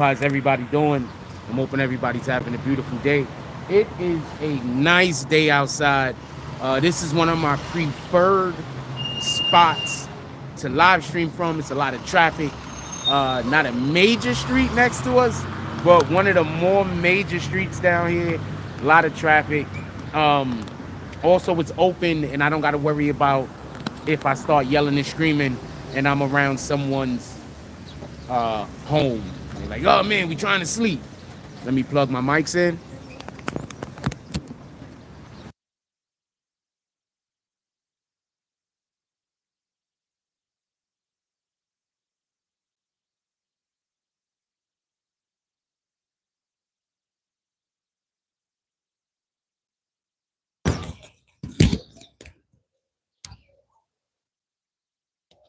How's everybody doing? I'm hoping everybody's having a beautiful day. It is a nice day outside. This is one of my preferred spots to live stream from. It's a lot of traffic. Not a major street next to us, but one of the more major streets down here. A lot of traffic. Also, it's open, and I don't got to worry about if I start yelling and screaming and I'm around someone's home. They're like, oh man, we trying to sleep. Let me plug my mics in.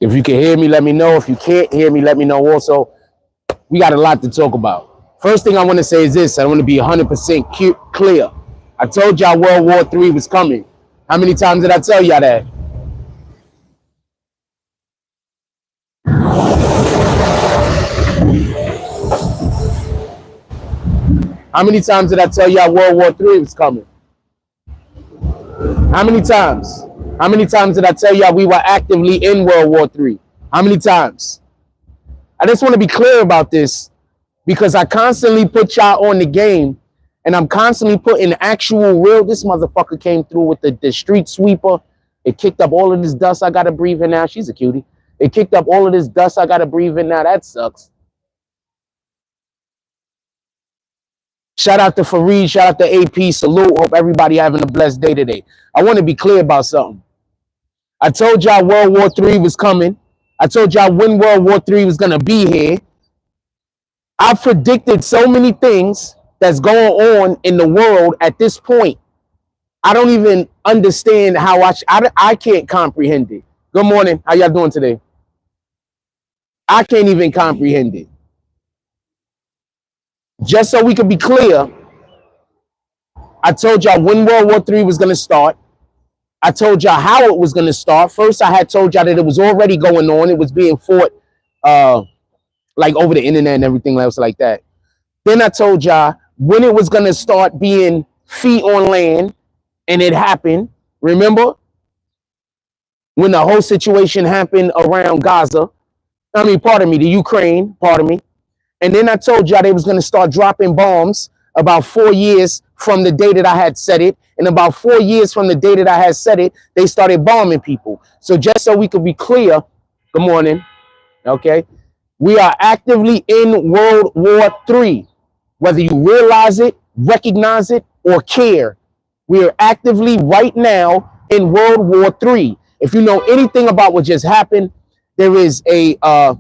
If you can hear me, let me know. If you can't hear me, let me know also. We got a lot to talk about. First thing I want to say is this. I want to be 100% clear. I told y'all World War III was coming. How many times did I tell y'all that? How many times did I tell y'all World War III was coming? How many times? How many times did I tell y'all we were actively in World War III? How many times? I just want to be clear about this because I constantly put y'all on the game and I'm constantly putting actual real. This motherfucker came through with the street sweeper. It kicked up all of this dust I got to breathe in now. She's a cutie. It kicked up all of this dust I got to breathe in now. That sucks. Shout out to Fareed. Shout out to AP. Salute. Hope everybody having a blessed day today. I want to be clear about something. I told y'all World War III was coming. I told y'all when World War III was going to be here. I predicted so many things that's going on in the world at this point. I don't even understand how I can't comprehend it. Good morning. How y'all doing today? I can't even comprehend it. Just so we can be clear, I told y'all when World War III was going to start. I told y'all how it was going to start. First, I had told y'all that it was already going on. It was being fought like over the internet and everything else like that. Then I told y'all when it was going to start being feet on land, and it happened. Remember? When the whole situation happened around Gaza. Pardon me, the Ukraine, pardon me. And then I told y'all they was going to start dropping bombs about 4 years from the day that I had said it. And about 4 years from the day that I had said it, they started bombing people. So just so we could be clear, good morning, okay? We are actively in World War III. Whether you realize it, recognize it, or care, we are actively right now in World War III. If you know anything about what just happened, there is the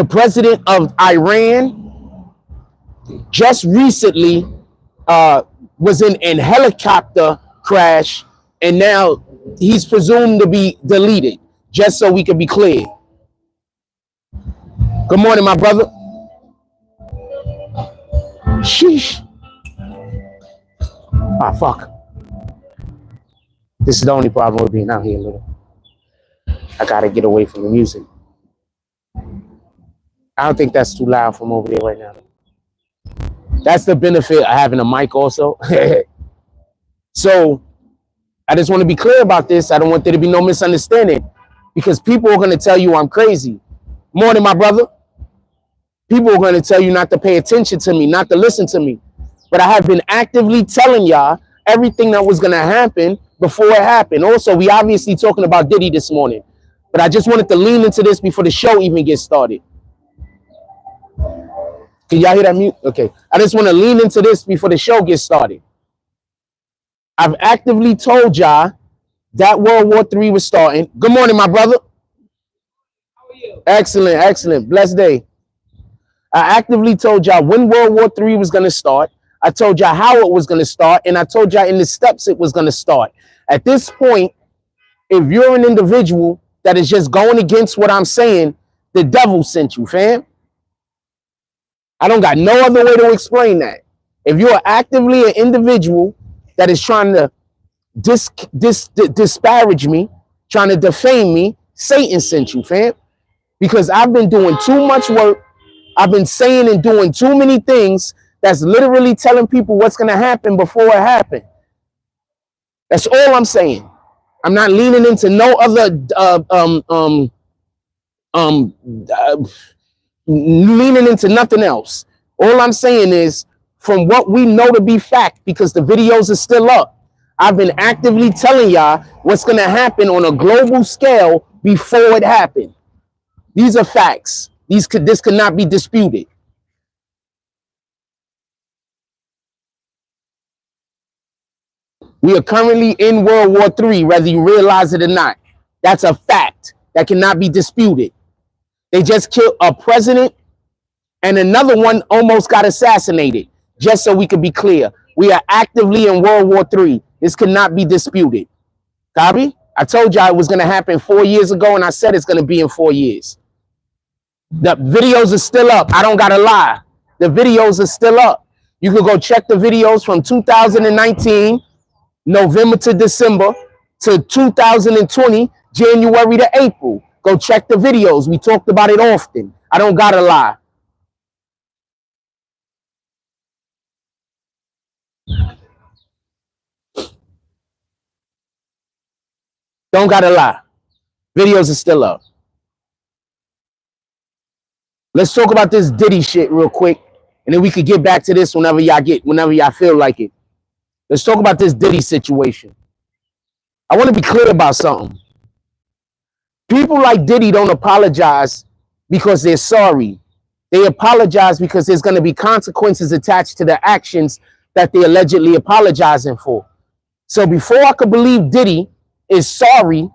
president of Iran just recently was in a helicopter crash, and now he's presumed to be deleted, just so we can be clear. Good morning, my brother. Sheesh. Ah, fuck. This is the only problem with being out here a little. I gotta get away from the music. I don't think that's too loud from over there right now. That's the benefit of having a mic also. So I just want to be clear about this. I don't want there to be no misunderstanding because people are going to tell you I'm crazy. Morning, my brother. People are going to tell you not to pay attention to me, not to listen to me. But I have been actively telling y'all everything that was going to happen before it happened. Also, we obviously talking about Diddy this morning, but I just wanted to lean into this before the show even gets started. Can y'all hear that mute? Okay. I just want to lean into this before the show gets started. I've actively told y'all that World War III was starting. Good morning, my brother. How are you? Excellent, excellent. Blessed day. I actively told y'all when World War III was going to start. I told y'all how it was going to start, and I told y'all in the steps it was going to start. At this point, if you're an individual that is just going against what I'm saying, the devil sent you, fam. I don't got no other way to explain that. If you are actively an individual that is trying to disparage me, trying to defame me, Satan sent you, fam. Because I've been doing too much work I've been saying and doing too many things that's literally telling people what's going to happen before it happened. That's all I'm saying. I'm not leaning into no other leaning into nothing else. All I'm saying is from what we know to be fact, because the videos are still up, I've been actively telling y'all what's going to happen on a global scale before it happened. These are facts. This could not be disputed. We are currently in World War III, whether you realize it or not. That's a fact that cannot be disputed. They just killed a president and another one almost got assassinated. Just so we could be clear, we are actively in World War III. This cannot be disputed. Copy? I told y'all it was going to happen 4 years ago, and I said it's going to be in 4 years. The videos are still up. I don't got to lie. The videos are still up. You can go check the videos from 2019, November to December, to 2020, January to April. Go check the videos. We talked about it often. I don't got to lie. Don't gotta lie. Videos are still up. Let's talk about this Diddy shit real quick, and then we could get back to this whenever y'all feel like it. Let's talk about this Diddy situation. I want to be clear about something. People like Diddy don't apologize because they're sorry. They apologize because there's going to be consequences attached to the actions that they're allegedly apologizing for. So before I could believe Diddy is sorry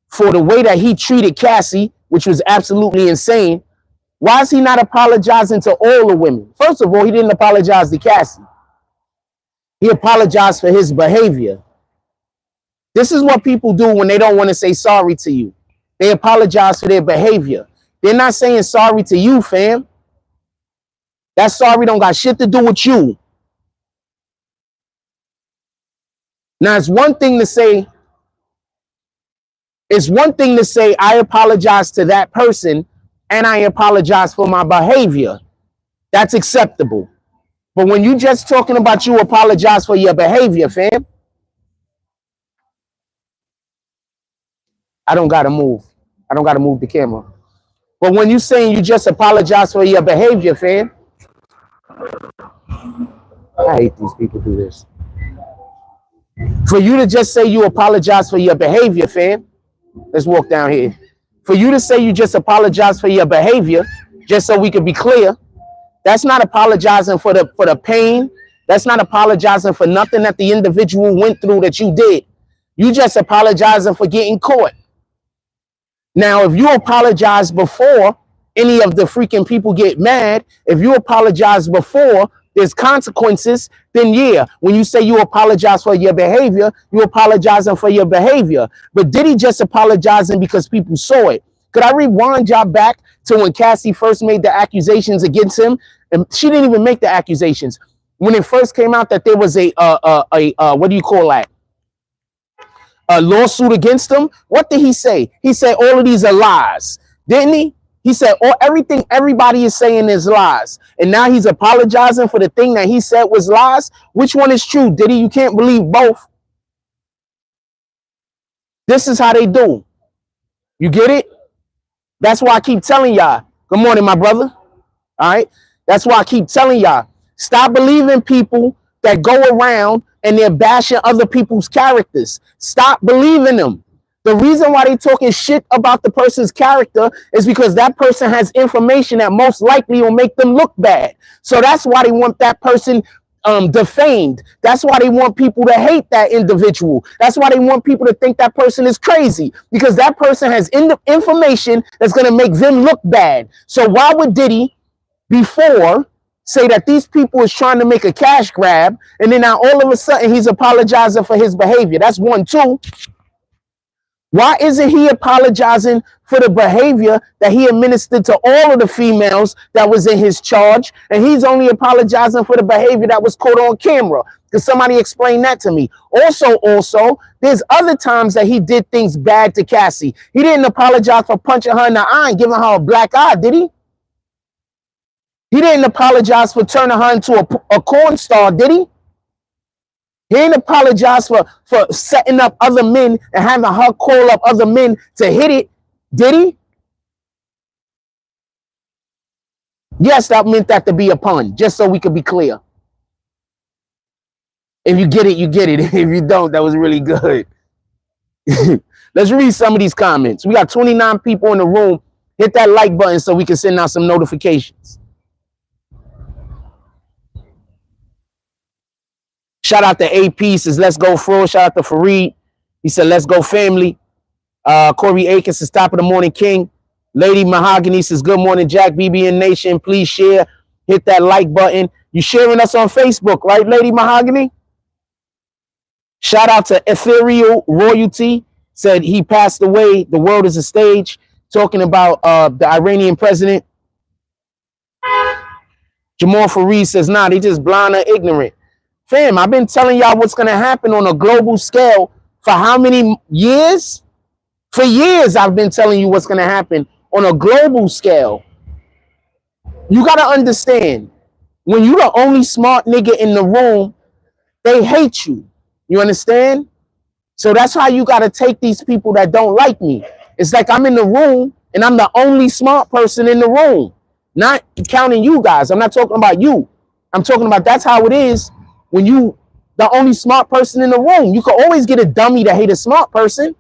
for the way that he treated Cassie, which was absolutely insane, why is he not apologizing to all the women? First of all, he didn't apologize to Cassie. He apologized for his behavior. This is what people do when they don't want to say sorry to you. They apologize for their behavior. They're not saying sorry to you, fam. That sorry don't got shit to do with you. Now, it's one thing to say, I apologize to that person and I apologize for my behavior. That's acceptable. But when you just talking about you apologize for your behavior, fam, I don't got to move. I don't got to move the camera. But when you saying you just apologize for your behavior, fam, I hate these people do this. For you to just say you apologize for your behavior, fam, let's walk down here. For you to say you just apologize for your behavior, just so we could be clear, that's not apologizing for the pain. That's not apologizing for nothing that the individual went through that you did. You just apologizing for getting caught. Now, if you apologize before any of the freaking people get mad, if you apologize before there's consequences, then yeah, when you say you apologize for your behavior, you apologizing for your behavior. But Diddy just apologizing because people saw it. Could I rewind y'all back to when Cassie first made the accusations against him? And she didn't even make the accusations. When it first came out that there was a what do you call that? A lawsuit against him. What did he say? He said all of these are lies, didn't he? He said, everything everybody is saying is lies. And now he's apologizing for the thing that he said was lies. Which one is true, Diddy? You can't believe both. This is how they do. You get it? That's why I keep telling y'all. Good morning, my brother. All right? That's why I keep telling y'all. Stop believing people that go around and they're bashing other people's characters. Stop believing them. The reason why they talking shit about the person's character is because that person has information that most likely will make them look bad. So that's why they want that person defamed. That's why they want people to hate that individual. That's why they want people to think that person is crazy, because that person has information that's going to make them look bad. So why would Diddy before say that these people is trying to make a cash grab, and then now all of a sudden he's apologizing for his behavior? That's one. Two, why isn't he apologizing for the behavior that he administered to all of the females that was in his charge? And he's only apologizing for the behavior that was caught on camera. Because somebody explain that to me. Also, there's other times that he did things bad to Cassie. He didn't apologize for punching her in the eye and giving her a black eye, did he? He didn't apologize for turning her into a corn star, did he? He didn't apologize for setting up other men and having her call up other men to hit it, did he? Yes, that meant that to be a pun, just so we could be clear. If you get it, you get it. If you don't, that was really good. Let's read some of these comments. We got 29 people in the room. Hit that like button so we can send out some notifications. Shout out to AP, says let's go Fro. Shout out to Fareed. He said let's go family. Corey Akins says top of the morning king. Lady Mahogany says good morning Jack. BBN Nation, please share. Hit that like button. You sharing us on Facebook, right, Lady Mahogany? Shout out to Ethereal Royalty. Said he passed away. The world is a stage. Talking about the Iranian president. Jamal Fareed says, nah, they just blind or ignorant. Fam, I've been telling y'all what's going to happen on a global scale for how many years? For years, I've been telling you what's going to happen on a global scale. You got to understand, when you're the only smart nigga in the room, they hate you. You understand? So that's how you got to take these people that don't like me. It's like I'm in the room and I'm the only smart person in the room. Not counting you guys. I'm not talking about you. I'm talking about that's how it is when you the only smart person in the room. You can always get a dummy to hate a smart person.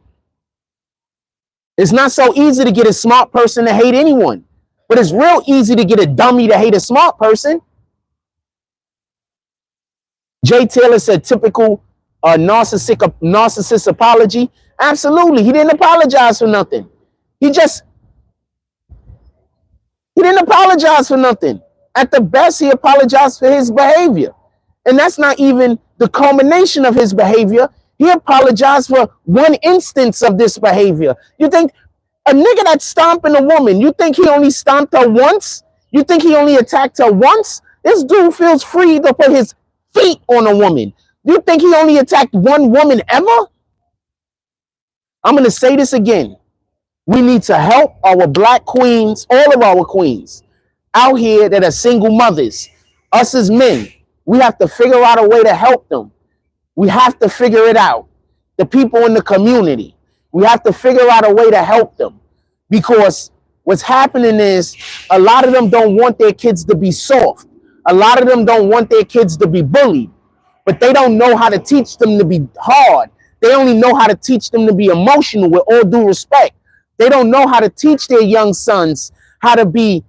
It's not so easy to get a smart person to hate anyone. But it's real easy to get a dummy to hate a smart person. Jay Taylor said typical narcissist apology. Absolutely. He didn't apologize for nothing. He didn't apologize for nothing. At the best, he apologized for his behavior. And that's not even the culmination of his behavior. He apologized for one instance of this behavior. You think a nigga that's stomping a woman, you think he only stomped her once? You think he only attacked her once? This dude feels free to put his feet on a woman. You think he only attacked one woman ever? I'm going to say this again. We need to help our black queens, all of our queens out here that are single mothers. Us as men, we have to figure out a way to help them. We have to figure it out. The people in the community, we have to figure out a way to help them. Because what's happening is a lot of them don't want their kids to be soft. A lot of them don't want their kids to be bullied. But they don't know how to teach them to be hard. They only know how to teach them to be emotional, with all due respect. They don't know how to teach their young sons how to be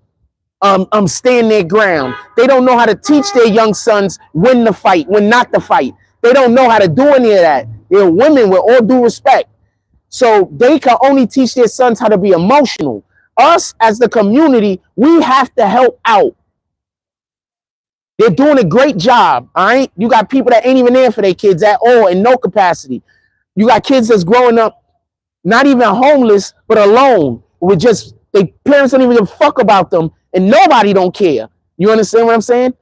stand their ground. They don't know how to teach their young sons when to fight, when not to fight. They don't know how to do any of that. They're women, with all due respect. So they can only teach their sons how to be emotional. Us as the community, we have to help out. They're doing a great job, all right? You got people that ain't even there for their kids at all in no capacity. You got kids that's growing up not even homeless, but alone, with just, their parents don't even give a fuck about them, and nobody don't care. You understand what I'm saying?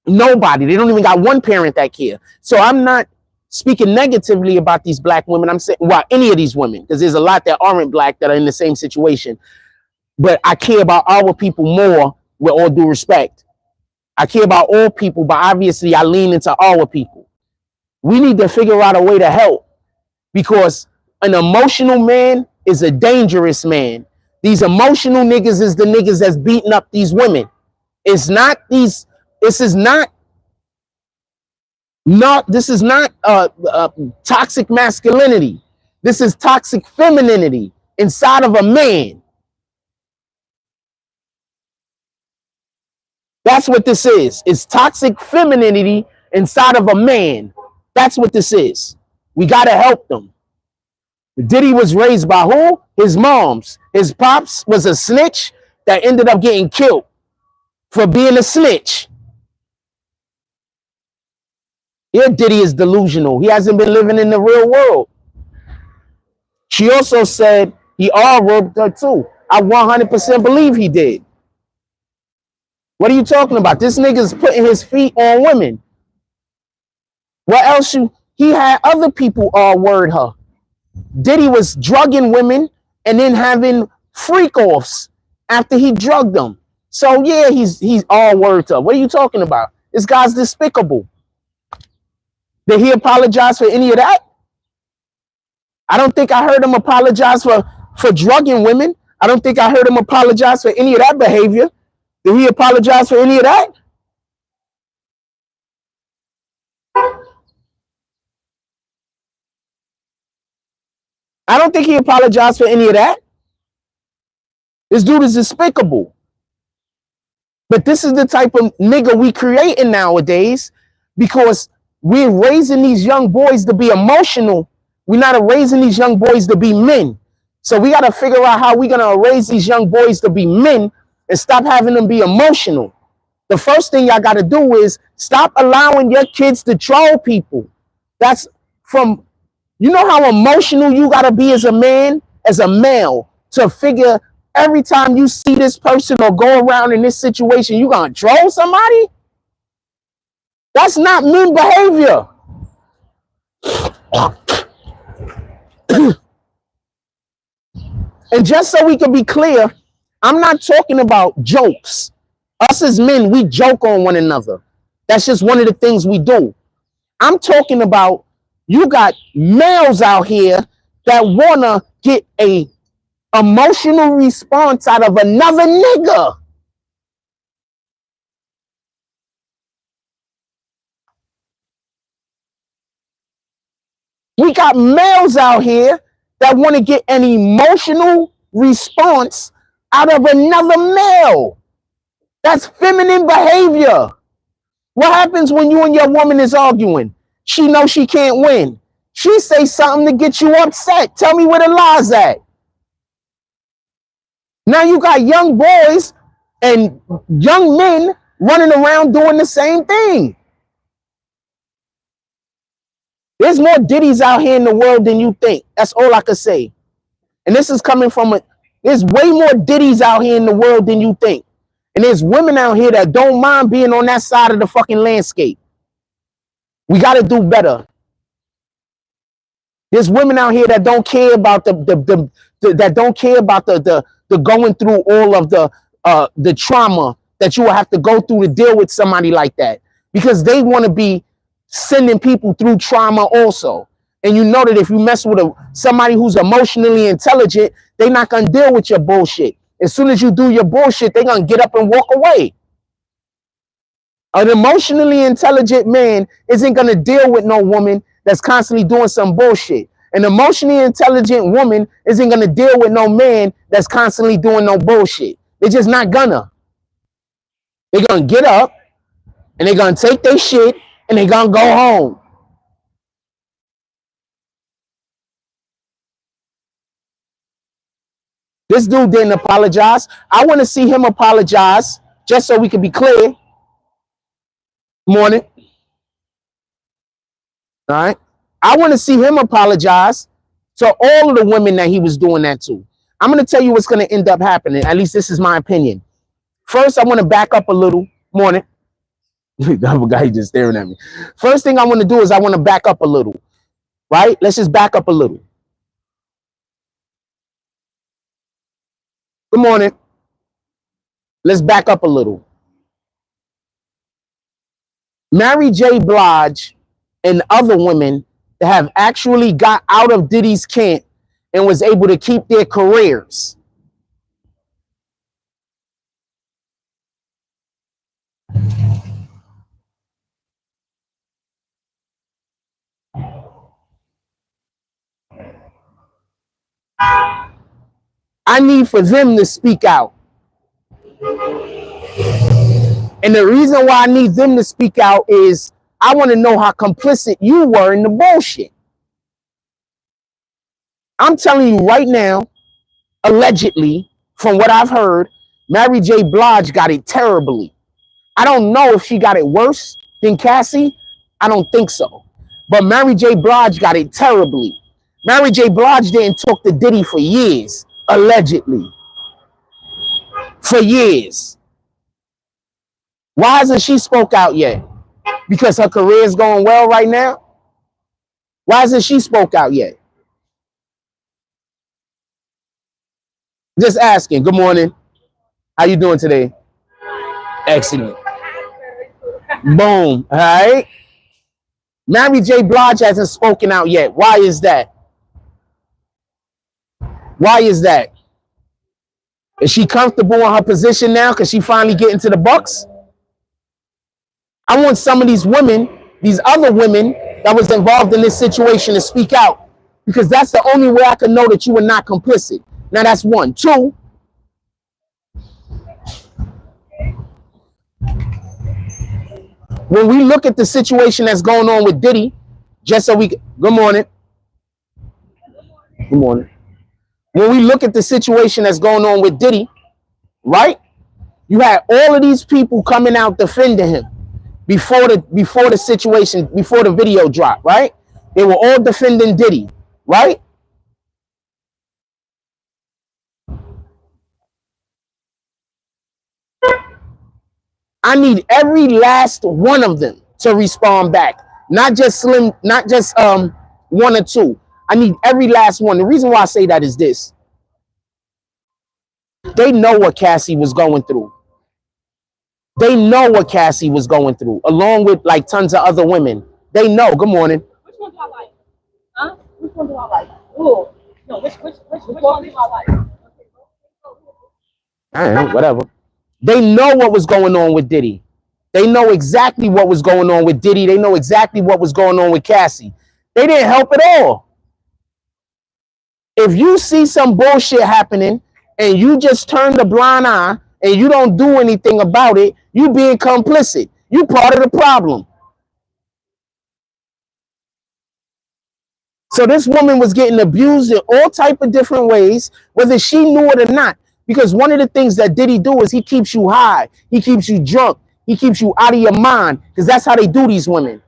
Nobody. They don't even got one parent that care. So I'm not speaking negatively about these black women. I'm saying, well, any of these women, because there's a lot that aren't black that are in the same situation. But I care about our people more, with all due respect. I care about all people, but obviously I lean into our people. We need to figure out a way to help, because an emotional man is a dangerous man. These emotional niggas is the niggas that's beating up these women. It's not these, this is not toxic masculinity. This is toxic femininity inside of a man. That's what this is. It's toxic femininity inside of a man. That's what this is. We got to help them. Diddy was raised by who? His moms. His pops was a snitch that ended up getting killed for being a snitch. Yeah, Diddy is delusional. He hasn't been living in the real world. She also said he all robed her too. I 100% believe he did. What are you talking about? This nigga's putting his feet on women. What else? He had other people all word her. Diddy was drugging women and then having freak offs after he drugged them. So yeah, he's all words up. What are you talking about? This guy's despicable. Did he apologize for any of that? I don't think I heard him apologize for drugging women. I don't think I heard him apologize for any of that behavior. Did he apologize for any of that? I don't think he apologized for any of that. This dude is despicable. But this is the type of nigga we creating nowadays because we're raising these young boys to be emotional. We're not raising these young boys to be men. So we got to figure out how we're going to raise these young boys to be men and stop having them be emotional. The first thing y'all got to do is stop allowing your kids to troll people. That's from, you know how emotional you got to be as a man, as a male, to figure every time you see this person or go around in this situation, you gonna troll somebody? That's not men behavior. And just so we can be clear, I'm not talking about jokes. Us as men, we joke on one another. That's just one of the things we do. I'm talking about you got males out here that wanna get a emotional response out of another nigga. We got males out here that want to get an emotional response out of another male. That's feminine behavior. What happens when you and your woman is arguing? She knows she can't win. She say something to get you upset. Tell me where the lie's at. Now you got young boys and young men running around doing the same thing. There's more Diddies out here in the world than you think. That's all I can say. And this is coming from there's way more Diddies out here in the world than you think. And there's women out here that don't mind being on that side of the fucking landscape. We got to do better. There's women out here that don't care about the going through all of the trauma that you will have to go through to deal with somebody like that, because they want to be sending people through trauma also. And you know that if you mess with somebody who's emotionally intelligent, they're not gonna deal with your bullshit. As soon as you do your bullshit, they're gonna get up and walk away. An emotionally intelligent man isn't gonna deal with no woman that's constantly doing some bullshit. An emotionally intelligent woman isn't gonna deal with no man that's constantly doing no bullshit. They're just not gonna. They're gonna get up and they're gonna take their shit and they're gonna go home. This dude didn't apologize. I want to see him apologize, just so we can be clear. Morning. All right. I want to see him apologize to all of the women that he was doing that to. I'm going to tell you what's going to end up happening. At least this is my opinion. First, I want to back up a little. Morning. The other guy just staring at me. First thing I want to do is I want to back up a little. Right? Let's just back up a little. Good morning. Let's back up a little. Mary J. Blige and other women that have actually got out of Diddy's camp and was able to keep their careers. I need for them to speak out. And the reason why I need them to speak out is I want to know how complicit you were in the bullshit. I'm telling you right now, allegedly, from what I've heard, Mary J. Blige got it terribly. I don't know if she got it worse than Cassie. I don't think so. But Mary J. Blige got it terribly. Mary J. Blige didn't talk to Diddy for years, allegedly. For years. Why hasn't she spoke out yet? Because her career is going well right now? Why hasn't she spoke out yet? Just asking. Good morning. How you doing today? Excellent. Boom. All right. Mary J. Blige hasn't spoken out yet. Why is that? Why is that? Is she comfortable in her position now because she finally getting to the Bucks? I want some of these women, these other women that was involved in this situation to speak out, because that's the only way I can know that you were not complicit. Now that's one. Two, when we look at the situation that's going on with Diddy, just so we, good morning. Good morning. When we look at the situation that's going on with Diddy, right? You had all of these people coming out defending him before the situation, before the video dropped, right? They were all defending Diddy, right? I need every last one of them to respond back. Not just Slim, not just one or two. I need every last one. The reason why I say that is this. They know what Cassie was going through. They know what Cassie was going through, along with like tons of other women. They know. Good morning. Which one do I like? Huh? Which one do I like? Ooh. No, which one do I like? I don't know, whatever. They know what was going on with Diddy. They know exactly what was going on with Diddy. They know exactly what was going on with Cassie. They didn't help at all. If you see some bullshit happening and you just turn the blind eye and you don't do anything about it, you being complicit. You part of the problem. So this woman was getting abused in all type of different ways, whether she knew it or not. Because one of the things that Diddy do is he keeps you high. He keeps you drunk. He keeps you out of your mind. Because that's how they do these women.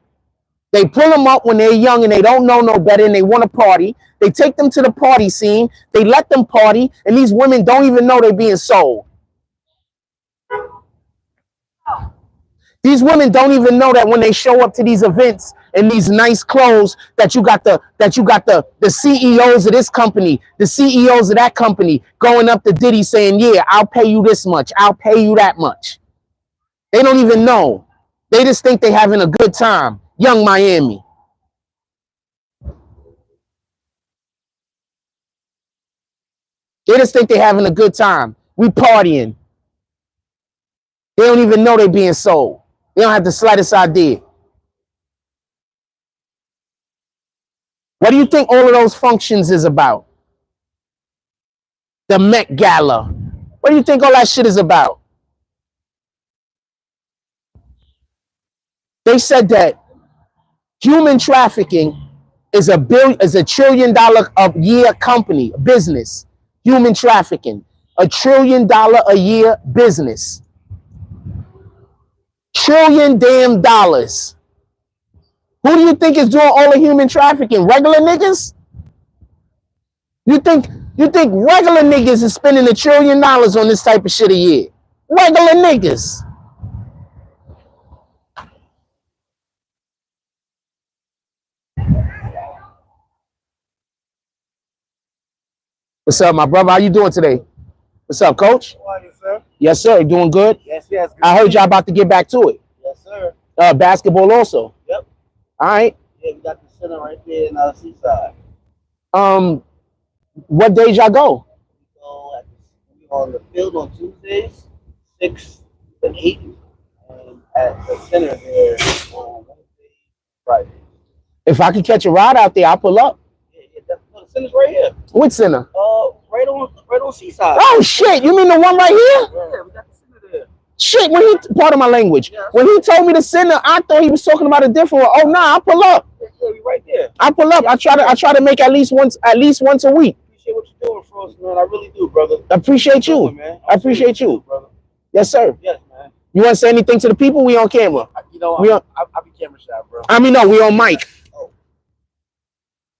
They pull them up when they're young and they don't know no better and they want to party. They take them to the party scene. They let them party. And these women don't even know they're being sold. These women don't even know that when they show up to these events in these nice clothes, that you got the CEOs of this company, the CEOs of that company going up to Diddy saying, yeah, I'll pay you this much. I'll pay you that much. They don't even know. They just think they're having a good time. Young Miami. They just think they're having a good time. We partying. They don't even know they're being sold. They don't have the slightest idea. What do you think all of those functions is about? The Met Gala. What do you think all that shit is about? They said that human trafficking is a $1 trillion a year company, business. Human trafficking, $1 trillion a year business. Trillion damn dollars. Who do you think is doing all the human trafficking? Regular niggas? You think regular niggas is spending $1 trillion on this type of shit a year? Regular niggas. What's up, my brother? How you doing today? What's up, coach? How are you, sir? Yes, sir. Doing good? Yes, yes. Good. I heard y'all about to get back to it. Yes, sir. Basketball also. Yep. All right. Yeah, we got the center right there in Seaside. What days y'all go? We go on the field on Tuesdays, 6 and 8, and at the center there on Wednesday, Friday. If I could catch a ride out there, I'll pull up. Yeah, the center's right here. Which center? Right on Seaside. Oh shit! You mean the one right here? Yeah, we got the center there. Shit! When he part of my language. Yeah, when he told me the center, I thought he was talking about a different one. Oh nah, I'll pull up. Yeah, we right there. I pull up. I try to make at least once a week. Appreciate what you're doing for us, man. I really do, brother. I appreciate you. Doing, man. I appreciate you, brother. Yes, sir. Yes, man. You want to say anything to the people? We on camera. I be camera shy, bro. I mean, no, we on mic. Oh.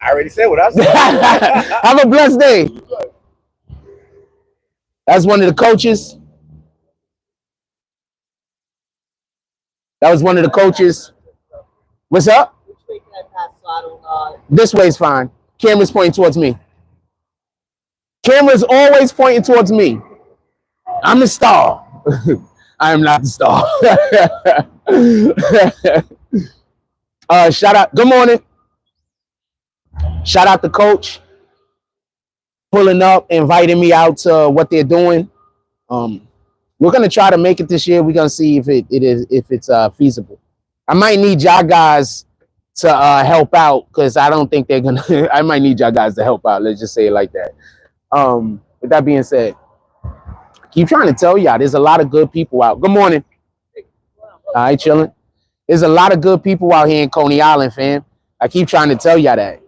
I already said what I said. Have a blessed day. That's one of the coaches. That was one of the coaches. What's up? Which way can I pass so I don't This way is fine. Camera's pointing towards me. Camera's always pointing towards me. I'm the star. I am not the star. Shout out. Good morning. Shout out to Coach pulling up, inviting me out to what they're doing. We're gonna try to make it this year. We're gonna see if it's feasible. I might need y'all guys to help out because I don't think they're gonna. I might need y'all guys to help out. Let's just say it like that. With that being said, keep trying to tell y'all there's a lot of good people out. Good morning. All right, chilling. There's a lot of good people out here in Coney Island, fam. I keep trying to tell y'all that.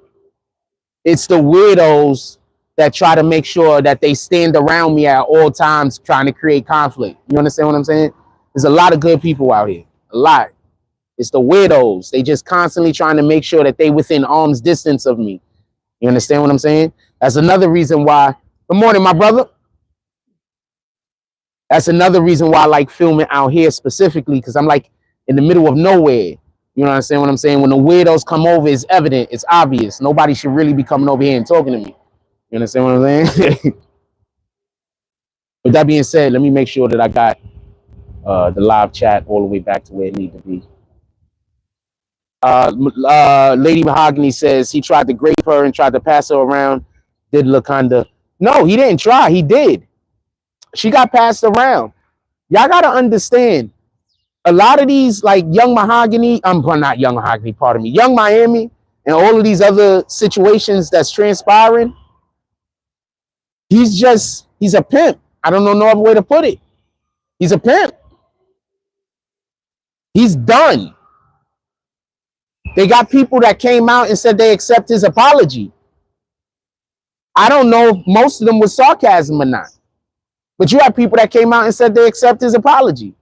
It's the weirdos that try to make sure that they stand around me at all times trying to create conflict. You understand what I'm saying? There's a lot of good people out here. A lot. It's the weirdos. They just constantly trying to make sure that they within arm's distance of me. You understand what I'm saying? That's another reason why. Good morning, my brother. That's another reason why I like filming out here specifically, because I'm like in the middle of nowhere. You understand what I'm saying? When the weirdos come over, it's evident, it's obvious. Nobody should really be coming over here and talking to me. You understand what I'm saying? With that being said, let me make sure that I got the live chat all the way back to where it needs to be. Lady Mahogany says he tried to grape her and tried to pass her around. Did Lakonda? No, he didn't try. He did. She got passed around. Y'all gotta understand. A lot of these, like Young Mahogany, well, not Young Mahogany, pardon me, Young Miami, and all of these other situations that's transpiring, he's a pimp. I don't know no other way to put it. He's a pimp. He's done. They got people that came out and said they accept his apology. I don't know if most of them was sarcasm or not. But you have people that came out and said they accept his apology.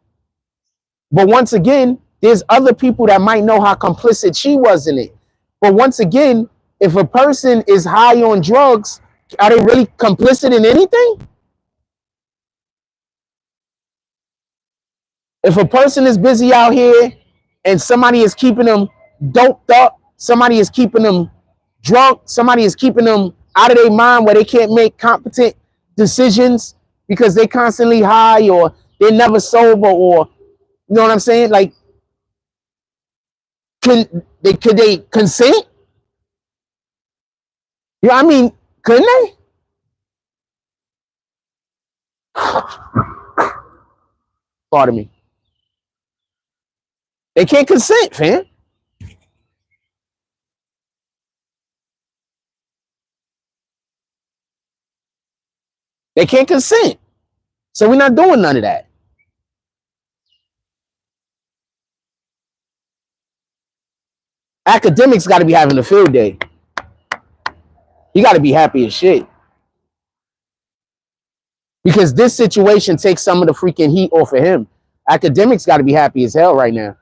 But once again, there's other people that might know how complicit she was in it. But once again, if a person is high on drugs, are they really complicit in anything? If a person is busy out here and somebody is keeping them doped up, somebody is keeping them drunk, somebody is keeping them out of their mind where they can't make competent decisions because they constantly high or they're never sober, or you know what I'm saying? Like, could they consent? You know what I mean? Couldn't they? Pardon me. They can't consent, fam. They can't consent. So we're not doing none of that. Academics got to be having a field day. He got to be happy as shit. Because this situation takes some of the freaking heat off of him. Academics got to be happy as hell right now.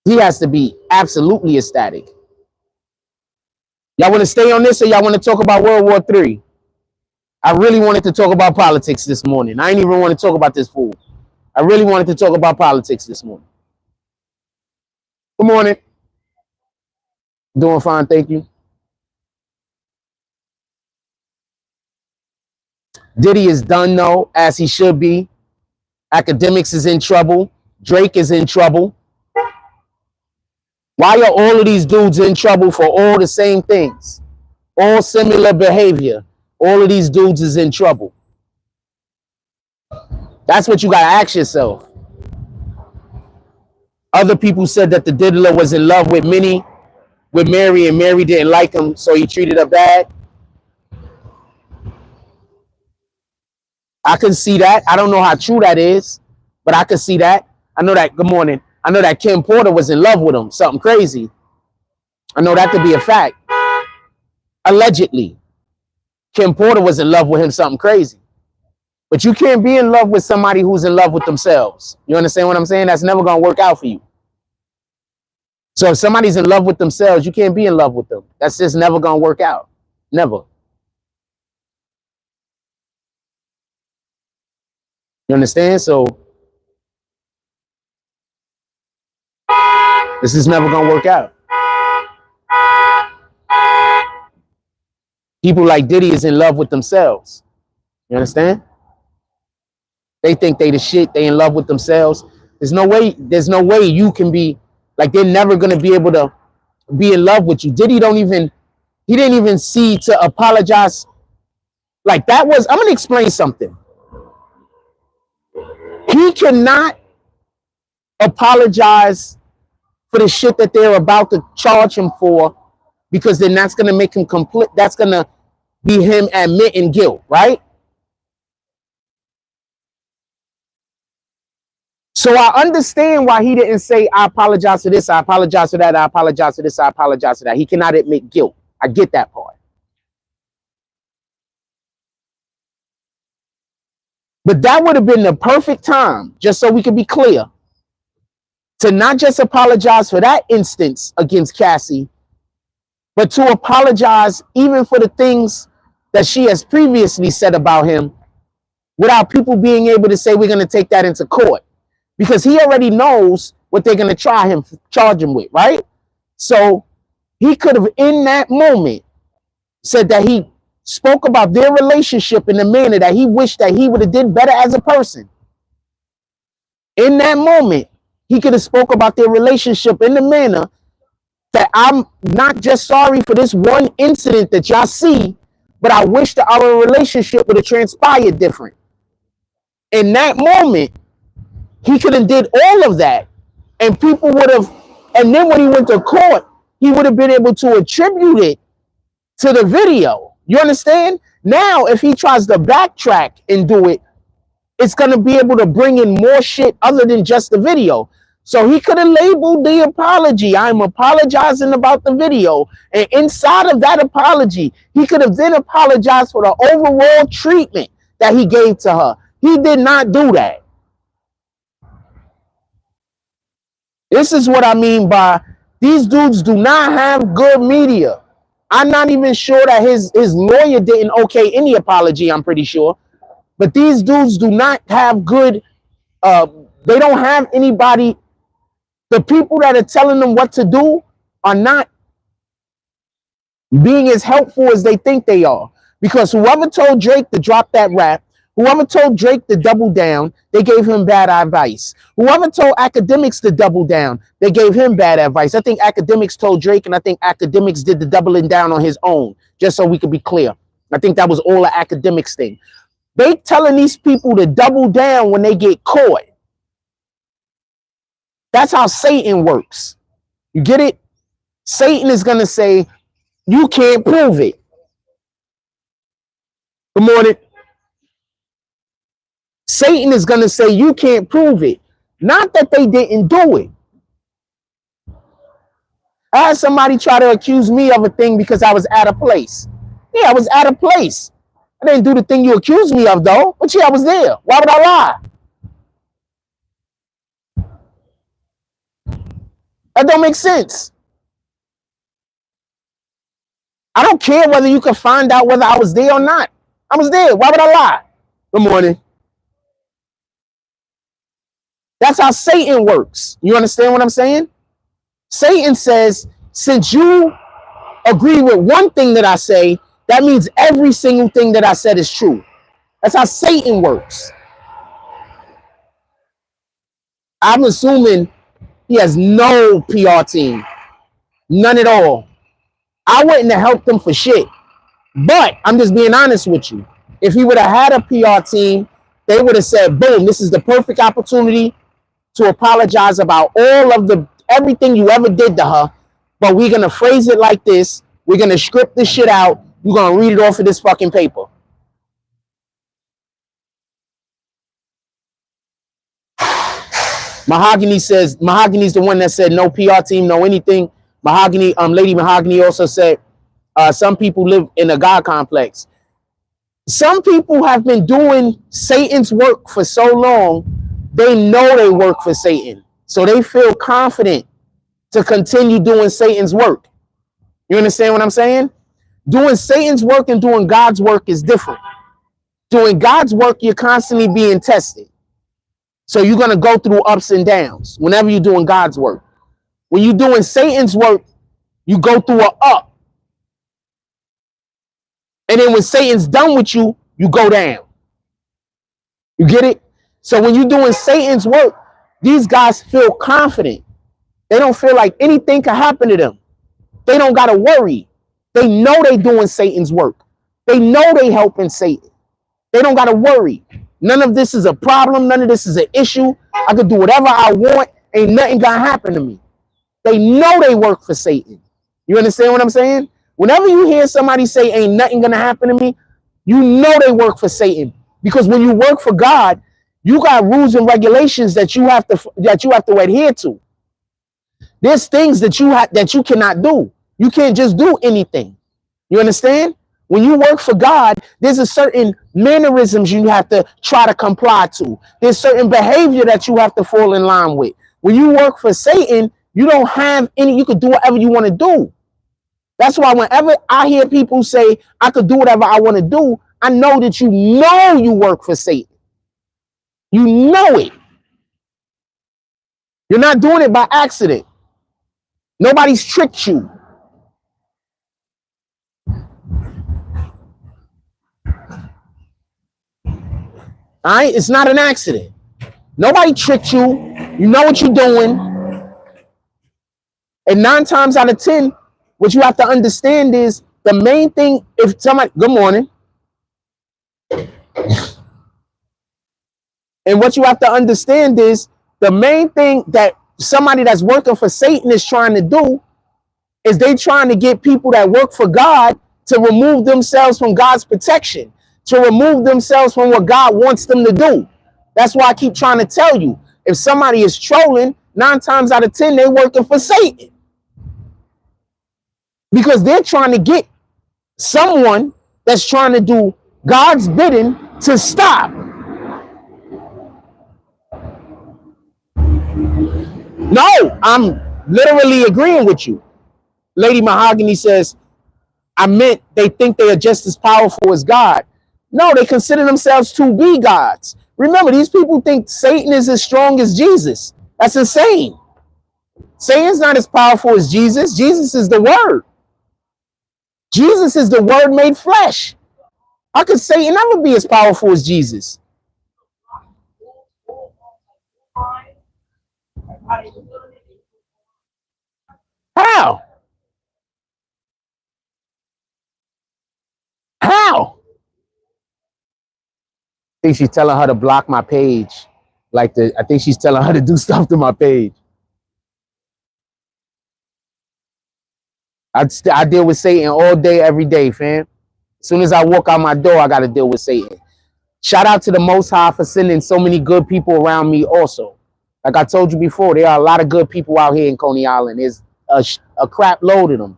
He has to be absolutely ecstatic. Y'all want to stay on this, or y'all want to talk about World War III? I really wanted to talk about politics this morning. I ain't even want to talk about this fool. I really wanted to talk about politics this morning. Good morning. Doing fine, thank you. Diddy is done, though, as he should be. Academics is in trouble. Drake is in trouble. Why are all of these dudes in trouble for all the same things? All similar behavior. All of these dudes is in trouble. That's what you got to ask yourself. Other people said that the diddler was in love with Minnie, with Mary, and Mary didn't like him, so he treated her bad. I can see that. I don't know how true that is, but I can see that. I know that. Good morning. I know that Kim Porter was in love with him. Something crazy. I know that to be a fact. Allegedly. Kim Porter was in love with him. Something crazy. But you can't be in love with somebody who's in love with themselves. You understand what I'm saying? That's never going to work out for you. So if somebody's in love with themselves, you can't be in love with them. That's just never going to work out. Never. You understand? So this is never going to work out. People like Diddy is in love with themselves. You understand? They think they the shit. They in love with themselves. There's no way you can be like, they're never gonna be able to be in love with you. Diddy he didn't even see to apologize. Like that was, I'm gonna explain something. He cannot apologize for the shit that they're about to charge him for, because then that's gonna make him complete. That's gonna be him admitting guilt, right? So I understand why he didn't say, I apologize for this, I apologize for that, I apologize for this, I apologize for that. He cannot admit guilt. I get that part. But that would have been the perfect time, just so we could be clear, to not just apologize for that instance against Cassie, but to apologize even for the things that she has previously said about him, without people being able to say, we're going to take that into court. Because he already knows what they're going to charge him with, right? So he could have, in that moment, said that he spoke about their relationship in the manner that he wished that he would have did better as a person. In that moment, he could have spoke about their relationship in the manner that, I'm not just sorry for this one incident that y'all see, but I wish that our relationship would have transpired different. In that moment, he could have did all of that, and people would have, and then when he went to court, he would have been able to attribute it to the video. You understand? Now, if he tries to backtrack and do it, it's going to be able to bring in more shit other than just the video. So he could have labeled the apology, I'm apologizing about the video. And inside of that apology, he could have then apologized for the overall treatment that he gave to her. He did not do that. This is what I mean by, these dudes do not have good media. I'm not even sure that his lawyer didn't okay any apology, I'm pretty sure. But these dudes do not have good, they don't have anybody. The people that are telling them what to do are not being as helpful as they think they are. Because whoever told Drake to drop that rap, whoever told Drake to double down, they gave him bad advice. Whoever told Academics to double down, they gave him bad advice. I think Academics told Drake, and I think Academics did the doubling down on his own, just so we could be clear. I think that was all an Academics thing. They telling these people to double down when they get caught. That's how Satan works. You get it? Satan is going to say, you can't prove it. Good morning. Satan is going to say, you can't prove it. Not that they didn't do it. I had somebody try to accuse me of a thing because I was at a place. Yeah, I was at a place. I didn't do the thing you accused me of, though. But yeah, I was there. Why would I lie? That don't make sense. I don't care whether you can find out whether I was there or not. I was there. Why would I lie? Good morning. That's how Satan works. You understand what I'm saying? Satan says, since you agree with one thing that I say, that means every single thing that I said is true. That's how Satan works. I'm assuming he has no PR team. None at all. I wouldn't have helped him for shit. But I'm just being honest with you. If he would have had a PR team, they would have said, boom, this is the perfect opportunity to apologize about all of everything you ever did to her. But we're going to phrase it like this. We're going to script this shit out. We're going to read it off of this fucking paper. Mahogany says, Mahogany's the one that said no PR team, no anything. Mahogany, Lady Mahogany also said, some people live in a God complex. Some people have been doing Satan's work for so long, they know they work for Satan. So they feel confident to continue doing Satan's work. You understand what I'm saying? Doing Satan's work and doing God's work is different. Doing God's work, you're constantly being tested. So you're going to go through ups and downs whenever you're doing God's work. When you're doing Satan's work, you go through an up. And then when Satan's done with you, you go down. You get it? So when you're doing Satan's work, these guys feel confident. They don't feel like anything can happen to them. They don't got to worry. They know they doing Satan's work. They know they helping Satan. They don't got to worry. None of this is a problem. None of this is an issue. I could do whatever I want. Ain't nothing gonna happen to me. They know they work for Satan. You understand what I'm saying? Whenever you hear somebody say ain't nothing gonna happen to me, you know they work for Satan. Because when you work for God, you got rules and regulations that you have to adhere to. There's things that you cannot do. You can't just do anything. You understand? When you work for God, there's a certain mannerisms you have to try to comply to. There's certain behavior that you have to fall in line with. When you work for Satan, you don't have any, you could do whatever you want to do. That's why whenever I hear people say, I could do whatever I want to do, I know that you work for Satan. You know it. You're not doing it by accident. Nobody's tricked you. All right, it's not an accident. Nobody tricked you. You know what you're doing. And 9 times out of 10, what you have to understand is the main thing, if somebody, good morning. And what you have to understand is the main thing that somebody that's working for Satan is trying to do is they trying to get people that work for God to remove themselves from God's protection, to remove themselves from what God wants them to do. That's why I keep trying to tell you, if somebody is trolling, 9 times out of 10, they're working for Satan. Because they're trying to get someone that's trying to do God's bidding to stop. No, I'm literally agreeing with you. Lady Mahogany says, I meant they think they are just as powerful as God. No, they consider themselves to be gods. Remember, these people think Satan is as strong as Jesus. That's insane. Satan's not as powerful as Jesus. Jesus is the Word. Jesus is the Word made flesh. How could Satan never be as powerful as Jesus? How? How? I think she's telling her to block my page. I think she's telling her to do stuff to my page. I deal with Satan all day, every day, fam. As soon as I walk out my door, I got to deal with Satan. Shout out to the Most High for sending so many good people around me also. Like I told you before, there are a lot of good people out here in Coney Island. There's a crap load of them.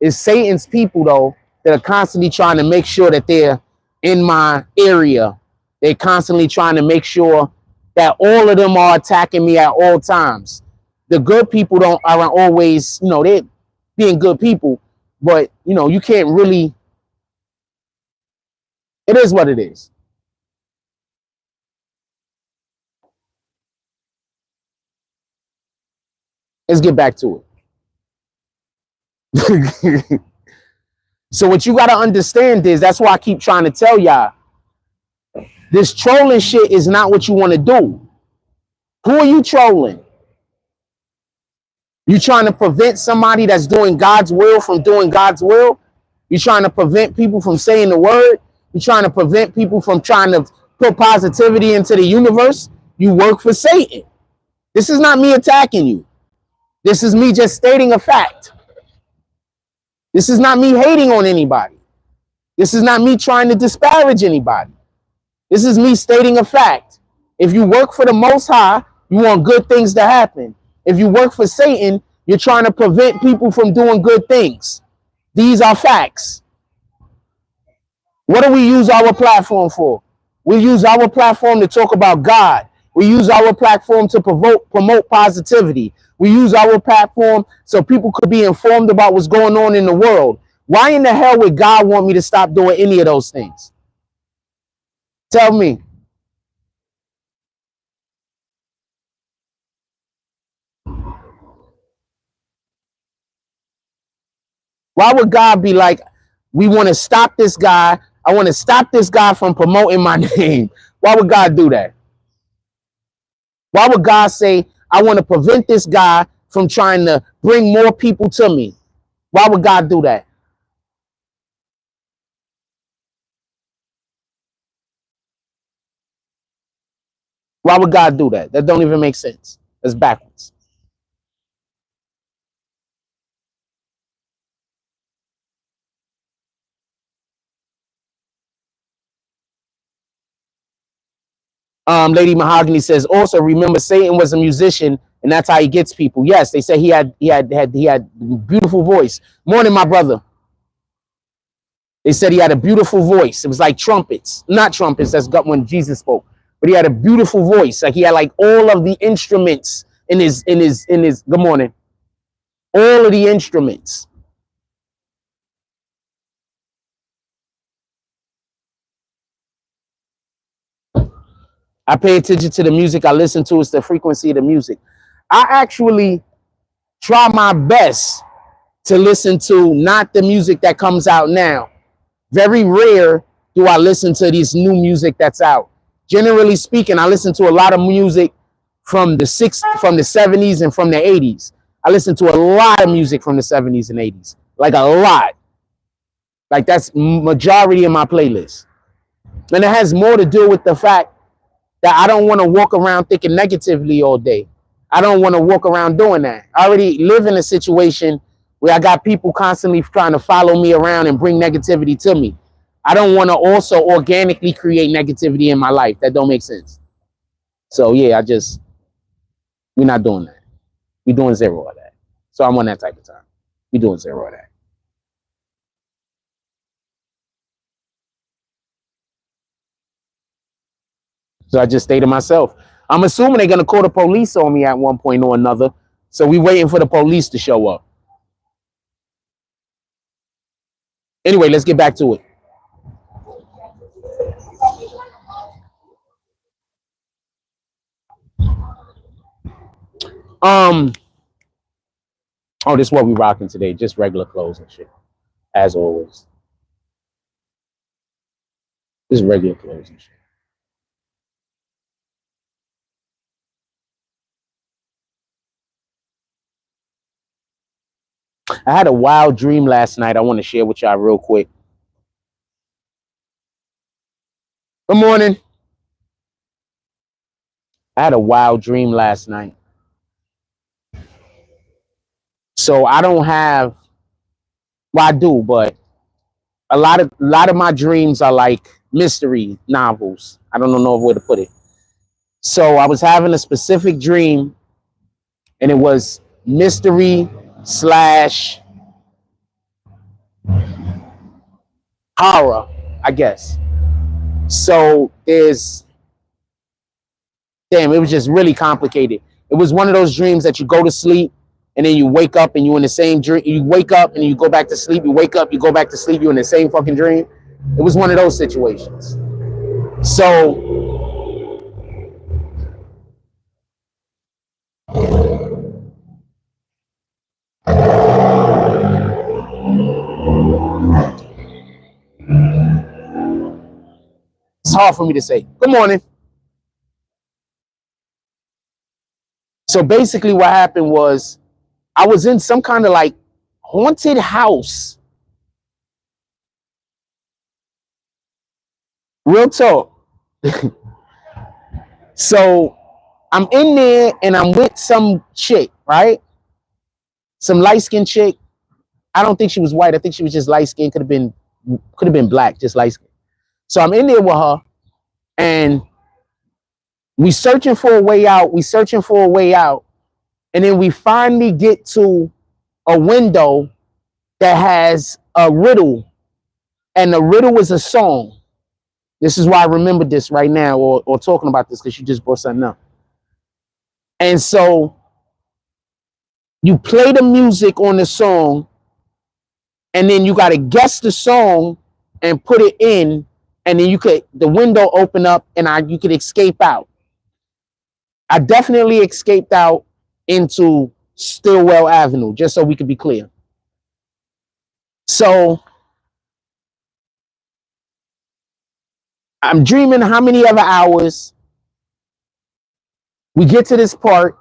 It's Satan's people, though, that are constantly trying to make sure that they're in my area. They're constantly trying to make sure that all of them are attacking me at all times. The good people aren't always, they're being good people, but, you can't really, it is what it is. Let's get back to it. So what you got to understand is, that's why I keep trying to tell y'all, this trolling shit is not what you want to do. Who are you trolling? You trying to prevent somebody that's doing God's will from doing God's will? You trying to prevent people from saying the word? You trying to prevent people from trying to put positivity into the universe? You work for Satan. This is not me attacking you. This is me just stating a fact. This is not me hating on anybody. This is not me trying to disparage anybody. This is me stating a fact. If you work for the Most High, you want good things to happen. If you work for Satan, you're trying to prevent people from doing good things. These are facts. What do we use our platform for? We use our platform to talk about God. We use our platform to promote positivity. We use our platform so people could be informed about what's going on in the world. Why in the hell would God want me to stop doing any of those things? Tell me. Why would God be like, we want to stop this guy. I want to stop this guy from promoting my name. Why would God do that? Why would God say, I want to prevent this guy from trying to bring more people to me? Why would God do that? Why would God do that? That don't even make sense. That's backwards. Lady Mahogany says, also remember Satan was a musician and that's how he gets people. Yes, they say he had beautiful voice. Morning, my brother. They said he had a beautiful voice. It was like trumpets, not trumpets. That's got when Jesus spoke, but he had a beautiful voice. Like he had like all of the instruments in his. Good morning. All of the instruments. I pay attention to the music I listen to. It's the frequency of the music. I actually try my best to listen to not the music that comes out now. Very rare do I listen to this new music that's out. Generally speaking, I listen to a lot of music from the 70s and from the 80s. I listen to a lot of music from the 70s and 80s. Like a lot. Like that's majority of my playlist. And it has more to do with the fact that I don't want to walk around thinking negatively all day. I don't want to walk around doing that. I already live in a situation where I got people constantly trying to follow me around and bring negativity to me. I don't want to also organically create negativity in my life. That don't make sense. So yeah, we're not doing that. We're doing zero of that. So I'm on that type of time. We're doing zero of that. So I just stay to myself. I'm assuming they're gonna call the police on me at one point or another. So we waiting for the police to show up. Anyway, let's get back to it. Oh, this is what we rocking today. Just regular clothes and shit, as always. Just regular clothes and shit. I had a wild dream last night. I want to share with y'all real quick. Good morning. I had a wild dream last night. So I don't have, well, I do, but a lot of my dreams are like mystery novels. I don't know where to put it. So I was having a specific dream, and it was mystery slash horror, I guess. So it was just really complicated. It was one of those dreams that you go to sleep and then you wake up and you're in the same dream. You wake up and you go back to sleep. You wake up, you go back to sleep. You're in the same fucking dream. It was one of those situations. So it's hard for me to say. Good morning. So basically what happened was I was in some kind of like haunted house. Real talk. So I'm in there and I'm with some chick, right? Some light-skinned chick. I don't think she was white. I think she was just light-skinned. Could have been black, just light-skinned. So I'm in there with her and we searching for a way out. And then we finally get to a window that has a riddle. And the riddle is a song. This is why I remember this right now or talking about this because you just brought something up. And so you play the music on the song and then you got to guess the song and put it in. And then the window open up and you could escape out. I definitely escaped out into Stillwell Avenue, just so we could be clear. So I'm dreaming how many other hours. We get to this part.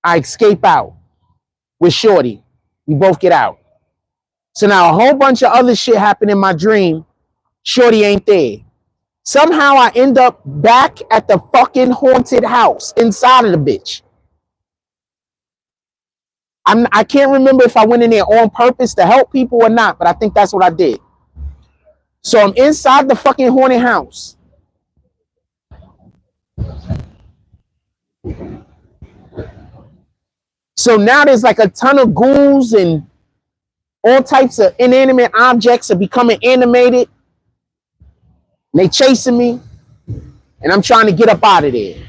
I escape out with Shorty. We both get out. So now a whole bunch of other shit happened in my dream. Shorty ain't there. Somehow I end up back at the fucking haunted house inside of the bitch. I can't remember if I went in there on purpose to help people or not, but I think that's what I did. So I'm inside the fucking haunted house. So now there's like a ton of ghouls and all types of inanimate objects are becoming animated. And they chasing me. And I'm trying to get up out of there.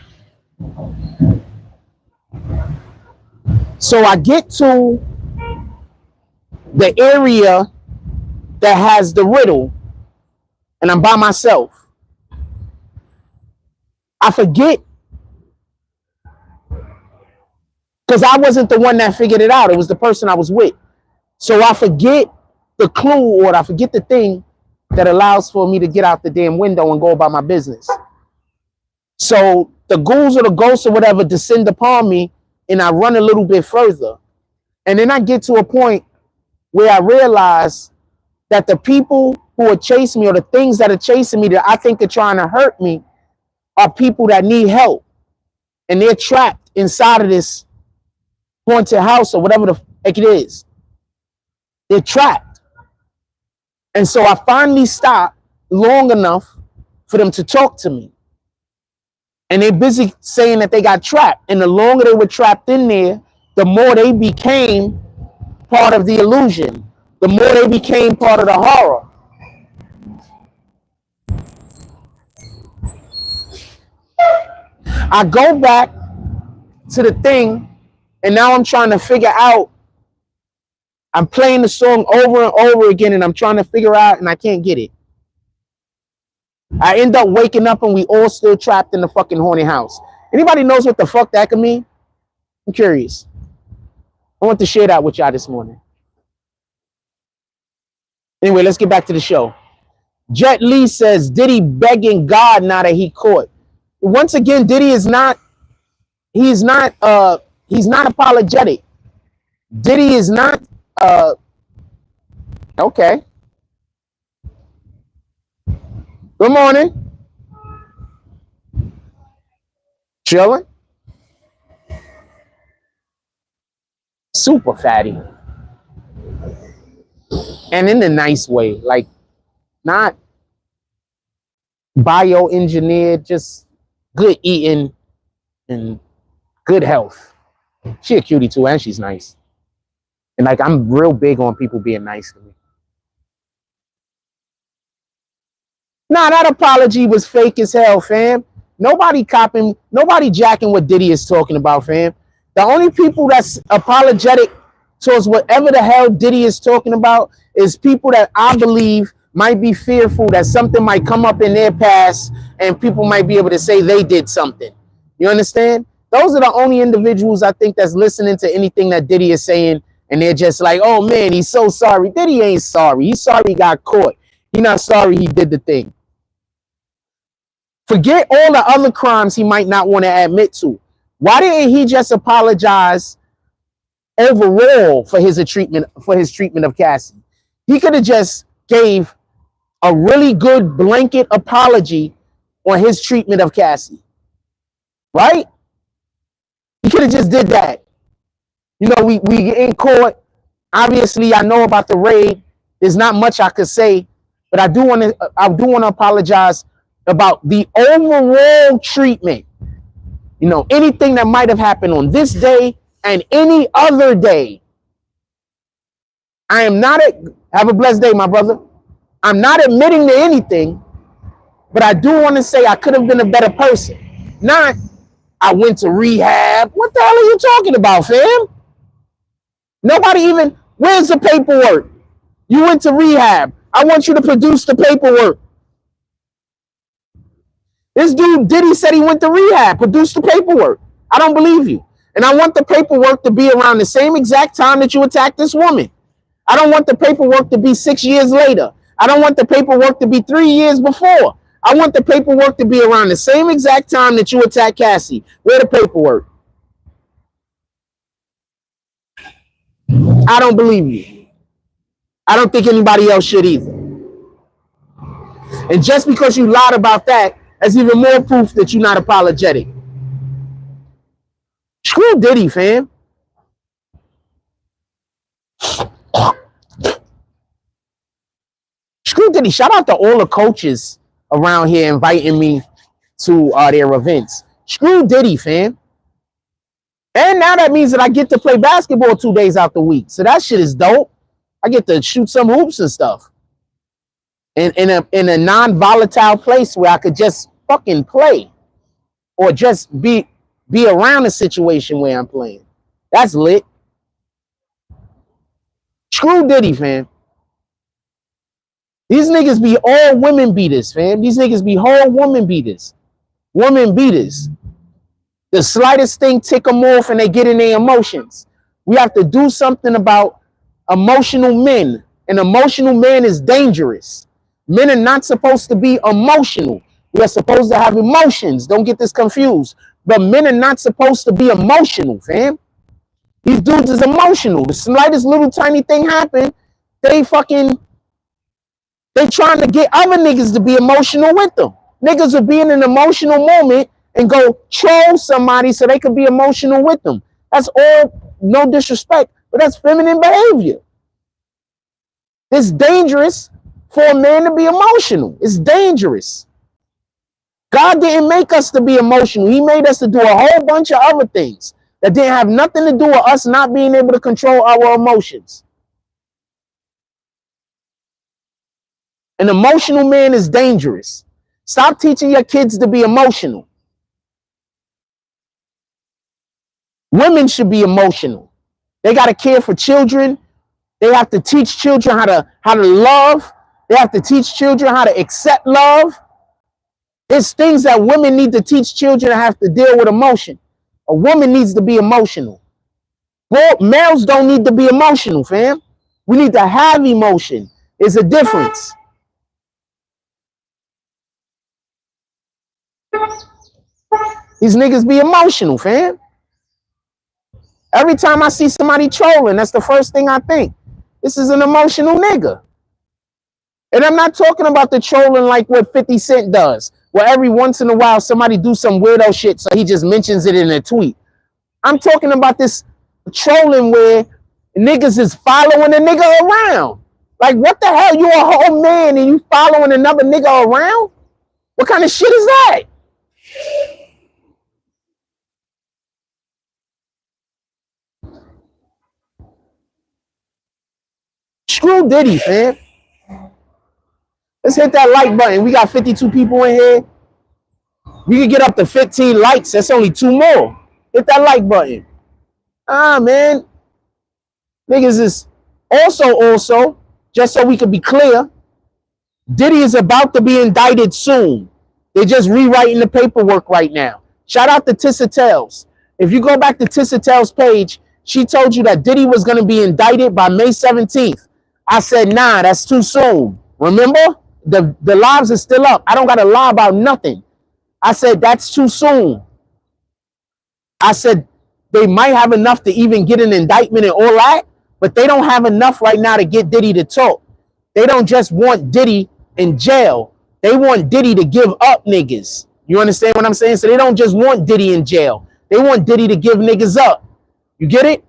So I get to the area that has the riddle. And I'm by myself. I forget. Because I wasn't the one that figured it out. It was the person I was with. So I forget the clue, or I forget the thing that allows for me to get out the damn window and go about my business. So the ghouls or the ghosts or whatever descend upon me, and I run a little bit further. And then I get to a point where I realize that the people who are chasing me, or the things that are chasing me that I think are trying to hurt me, are people that need help. And they're trapped inside of this haunted house or whatever the heck it is. They're trapped. And so I finally stop long enough for them to talk to me. And they're busy saying that they got trapped. And the longer they were trapped in there, the more they became part of the illusion. The more they became part of the horror. I go back to the thing, and now I'm trying to figure out. I'm playing the song over and over again, and I'm trying to figure out, and I can't get it. I end up waking up, and we all still trapped in the fucking haunted house. Anybody knows what the fuck that could mean? I'm curious. I want to share that with y'all this morning. Anyway, let's get back to the show. Jet Li says, Diddy begging God now that he caught. Once again, Diddy is not, he's not apologetic. Diddy is not, okay. Good morning. Chilling. Super fatty. And in a nice way, like not bioengineered, just good eating and good health. She a cutie too, and she's nice. And like, I'm real big on people being nice to me. Nah, that apology was fake as hell, fam. Nobody copying, nobody jacking what Diddy is talking about, fam. The only people that's apologetic towards whatever the hell Diddy is talking about is people that I believe might be fearful that something might come up in their past and people might be able to say they did something. You understand? Those are the only individuals I think that's listening to anything that Diddy is saying, and they're just like, oh man, he's so sorry. Diddy ain't sorry. He's sorry he got caught. He's not sorry he did the thing. Forget all the other crimes he might not want to admit to. Why didn't he just apologize overall for his treatment of Cassie? He could have just gave a really good blanket apology on his treatment of Cassie. Right? He could have just did that. You know, we get in court. Obviously, I know about the raid. There's not much I could say, but I do want to apologize about the overall treatment. You know, anything that might have happened on this day and any other day. I am not have a blessed day, my brother. I'm not admitting to anything, but I do want to say I could have been a better person. Not, I went to rehab. What the hell are you talking about, fam? Nobody even, where's the paperwork? You went to rehab. I want you to produce the paperwork. This dude, Diddy, said he went to rehab. Produce the paperwork. I don't believe you. And I want the paperwork to be around the same exact time that you attacked this woman. I don't want the paperwork to be 6 years later. I don't want the paperwork to be 3 years before. I want the paperwork to be around the same exact time that you attacked Cassie. Where the paperwork? I don't believe you. I don't think anybody else should either. And just because you lied about that, that's even more proof that you're not apologetic. Screw Diddy, fam. Screw Diddy. Shout out to all the coaches around here inviting me to their events. Screw Diddy, fam. And now that means that I get to play basketball 2 days out the week. So that shit is dope. I get to shoot some hoops and stuff. In a non-volatile place where I could just fucking play. Or just be around a situation where I'm playing. That's lit. Screw Diddy, fam. These niggas be all women beaters, fam. These niggas be whole woman beaters. Woman beaters. The slightest thing tick them off and they get in their emotions. We have to do something about emotional men. An emotional man is dangerous. Men are not supposed to be emotional. We are supposed to have emotions. Don't get this confused. But men are not supposed to be emotional, fam. These dudes is emotional. The slightest little tiny thing happen, they trying to get other niggas to be emotional with them. Niggas will be in an emotional moment and go troll somebody so they can be emotional with them. That's all, no disrespect, but that's feminine behavior. It's dangerous for a man to be emotional. It's dangerous. God didn't make us to be emotional. He made us to do a whole bunch of other things that didn't have nothing to do with us not being able to control our emotions. An emotional man is dangerous. Stop teaching your kids to be emotional. Women should be emotional. They got to care for children. They have to teach children how to love. They have to teach children how to accept love. There's things that women need to teach children to have to deal with emotion. A woman needs to be emotional. Well, males don't need to be emotional, fam. We need to have emotion. There's a difference. These niggas be emotional, fam. Every time I see somebody trolling, that's the first thing I think. This is an emotional nigga. And I'm not talking about the trolling like what 50 Cent does, where every once in a while somebody do some weirdo shit so he just mentions it in a tweet. I'm talking about this trolling where niggas is following a nigga around. Like, what the hell? You a whole man and you following another nigga around? What kind of shit is that? Screw Diddy, fam. Let's hit that like button. We got 52 people in here. We can get up to 15 likes. That's only 2 more. Hit that like button. Man. Niggas is also, just so we can be clear, Diddy is about to be indicted soon. They're just rewriting the paperwork right now. Shout out to Tissa Tales. If you go back to Tissa Tales' page, she told you that Diddy was going to be indicted by May 17th. I said, nah, that's too soon. Remember? The lives are still up. I don't got to lie about nothing. I said, that's too soon. I said, they might have enough to even get an indictment and all that, but they don't have enough right now to get Diddy to talk. They don't just want Diddy in jail. They want Diddy to give up niggas. You understand what I'm saying? So they don't just want Diddy in jail. They want Diddy to give niggas up. You get it?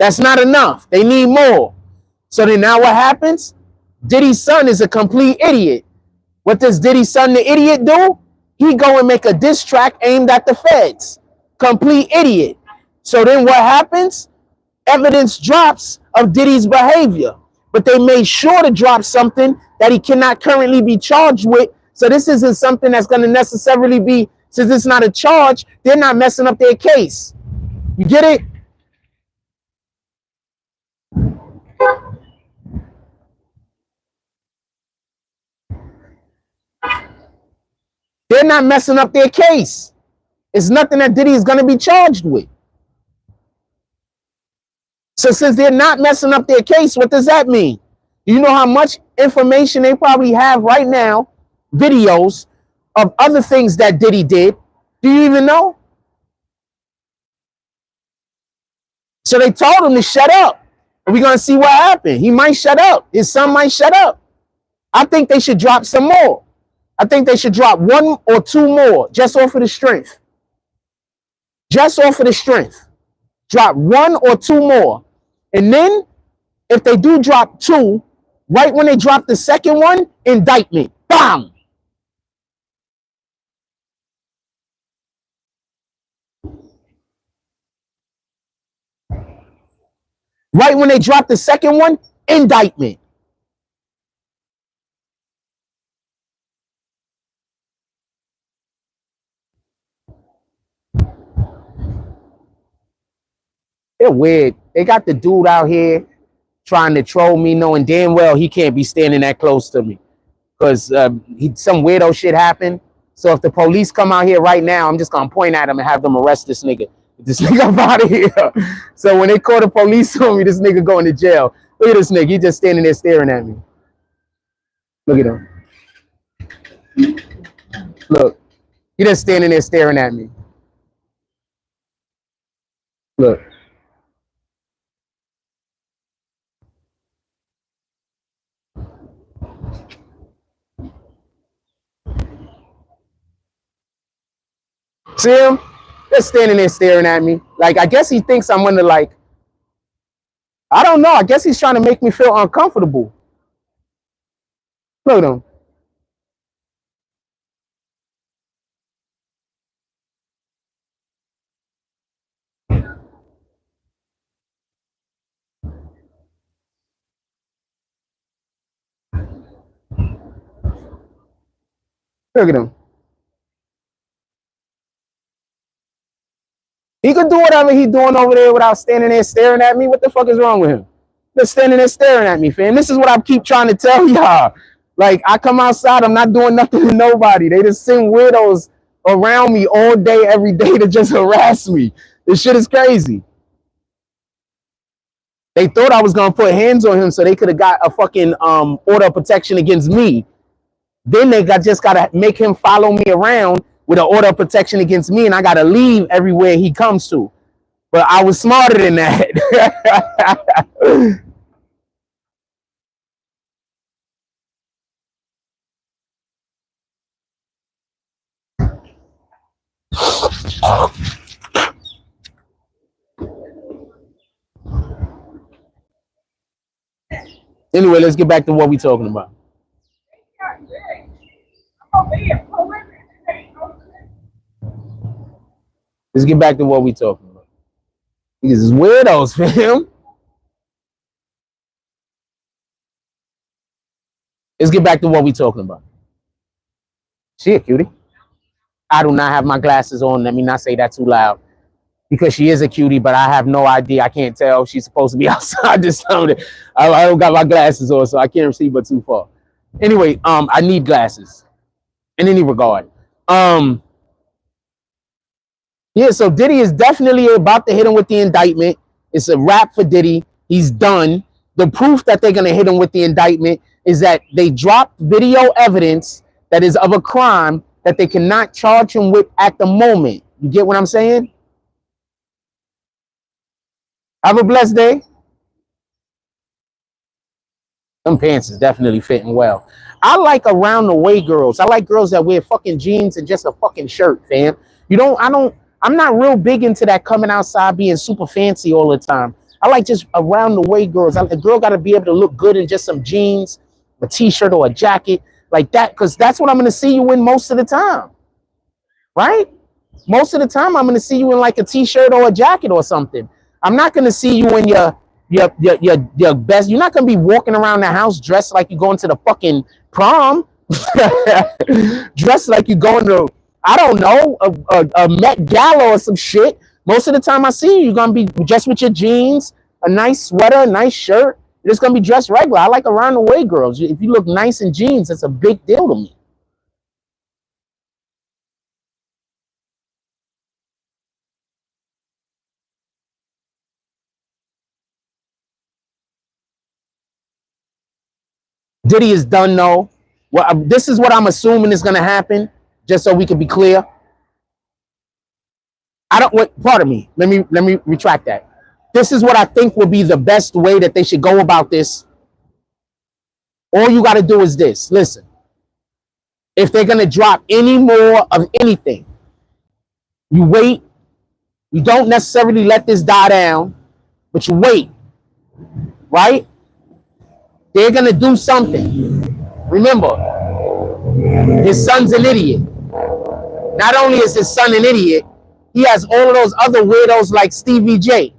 That's not enough. They need more. So then now what happens? Diddy's son is a complete idiot. What does Diddy's son, the idiot, do? He go and make a diss track aimed at the feds. Complete idiot. So then what happens? Evidence drops of Diddy's behavior. But they made sure to drop something that he cannot currently be charged with. So this isn't something that's going to necessarily be, since it's not a charge, they're not messing up their case. You get it? They're not messing up their case. It's nothing that Diddy is going to be charged with. So since they're not messing up their case, what does that mean? Do you know how much information they probably have right now, videos of other things that Diddy did? Do you even know? So they told him to shut up. And we're going to see what happened. He might shut up. His son might shut up. I think they should drop some more. I think they should drop 1 or 2 more just off of the strength. Just off of the strength. Drop 1 or 2 more. And then if they do drop 2, right when they drop the second one, indictment. Bam! Right when they drop the second one, indictment. They're weird. They got the dude out here trying to troll me, knowing damn well he can't be standing that close to me. Because some weirdo shit happened. So if the police come out here right now, I'm just going to point at him and have them arrest this nigga. Get this nigga up out of here. So when they call the police on me, this nigga going to jail. Look at this nigga. He just standing there staring at me. Look at him. Look. He just standing there staring at me. Look. See him? Just standing there staring at me. Like, I guess he thinks I'm gonna, like, I don't know. I guess he's trying to make me feel uncomfortable. Look at him. Look at him. He could do whatever he's doing over there without standing there staring at me. What the fuck is wrong with him? Just standing there staring at me, fam. This is what I keep trying to tell y'all. Like, I come outside, I'm not doing nothing to nobody. They just send weirdos around me all day, every day to just harass me. This shit is crazy. They thought I was gonna put hands on him so they could have got a fucking order of protection against me. Then they just gotta make him follow me around with an order of protection against me, and I gotta leave everywhere he comes to. But I was smarter than that. Anyway, let's get back to what we're talking about. Let's get back to what we're talking about. These is weirdos, fam. Let's get back to what we're talking about. She a cutie. I do not have my glasses on. Let me not say that too loud. Because she is a cutie, but I have no idea. I can't tell. She's supposed to be outside this time. I don't got my glasses on, so I can't see but too far. Anyway, I need glasses. In any regard. Yeah, so Diddy is definitely about to hit him with the indictment. It's a wrap for Diddy. He's done. The proof that they're going to hit him with the indictment is that they dropped video evidence that is of a crime that they cannot charge him with at the moment. You get what I'm saying? Have a blessed day. Them pants is definitely fitting well. I like around the way girls. I like girls that wear fucking jeans and just a fucking shirt, fam. I'm not real big into that coming outside being super fancy all the time. I like just around the way girls. A girl got to be able to look good in just some jeans, a t-shirt or a jacket like that, because that's what I'm going to see you in most of the time. Right? Most of the time, I'm going to see you in like a t-shirt or a jacket or something. I'm not going to see you in your best. You're not going to be walking around the house dressed like you're going to the fucking prom. Dressed like you're going to, I don't know, a Met Gala or some shit. Most of the time I see you, you're going to be just with your jeans, a nice sweater, a nice shirt. You're just going to be dressed regular. I like around the way girls. If you look nice in jeans, it's a big deal to me. Diddy is done though. Well, this is what I'm assuming is going to happen, just so we can be clear. I don't wait, pardon me. Let me retract that. This is what I think will be the best way that they should go about this. All you got to do is this. Listen. If they're going to drop any more of anything, you wait. You don't necessarily let this die down, but you wait. Right? They're going to do something. Remember, his son's an idiot. Not only is his son an idiot, he has all of those other weirdos like Stevie J.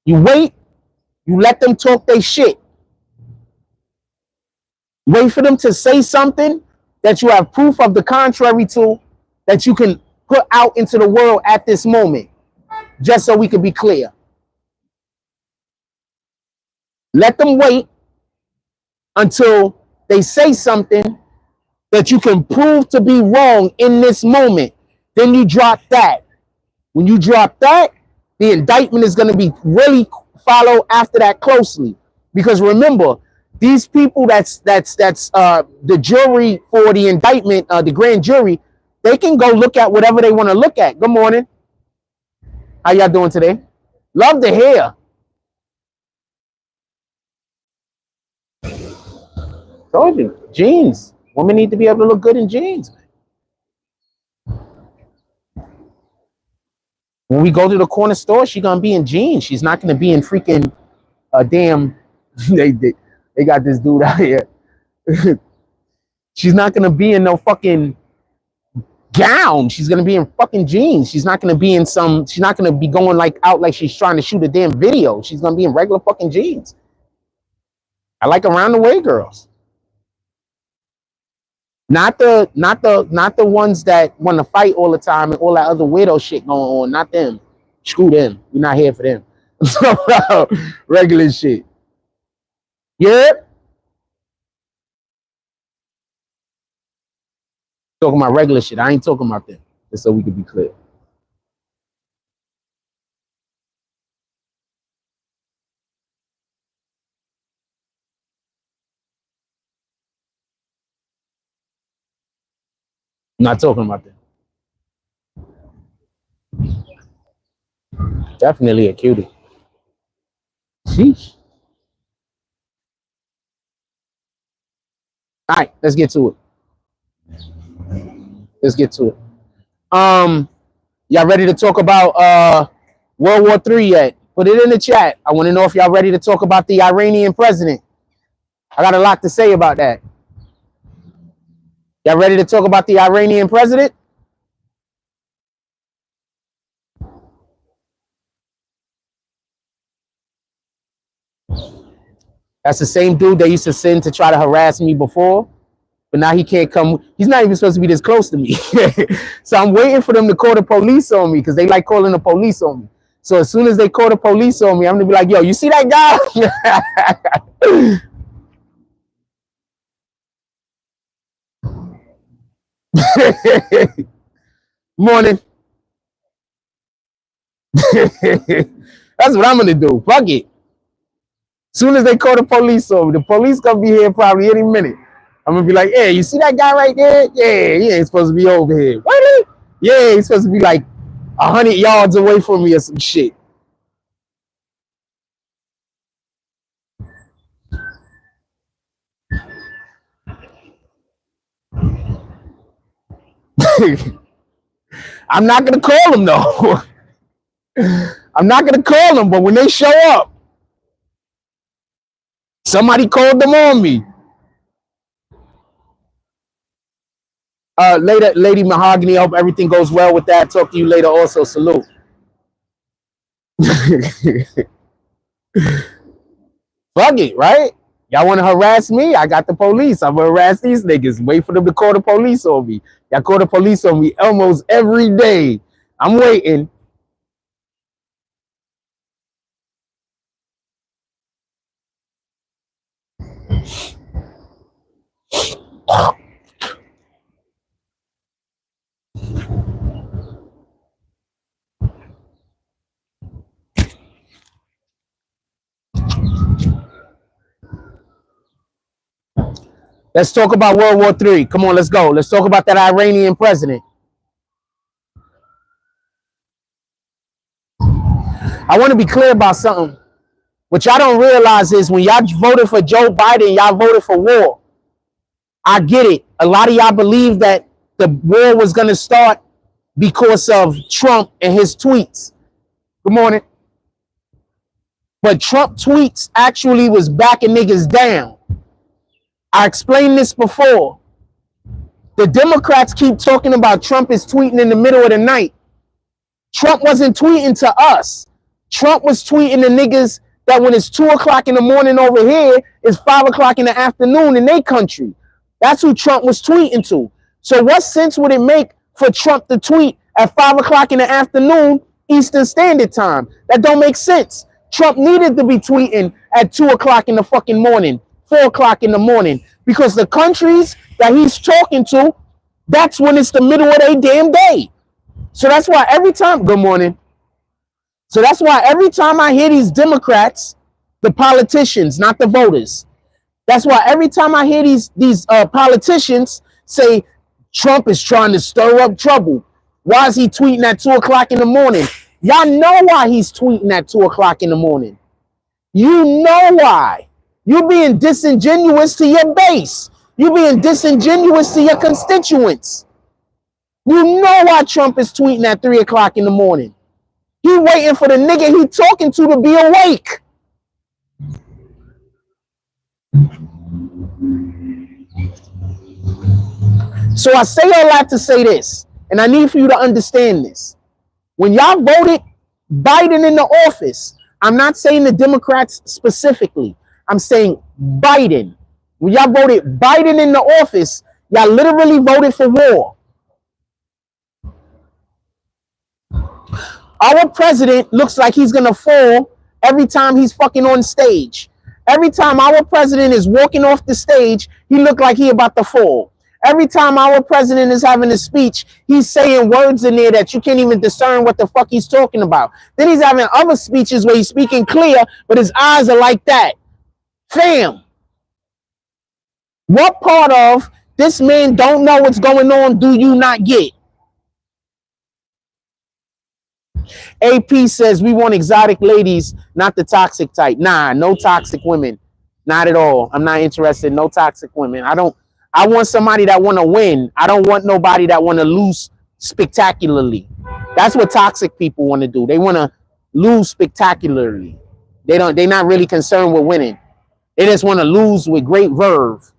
You wait, you let them talk their shit. Wait for them to say something that you have proof of the contrary to, that you can put out into the world at this moment, just so we can be clear. Let them wait until they say something that you can prove to be wrong in this moment. Then you drop that. When you drop that, the indictment is going to be really follow after that closely. Because remember, these people that's the jury for the indictment, the grand jury, they can go look at whatever they want to look at. Good morning. How y'all doing today? Love to hear. Told you, jeans. Women need to be able to look good in jeans. When we go to the corner store, she's gonna be in jeans. She's not gonna be in freaking damn. They got this dude out here. She's not gonna be in no fucking gown. She's gonna be in fucking jeans. She's not gonna be in some. She's not gonna be going like out like she's trying to shoot a damn video. She's gonna be in regular fucking jeans. I like around the way girls. Not the ones that want to fight all the time and all that other weirdo shit going on. Not them. Screw them. We're not here for them. Regular shit. Yeah. Talking about regular shit. I ain't talking about them. Just so we can be clear. I'm not talking about them. Definitely a cutie. Sheesh. All right, let's get to it. Let's get to it. Y'all ready to talk about World War III yet? Put it in the chat. I want to know if y'all ready to talk about the Iranian president. I got a lot to say about that. Y'all ready to talk about the Iranian president? That's the same dude they used to send to try to harass me before. But now he can't come. He's not even supposed to be this close to me. So I'm waiting for them to call the police on me because they like calling the police on me. So as soon as they call the police on me, I'm going to be like, yo, you see that guy? Morning. That's what I'm going to do. Fuck it. As soon as they call the police on me, the police going to be here probably any minute. I'm going to be like, hey, you see that guy right there? Yeah, he ain't supposed to be over here. Really? Yeah, he's supposed to be like 100 yards away from me or some shit. I'm not going to call them, though. I'm not going to call them, but when they show up, somebody called them on me. Later, Lady Mahogany, I hope everything goes well with that. Talk to you later also. Salute. Fuck it, right? Y'all want to harass me? I got the police. I'm going to harass these niggas. Wait for them to call the police on me. Y'all call the police on me almost every day. I'm waiting. Let's talk about World War III. Come on, let's go. Let's talk about that Iranian president. I want to be clear about something. What y'all don't realize is when y'all voted for Joe Biden, y'all voted for war. I get it. A lot of y'all believe that the war was going to start because of Trump and his tweets. Good morning. But Trump tweets actually was backing niggas down. I explained this before. The Democrats keep talking about Trump is tweeting in the middle of the night. Trump wasn't tweeting to us. Trump was tweeting to niggas that when it's 2 o'clock in the morning over here, it's 5 o'clock in the afternoon in their country. That's who Trump was tweeting to. So what sense would it make for Trump to tweet at 5 o'clock in the afternoon Eastern Standard Time? That don't make sense. Trump needed to be tweeting at 2 o'clock in the fucking morning, 4 o'clock in the morning, because the countries that he's talking to, that's when it's the middle of their damn day. So that's why every time, good morning. So that's why every time I hear these Democrats, the politicians, not the voters, that's why every time I hear these politicians say Trump is trying to stir up trouble. Why is he tweeting at 2 o'clock in the morning? Y'all know why he's tweeting at 2 o'clock in the morning. You know why. You're being disingenuous to your base. You're being disingenuous to your constituents. You know why Trump is tweeting at 3 o'clock in the morning. He waiting for the nigga he talking to be awake. So I say all that to say this, and I need for you to understand this. When y'all voted Biden into office, I'm not saying the Democrats specifically. I'm saying Biden. When y'all voted Biden into office, y'all literally voted for war. Our president looks like he's gonna fall every time he's fucking on stage. Every time our president is walking off the stage, he look like he about to fall. Every time our president is having a speech, he's saying words in there that you can't even discern what the fuck he's talking about. Then he's having other speeches where he's speaking clear, but his eyes are like that. Fam, what part of this man don't know what's going on do you not get? AP says we want exotic ladies, not the toxic type. Nah, no toxic women. Not at all. I'm not interested. No toxic women. I want somebody that want to win. I don't want nobody that want to lose spectacularly. That's what toxic people want to do. They want to lose spectacularly. They're not really concerned with winning. They just want to lose with great verve.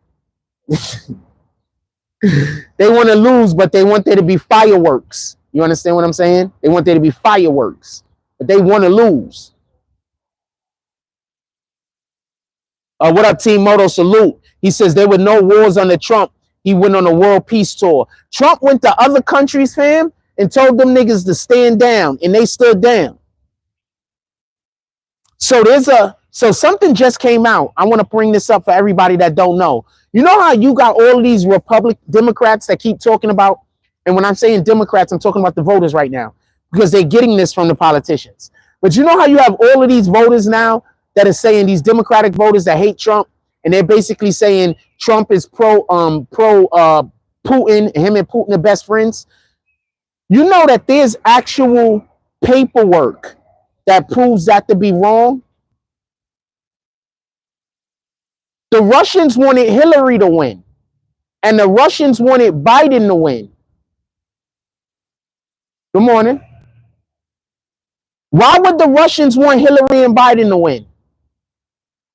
They want to lose, but they want there to be fireworks. You understand what I'm saying? They want there to be fireworks, but they want to lose. What up, Team Moto? Salute. He says there were no wars under Trump. He went on a world peace tour. Trump went to other countries, fam, and told them niggas to stand down, and they stood down. So so something just came out. I want to bring this up for everybody that don't know. You know how you got all of these Democrats that keep talking about, and when I'm saying Democrats, I'm talking about the voters right now, because they're getting this from the politicians. But you know how you have all of these voters now that are saying, these Democratic voters that hate Trump, and they're basically saying Trump is pro Putin, him and Putin are best friends. You know that there's actual paperwork that proves that to be wrong. The Russians wanted Hillary to win, and the Russians wanted Biden to win. Good morning. Why would the Russians want Hillary and Biden to win?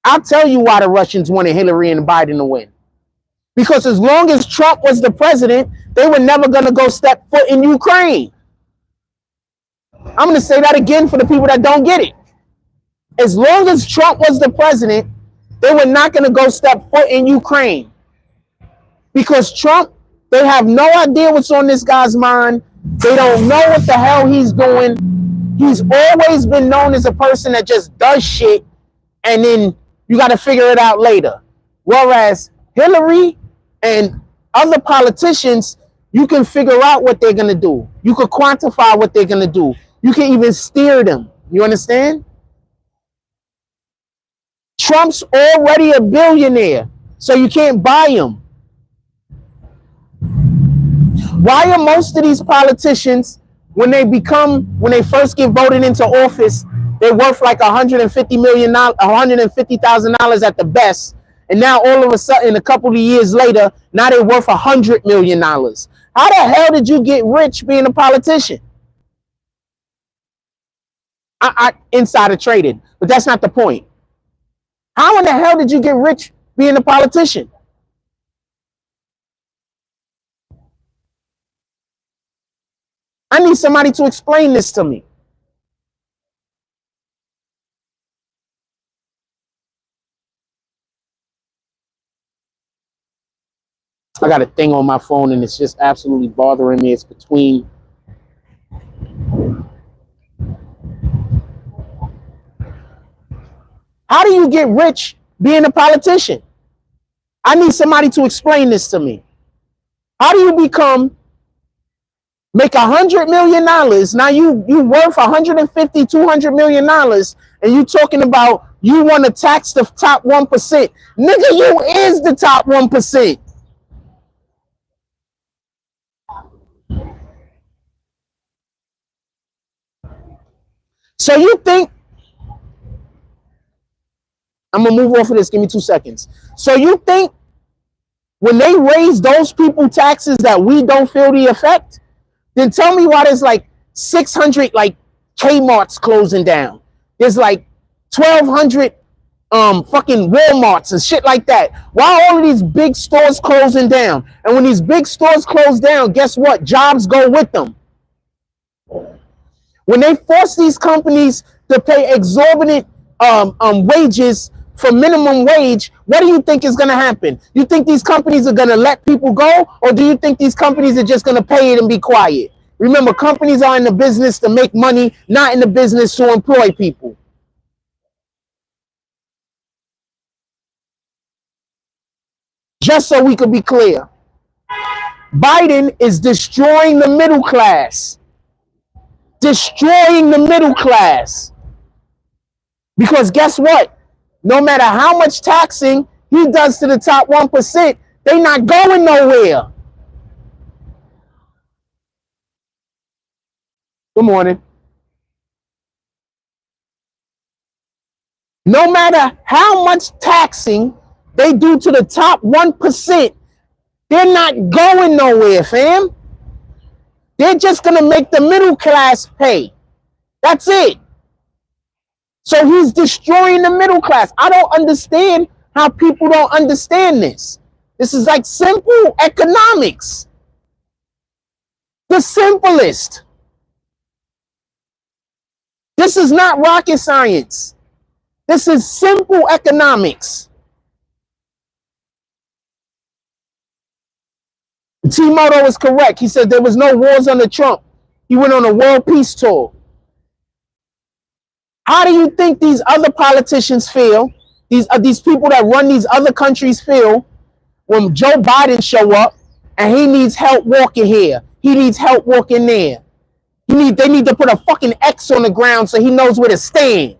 I'll tell you why the Russians wanted Hillary and Biden to win. Because as long as Trump was the president, they were never going to go step foot in Ukraine. I'm going to say that again for the people that don't get it. As long as Trump was the president, they were not going to go step foot in Ukraine. Because Trump, they have no idea what's on this guy's mind. They don't know what the hell he's doing. He's always been known as a person that just does shit, and then you got to figure it out later. Whereas Hillary and other politicians, you can figure out what they're going to do. You could quantify what they're going to do. You can even steer them. You understand? Trump's already a billionaire, so you can't buy him. Why are most of these politicians, when they first get voted into office, they're worth like $150,000 at the best, and now all of a sudden, a couple of years later, now they're worth $100 million? How the hell did you get rich being a politician? I insider traded, but that's not the point. How in the hell did you get rich being a politician? I need somebody to explain this to me. I got a thing on my phone and it's just absolutely bothering me. It's between. How do you get rich being a politician? I need somebody to explain this to me. How do you make $100 million? Now you worth $150-200 million, and you talking about you want to tax the top 1%. Nigga, you is the top 1%. So you think, I'm gonna move off of this, give me 2 seconds. So you think when they raise those people taxes that we don't feel the effect? Then tell me why there's like 600 like Kmart's closing down. There's like 1,200 fucking Walmarts and shit like that. Why all of these big stores closing down? And when these big stores close down, guess what? Jobs go with them. When they force these companies to pay exorbitant wages for minimum wage, what do you think is going to happen? You think these companies are going to let people go, or do you think these companies are just going to pay it and be quiet? Remember, companies are in the business to make money, not in the business to employ people. Just so we could be clear, Biden is destroying the middle class. Destroying the middle class. Because guess what? No matter how much taxing he does to the top 1%, they're not going nowhere. Good morning. No matter how much taxing they do to the top 1%, they're not going nowhere, fam. They're just going to make the middle class pay. That's it. So he's destroying the middle class. I don't understand how people don't understand this. This is like simple economics. The simplest. This is not rocket science. This is simple economics. T-Moto is correct. He said there was no wars under Trump. He went on a world peace tour. How do you think these other politicians feel, these people that run these other countries feel, when Joe Biden show up and he needs help walking here, he needs help walking there? They need to put a fucking X on the ground so he knows where to stand.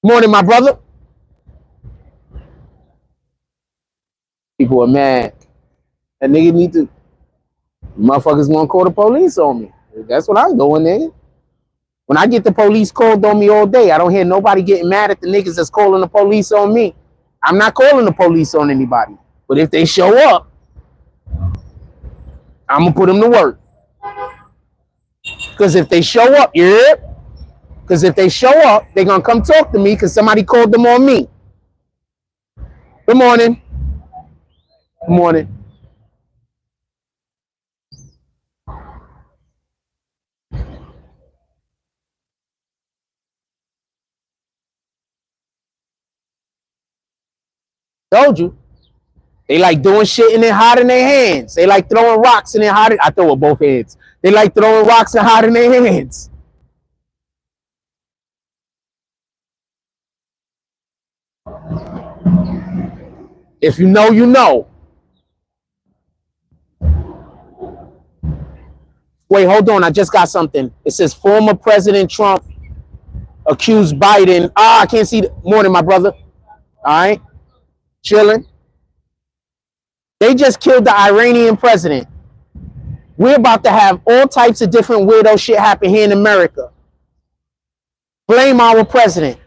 Morning, my brother. People are mad. That nigga need to. Motherfuckers won't call the police on me. That's what I'm doing, nigga. When I get the police called on me all day, I don't hear nobody getting mad at the niggas that's calling the police on me. I'm not calling the police on anybody. But if they show up, I'm going to put them to work. Because if they show up, yeah. Because if they show up, they're going to come talk to me because somebody called them on me. Good morning. Good morning. Told you. They like doing shit and then hiding their hands. They like throwing rocks and then hiding. I throw with both hands. They like throwing rocks and hiding their hands. If you know, you know. Wait, hold on. I just got something. It says former President Trump accused Biden. I can't see. Morning, my brother. All right. Chilling. They just killed the Iranian president. We're about to have all types of different weirdo shit happen here in America. Blame our president.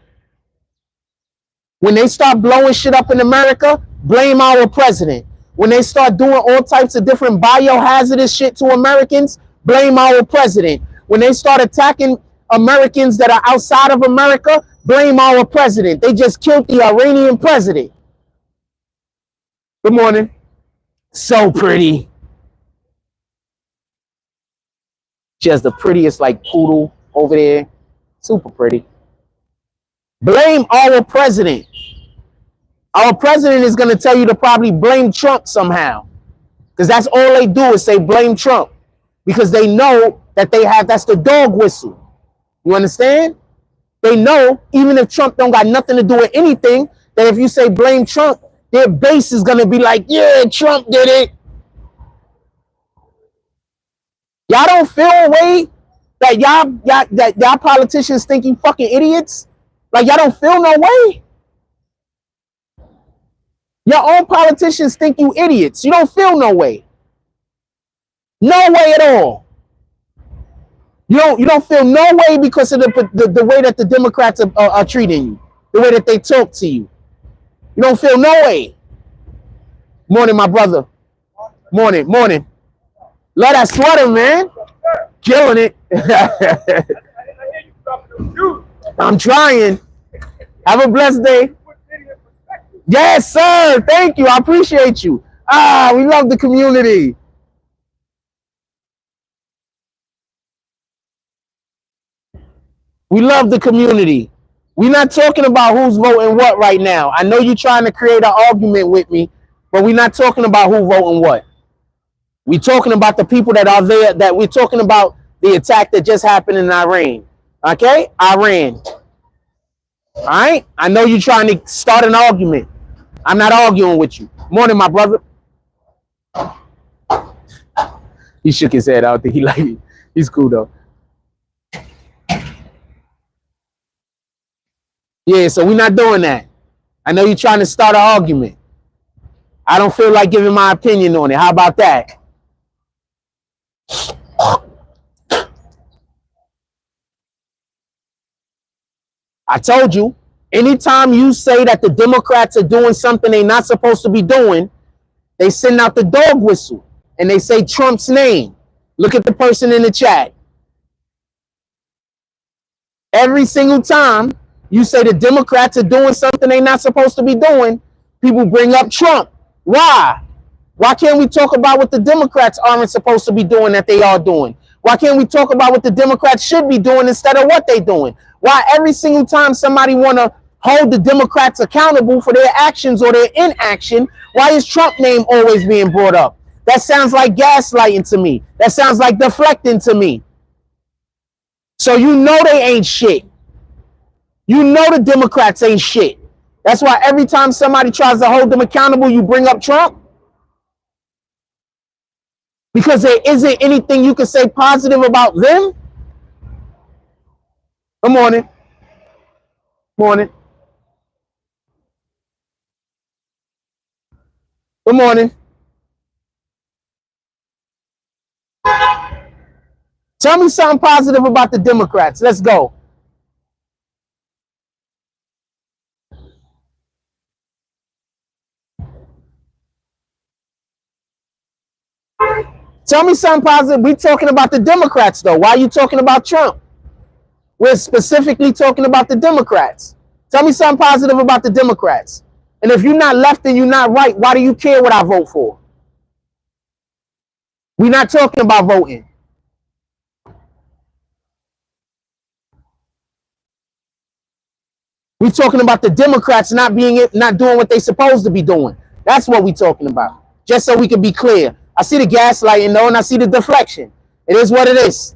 When they start blowing shit up in America, blame our president. When they start doing all types of different biohazardous shit to Americans, blame our president. When they start attacking Americans that are outside of America, blame our president. They just killed the Iranian president. Good morning. So pretty. She has the prettiest like poodle over there. Super pretty. Blame our president. Our president is going to tell you to probably blame Trump somehow. Because that's all they do is say blame Trump. Because they know that that's the dog whistle. You understand? They know even if Trump don't got nothing to do with anything, that if you say blame Trump, their base is going to be like, yeah, Trump did it. Y'all don't feel a way that y'all politicians think you fucking idiots? Like y'all don't feel no way? Your own politicians think you idiots. You don't feel no way. No way at all. You don't feel no way because of the way that the Democrats are treating you. The way that they talk to you. You don't feel no way. Morning, my brother. Morning, morning. Love that sweater, man. Killing it. I'm trying. Have a blessed day. Yes, sir. Thank you. I appreciate you. We love the community. We love the community. We're not talking about who's voting what right now. I know you're trying to create an argument with me, but we're not talking about who voting what. We're talking about the people that are there, that we're talking about the attack that just happened in Iran. Okay? Iran. All right? I know you're trying to start an argument. I'm not arguing with you. Morning, my brother. He shook his head out there. He like it. He's cool, though. Yeah, so we're not doing that. I know you're trying to start an argument. I don't feel like giving my opinion on it. How about that? I told you, anytime you say that the Democrats are doing something they're not supposed to be doing, they send out the dog whistle and they say Trump's name. Look at the person in the chat. Every single time you say the Democrats are doing something they're not supposed to be doing, people bring up Trump. Why? Why can't we talk about what the Democrats aren't supposed to be doing that they are doing? Why can't we talk about what the Democrats should be doing instead of what they're doing? Why every single time somebody want to hold the Democrats accountable for their actions or their inaction, why is Trump's name always being brought up? That sounds like gaslighting to me. That sounds like deflecting to me. So you know they ain't shit. You know the Democrats ain't shit. That's why every time somebody tries to hold them accountable, you bring up Trump. Because there isn't anything you can say positive about them. Good morning. Morning. Good morning. Tell me something positive about the Democrats. Let's go. Tell me something positive. We're talking about the Democrats, though. Why are you talking about Trump? We're specifically talking about the Democrats. Tell me something positive about the Democrats. And if you're not left and you're not right, why do you care what I vote for? We're not talking about voting. We're talking about the Democrats not doing what they're supposed to be doing. That's what we're talking about. Just so we can be clear. I see the gaslighting though, and I see the deflection. It is what it is.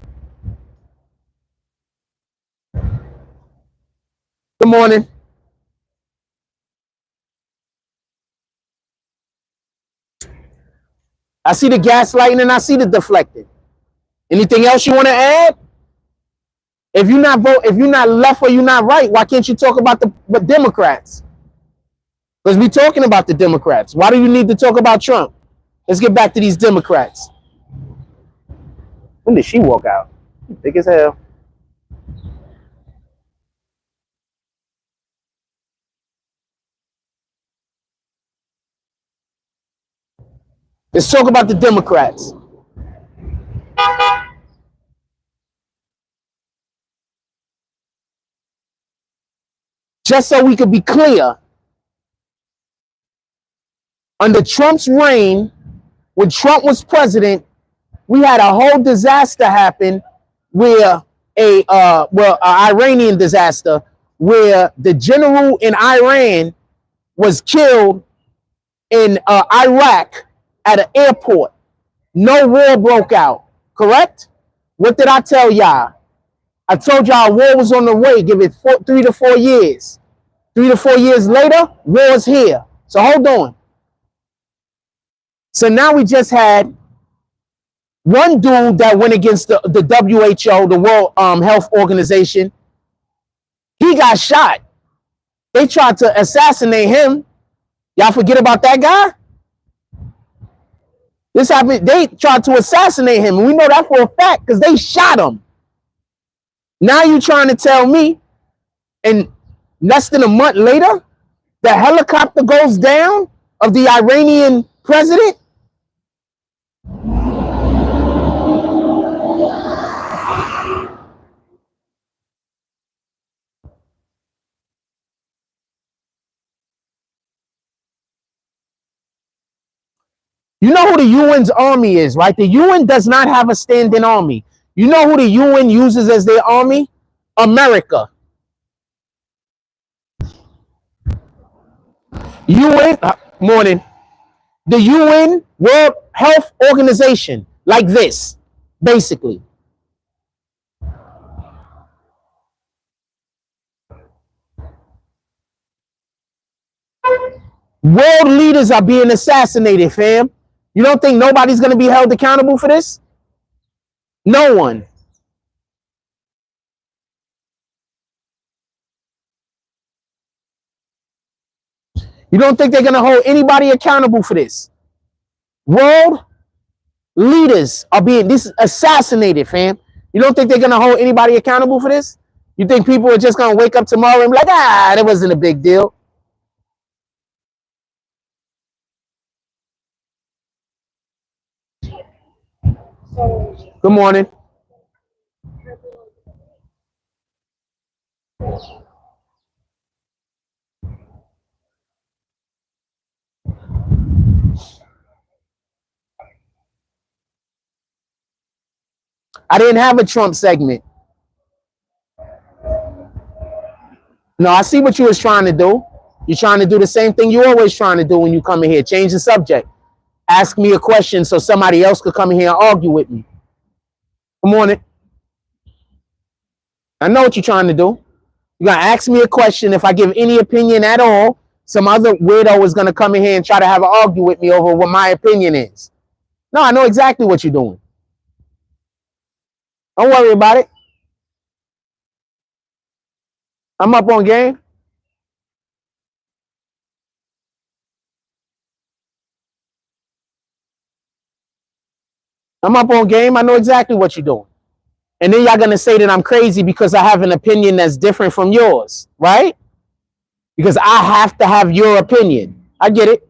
Good morning. I see the gaslighting and I see the deflecting. Anything else you want to add? If you're not left or you're not right, why can't you talk about the Democrats? Because we're talking about the Democrats. Why do you need to talk about Trump? Let's get back to these Democrats. When did she walk out? Thick as hell. Let's talk about the Democrats. Just so we could be clear, under Trump's reign, when Trump was president, we had a whole disaster happen where an Iranian disaster where the general in Iran was killed in Iraq at an airport. No war broke out, correct? What did I tell y'all? I told y'all war was on the way. Give it 3 to 4 years. 3 to 4 years later, war's here. So hold on. So now we just had one dude that went against the WHO, the World Health Organization. He got shot. They tried to assassinate him. Y'all forget about that guy? This happened. They tried to assassinate him. And we know that for a fact because they shot him. Now you trying to tell me, and less than a month later, the helicopter goes down of the Iranian president? You know who the UN's army is, right? The UN does not have a standing army. You know who the UN uses as their army? America. UN, morning. The UN, World Health Organization, like this, basically. World leaders are being assassinated, fam. You don't think nobody's going to be held accountable for this? No one. You don't think they're going to hold anybody accountable for this? World leaders are being assassinated, fam. You don't think they're going to hold anybody accountable for this? You think people are just going to wake up tomorrow and be like, that wasn't a big deal? Good morning. I didn't have a Trump segment. No, I see what you was trying to do. You're trying to do the same thing you always trying to do when you come in here. Change the subject. Ask me a question so somebody else could come in here and argue with me. Good morning. I know what you're trying to do. You're going to ask me a question. If I give any opinion at all, some other weirdo is going to come in here and try to have an argue with me over what my opinion is. No, I know exactly what you're doing. Don't worry about it. I'm up on game. I'm up on game. I know exactly what you're doing. And then y'all going to say that I'm crazy because I have an opinion that's different from yours, right? Because I have to have your opinion. I get it.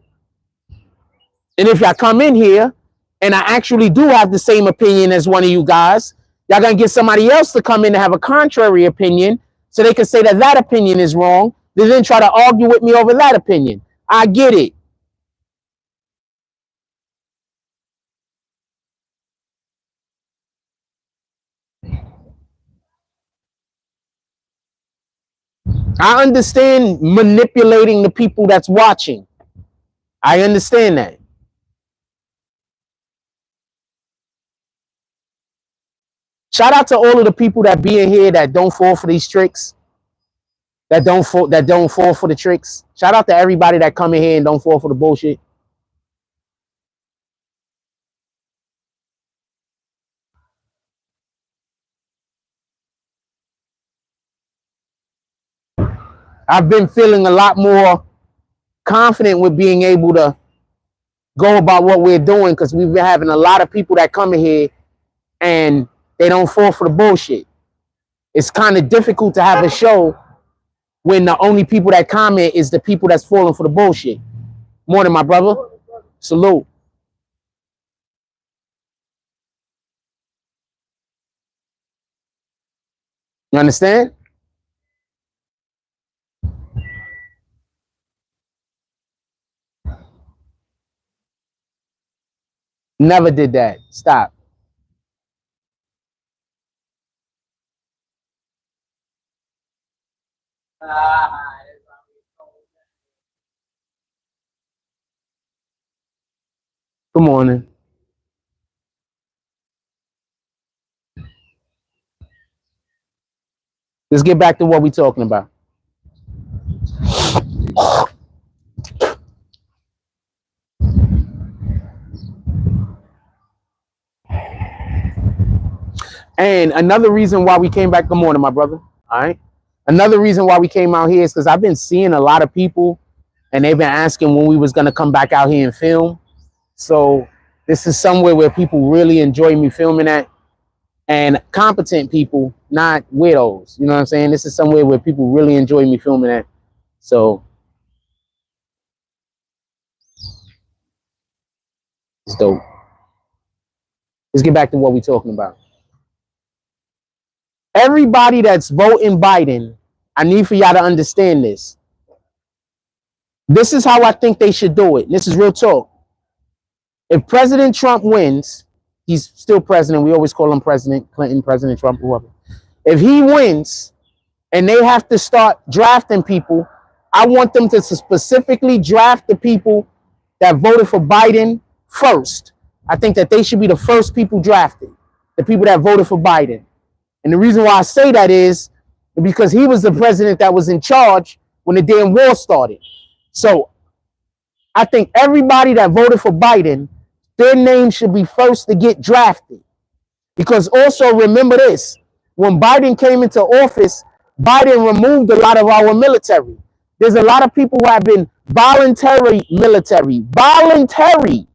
And if y'all come in here and I actually do have the same opinion as one of you guys, y'all going to get somebody else to come in and have a contrary opinion so they can say that that opinion is wrong. They then try to argue with me over that opinion. I get it. I understand manipulating the people that's watching. I understand that. Shout out to all of the people that be in here that don't fall for these tricks. That don't fall for the tricks. Shout out to everybody that come in here and don't fall for the bullshit. I've been feeling a lot more confident with being able to go about what we're doing, because we've been having a lot of people that come in here and they don't fall for the bullshit. It's kind of difficult to have a show when the only people that comment is the people that's falling for the bullshit. Morning, my brother. Salute. You understand? Never did that. Stop. Good morning. Let's get back to what we're talking about. And another reason why we came back, good morning, my brother. All right. Another reason why we came out here is because I've been seeing a lot of people and they've been asking when we was going to come back out here and film. So this is somewhere where people really enjoy me filming at, and competent people, not widows. You know what I'm saying? This is somewhere where people really enjoy me filming at. So it's dope. Let's get back to what we're talking about. Everybody that's voting Biden, I need for y'all to understand this. This is how I think they should do it. This is real talk. If President Trump wins, he's still president. We always call him President Clinton, President Trump, whoever. If he wins and they have to start drafting people, I want them to specifically draft the people that voted for Biden first. I think that they should be the first people drafted, the people that voted for Biden. And the reason why I say that is because he was the president that was in charge when the damn war started. So I think everybody that voted for Biden, their name should be first to get drafted. Because also remember this, when Biden came into office, Biden removed a lot of our military. There's a lot of people who have been voluntary military. Voluntary.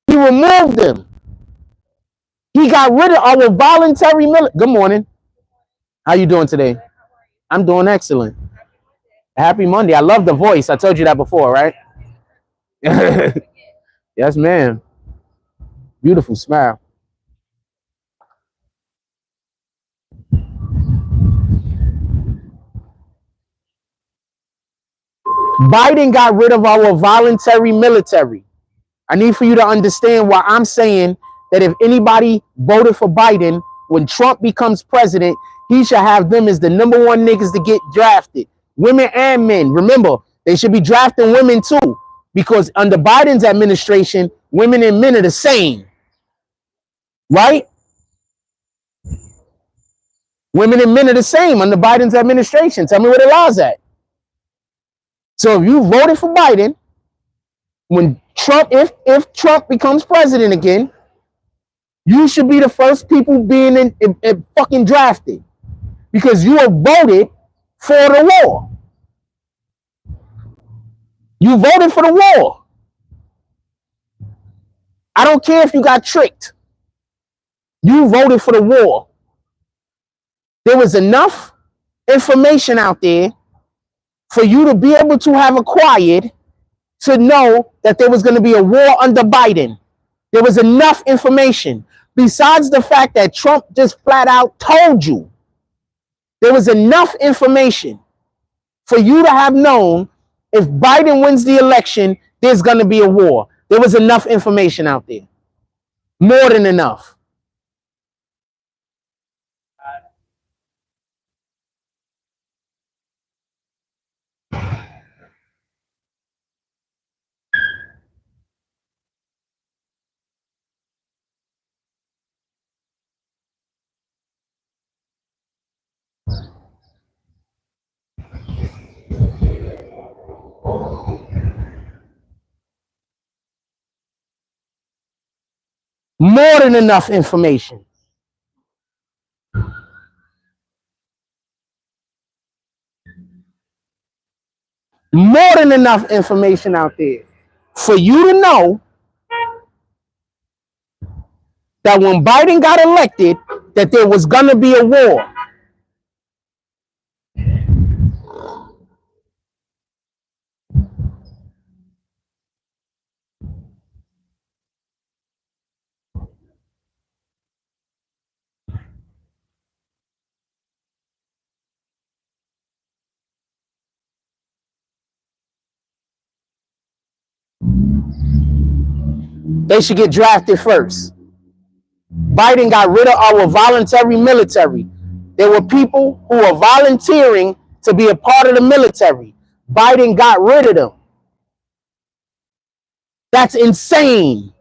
He removed them. He got rid of our voluntary military. Good morning. How you doing today? I'm doing excellent. Happy Monday. I love the voice. I told you that before, right? Yes, ma'am. Beautiful smile. Biden got rid of our voluntary military. I need for you to understand why I'm saying that if anybody voted for Biden, when Trump becomes president, he should have them as the number one niggas to get drafted. Women and men. Remember, they should be drafting women too, because under Biden's administration, women and men are the same. Right? Women and men are the same under Biden's administration. Tell me where the law's at. So if you voted for Biden, when Trump, if Trump becomes president again, you should be the first people being in fucking drafted, because you have voted for the war. You voted for the war. I don't care if you got tricked. You voted for the war. There was enough information out there for you to be able to have acquired to know that there was going to be a war under Biden. There was enough information. Besides the fact that Trump just flat out told you, there was enough information for you to have known if Biden wins the election, there's going to be a war. There was enough information out there. More than enough. More than enough information. More than enough information out there for you to know that when Biden got elected, that there was gonna be a war. They should get drafted first. Biden got rid of our voluntary military. There were people who were volunteering to be a part of the military. Biden got rid of them. That's insane.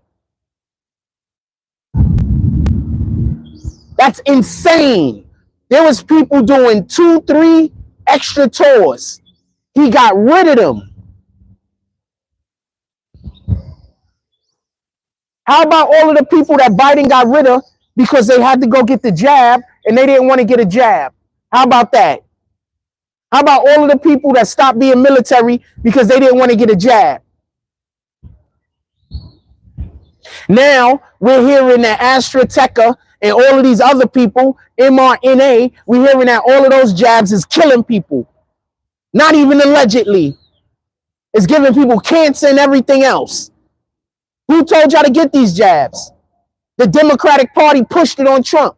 That's insane. There was people doing 2, 3 extra tours. He got rid of them. How about all of the people that Biden got rid of because they had to go get the jab and they didn't want to get a jab? How about that? How about all of the people that stopped being military because they didn't want to get a jab? Now we're hearing that AstraZeneca and all of these other people, mRNA, we're hearing that all of those jabs is killing people. Not even allegedly. It's giving people cancer and everything else. Who told y'all to get these jabs? The Democratic Party pushed it on Trump.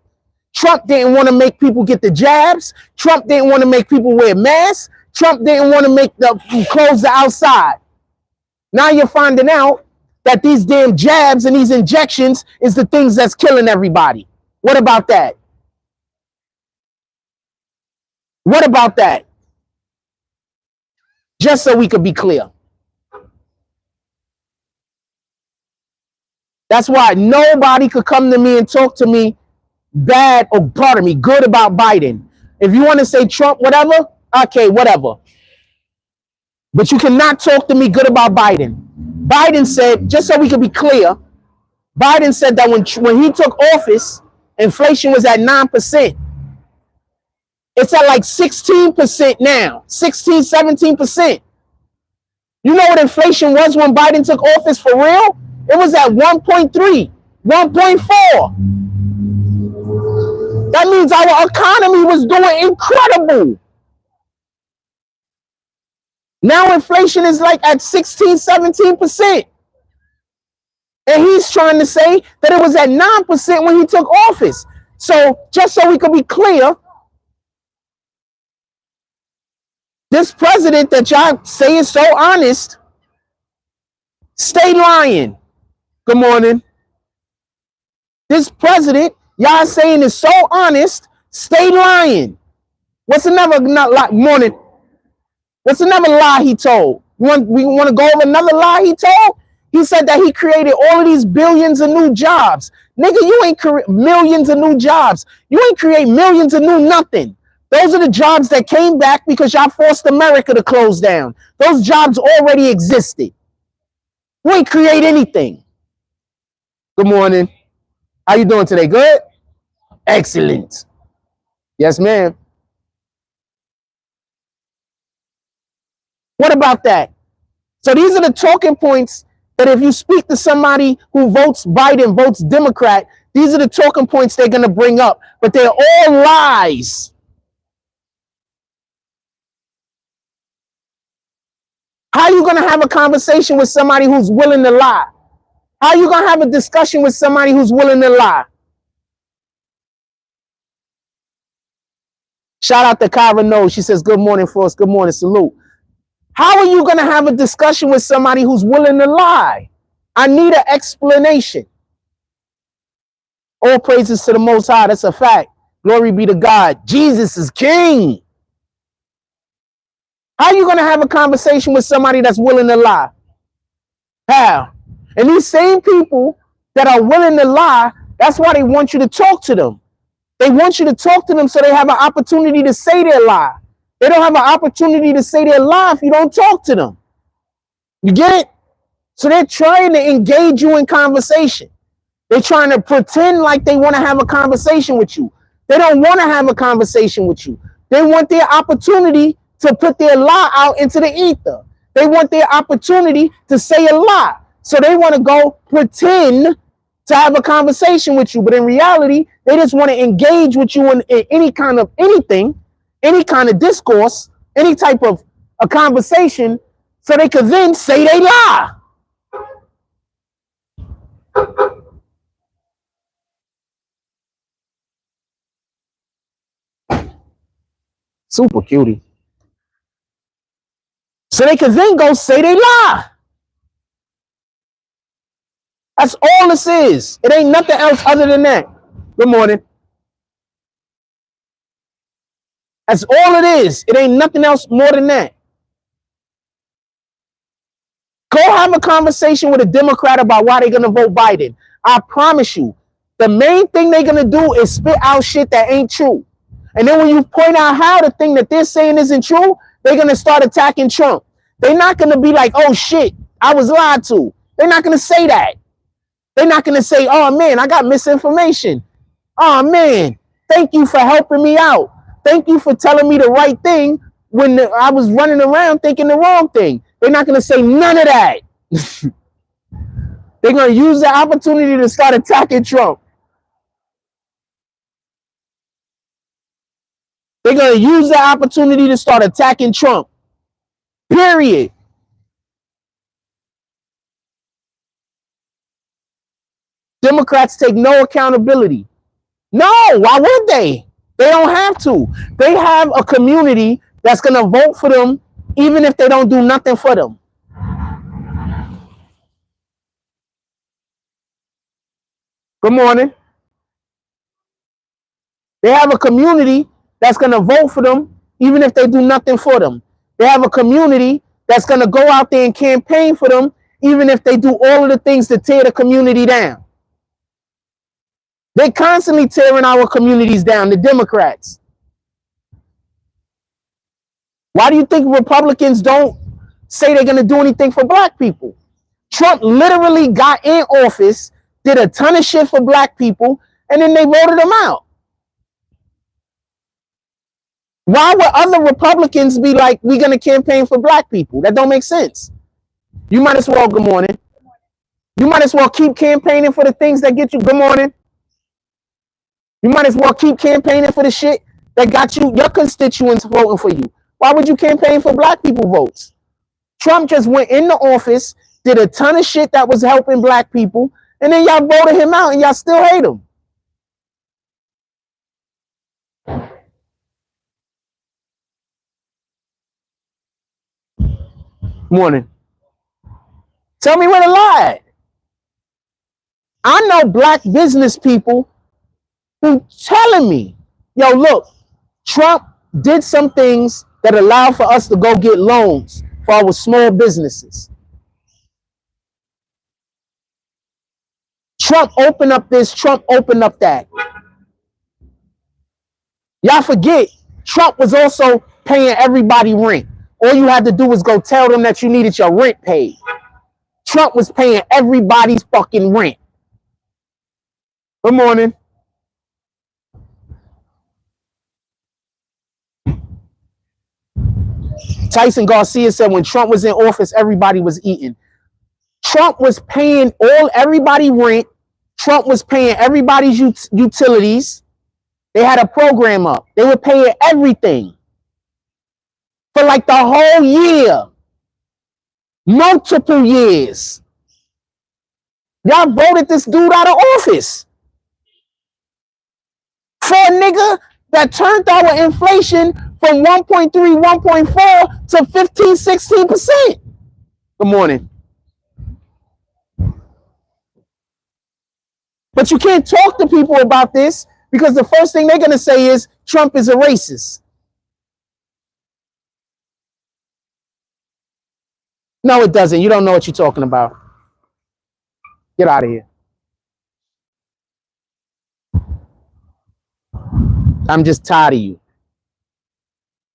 Trump didn't want to make people get the jabs. Trump didn't want to make people wear masks. Trump didn't want to make the close the outside. Now you're finding out that these damn jabs and these injections is the things that's killing everybody. What about that? What about that? Just so we could be clear. That's why nobody could come to me and talk to me bad or, pardon me, good about Biden. If you want to say Trump, whatever, okay, whatever. But you cannot talk to me good about Biden. Biden said, just so we can be clear, Biden said that when he took office, inflation was at 9%. It's at like 16% now, 16, 17%. You know what inflation was when Biden took office for real? It was at 1.3, 1.4. That means our economy was doing incredible. Now inflation is like at 16, 17%. And he's trying to say that it was at 9% when he took office. So just so we could be clear, this president that y'all say is so honest, stay lying. Good morning. This president, y'all saying is so honest, stay lying. What's another morning? What's another lie he told? We want to go over another lie he told? He said that he created all of these billions of new jobs. Nigga, you ain't create millions of new jobs. You ain't create millions of new nothing. Those are the jobs that came back because y'all forced America to close down. Those jobs already existed. You ain't create anything. Good morning. How you doing today? Good? Excellent. Yes, ma'am. What about that? So these are the talking points that if you speak to somebody who votes Biden, votes Democrat, these are the talking points they're going to bring up. But they're all lies. How are you going to have a conversation with somebody who's willing to lie? How are you going to have a discussion with somebody who's willing to lie? Shout out to Kyra No. She says, good morning, Force. Good morning. Salute. How are you going to have a discussion with somebody who's willing to lie? I need an explanation. All praises to the Most High. That's a fact. Glory be to God. Jesus is King. How are you going to have a conversation with somebody that's willing to lie? How? And these same people that are willing to lie, that's why they want you to talk to them. They want you to talk to them so they have an opportunity to say their lie. They don't have an opportunity to say their lie if you don't talk to them. You get it? So they're trying to engage you in conversation. They're trying to pretend like they want to have a conversation with you. They don't want to have a conversation with you. They want their opportunity to put their lie out into the ether. They want their opportunity to say a lie. So they want to go pretend to have a conversation with you. But in reality, they just want to engage with you in any kind of anything, any kind of discourse, any type of a conversation, so they could then say they lie. Super cutie. So they could then go say they lie. That's all this is. It ain't nothing else other than that. Good morning. That's all it is. It ain't nothing else more than that. Go have a conversation with a Democrat about why they're going to vote Biden. I promise you, the main thing they're going to do is spit out shit that ain't true. And then when you point out how the thing that they're saying isn't true, they're going to start attacking Trump. They're not going to be like, oh shit, I was lied to. They're not going to say that. They're not going to say, oh man, I got misinformation. Oh man, thank you for helping me out. Thank you for telling me the right thing when I was running around thinking the wrong thing. They're not going to say none of that. They're going to use the opportunity to start attacking Trump. They're going to use the opportunity to start attacking Trump. Period. Democrats take no accountability. No, why would they? They don't have to. They have a community that's going to vote for them even if they don't do nothing for them. Good morning. They have a community that's going to vote for them even if they do nothing for them. They have a community that's going to go out there and campaign for them even if they do all of the things to tear the community down. They're constantly tearing our communities down, the Democrats. Why do you think Republicans don't say they're going to do anything for black people? Trump literally got in office, did a ton of shit for black people, and then they voted him out. Why would other Republicans be like, we're going to campaign for black people? That don't make sense. You might as well, good morning. You might as well keep campaigning for the things that get you, good morning. You might as well keep campaigning for the shit that got you, your constituents voting for you. Why would you campaign for black people votes? Trump just went into office, did a ton of shit that was helping black people, and then y'all voted him out and y'all still hate him. Morning. Tell me where to lie at. I know black business people who telling me, yo, look, Trump did some things that allow for us to go get loans for our small businesses. Trump opened up this, Trump opened up that. Y'all forget, Trump was also paying everybody rent. All you had to do was go tell them that you needed your rent paid. Trump was paying everybody's fucking rent. Good morning. Tyson Garcia said when Trump was in office, everybody was eating. Trump was paying everybody rent. Trump was paying everybody's utilities. They had a program up. They were paying everything for like the whole year. Multiple years. Y'all voted this dude out of office. For a nigga that turned our inflation from 1.3, 1.4 to 15, 16%. Good morning. But you can't talk to people about this because the first thing they're going to say is Trump is a racist. No, it doesn't. You don't know what you're talking about. Get out of here. I'm just tired of you.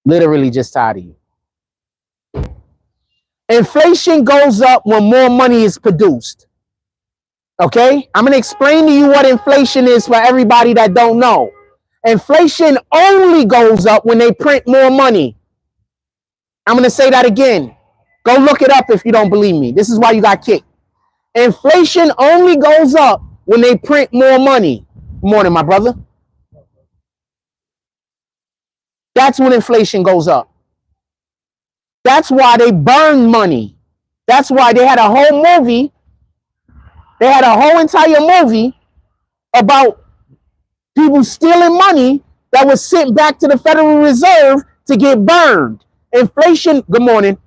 Literally just tired of you. Inflation goes up when more money is produced. Okay? I'm going to explain to you what inflation is for everybody that don't know. Inflation only goes up when they print more money. I'm going to say that again. Go look it up if you don't believe me. This is why you got kicked. Inflation only goes up when they print more money. Good morning, my brother. That's when inflation goes up. That's why they burn money. That's why they had a whole movie. They had a whole entire movie about people stealing money that was sent back to the Federal Reserve to get burned. Inflation, good morning.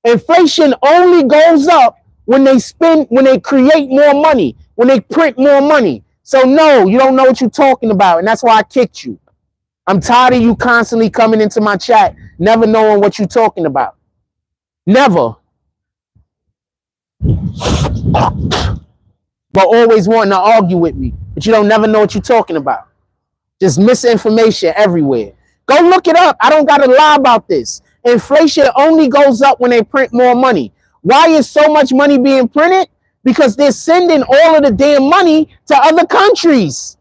Inflation only goes up when they create more money, when they print more money. So no, you don't know what you're talking about, and that's why I kicked you. I'm tired of you constantly coming into my chat, never knowing what you're talking about. Never. But always wanting to argue with me, but you don't never know what you're talking about. Just misinformation everywhere. Go look it up. I don't got to lie about this. Inflation only goes up when they print more money. Why is so much money being printed? Because they're sending all of the damn money to other countries.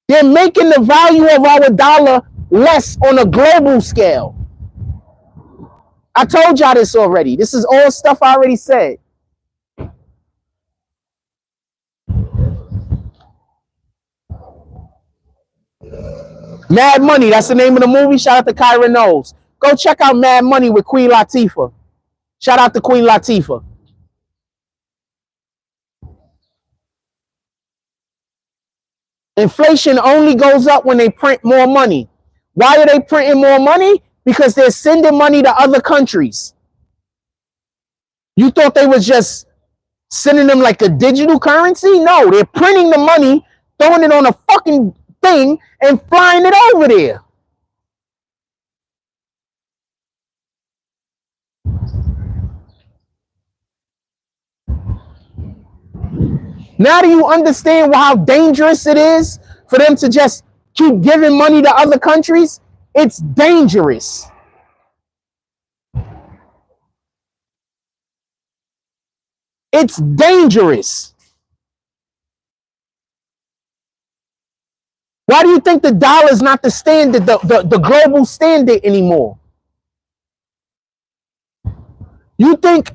They're making the value of our dollar less on a global scale. I told y'all this already. This is all stuff I already said. Mad Money, that's the name of the movie. Shout out to Kyra Knowles. Go check out Mad Money with Queen Latifah. Shout out to Queen Latifah. Inflation only goes up when they print more money. Why are they printing more money? Because they're sending money to other countries. You thought they was just sending them like a digital currency? No, they're printing the money, throwing it on a fucking thing, and flying it over there. Now do you understand how dangerous it is for them to just keep giving money to other countries? It's dangerous. It's dangerous. Why do you think the dollar is not the standard, the global standard anymore? You think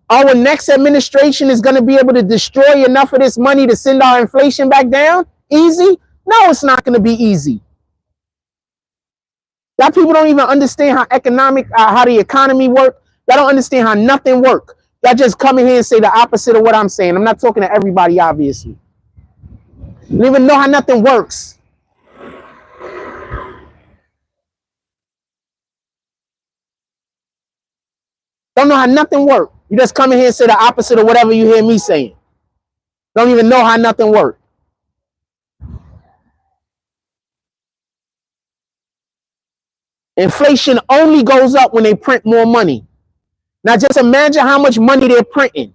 our next administration is going to be able to destroy enough of this money to send our inflation back down? Easy? No, it's not going to be easy. Y'all people don't even understand how the economy works. Y'all don't understand how nothing works. Y'all just come in here and say the opposite of what I'm saying. I'm not talking to everybody, obviously. You don't even know how nothing works. Don't know how nothing works. You just come in here and say the opposite of whatever you hear me saying. Don't even know how nothing works. Inflation only goes up when they print more money. Now just imagine how much money they're printing.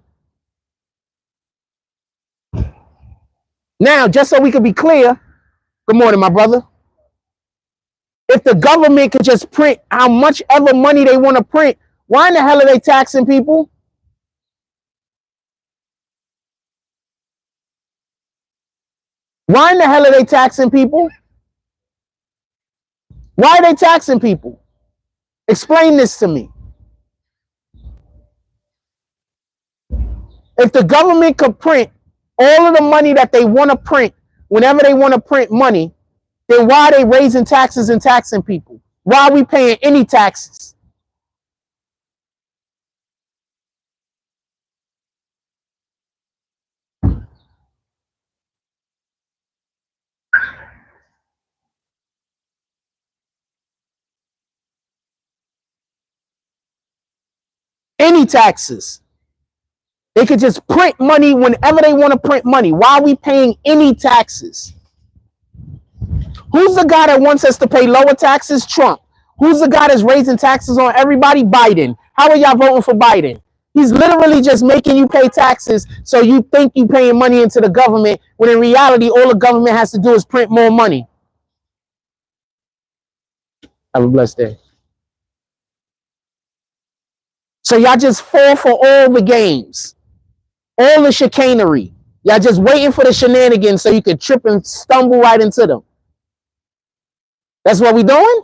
Now, just so we can be clear, good morning, my brother. If the government could just print how much ever money they want to print, why in the hell are they taxing people? Why in the hell are they taxing people? Why are they taxing people? Explain this to me. If the government could print all of the money that they want to print, whenever they want to print money, then why are they raising taxes and taxing people? Why are we paying any taxes? Any taxes. They could just print money whenever they want to print money. Why are we paying any taxes? Who's the guy that wants us to pay lower taxes? Trump. Who's the guy that's raising taxes on everybody? Biden. How are y'all voting for Biden? He's literally just making you pay taxes so you think you're paying money into the government, when in reality, all the government has to do is print more money. Have a blessed day. So y'all just fall for all the games, all the chicanery. Y'all just waiting for the shenanigans so you can trip and stumble right into them. That's what we doing?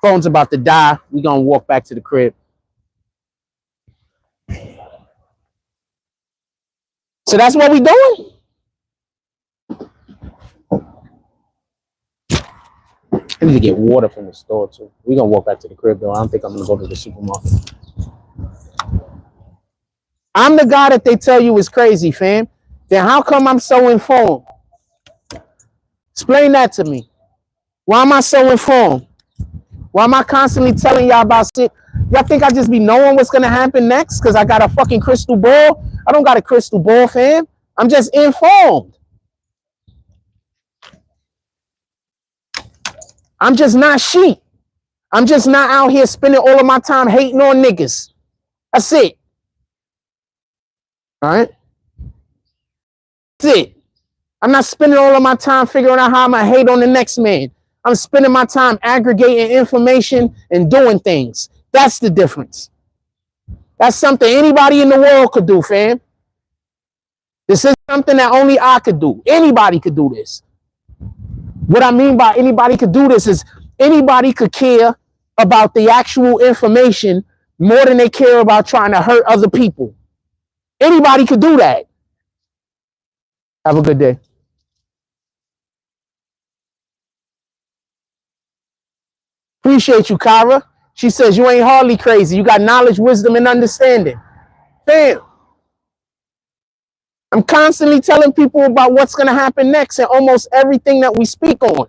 Phone's about to die. We're gonna walk back to the crib. So that's what we doing? I need to get water from the store too. We're gonna walk back to the crib though. I don't think I'm gonna go to the supermarket. I'm the guy that they tell you is crazy, fam. Then how come I'm so informed? Explain that to me. Why am I so informed? Why am I constantly telling y'all about shit? Y'all think I just be knowing what's gonna happen next because I got a fucking crystal ball? I don't got a crystal ball, fam. I'm just informed. I'm just not sheep. I'm just not out here spending all of my time hating on niggas. That's it. All right? That's it. I'm not spending all of my time figuring out how I'm gonna hate on the next man. I'm spending my time aggregating information and doing things. That's the difference. That's something anybody in the world could do, fam. This is something that only I could do. Anybody could do this. What I mean by anybody could do this is anybody could care about the actual information more than they care about trying to hurt other people. Anybody could do that. Have a good day. Appreciate you, Kyra. She says you ain't hardly crazy. You got knowledge, wisdom, and understanding. Damn. I'm constantly telling people about what's going to happen next and almost everything that we speak on.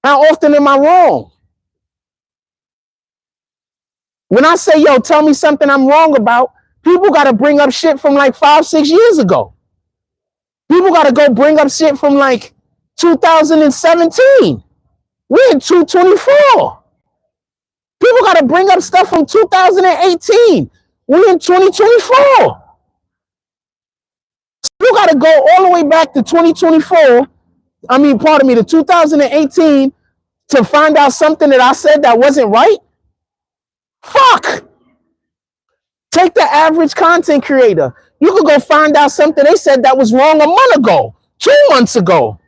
How often am I wrong? When I say, yo, tell me something I'm wrong about, people got to bring up shit from like 5-6 years ago. People got to go bring up shit from like 2017. We're in 2024. People got to bring up stuff from 2018. We're in 2024. You got to go all the way back to 2024. I mean, pardon me, to 2018 to find out something that I said that wasn't right. Fuck. Take the average content creator. You could go find out something they said that was wrong a month ago, 2 months ago.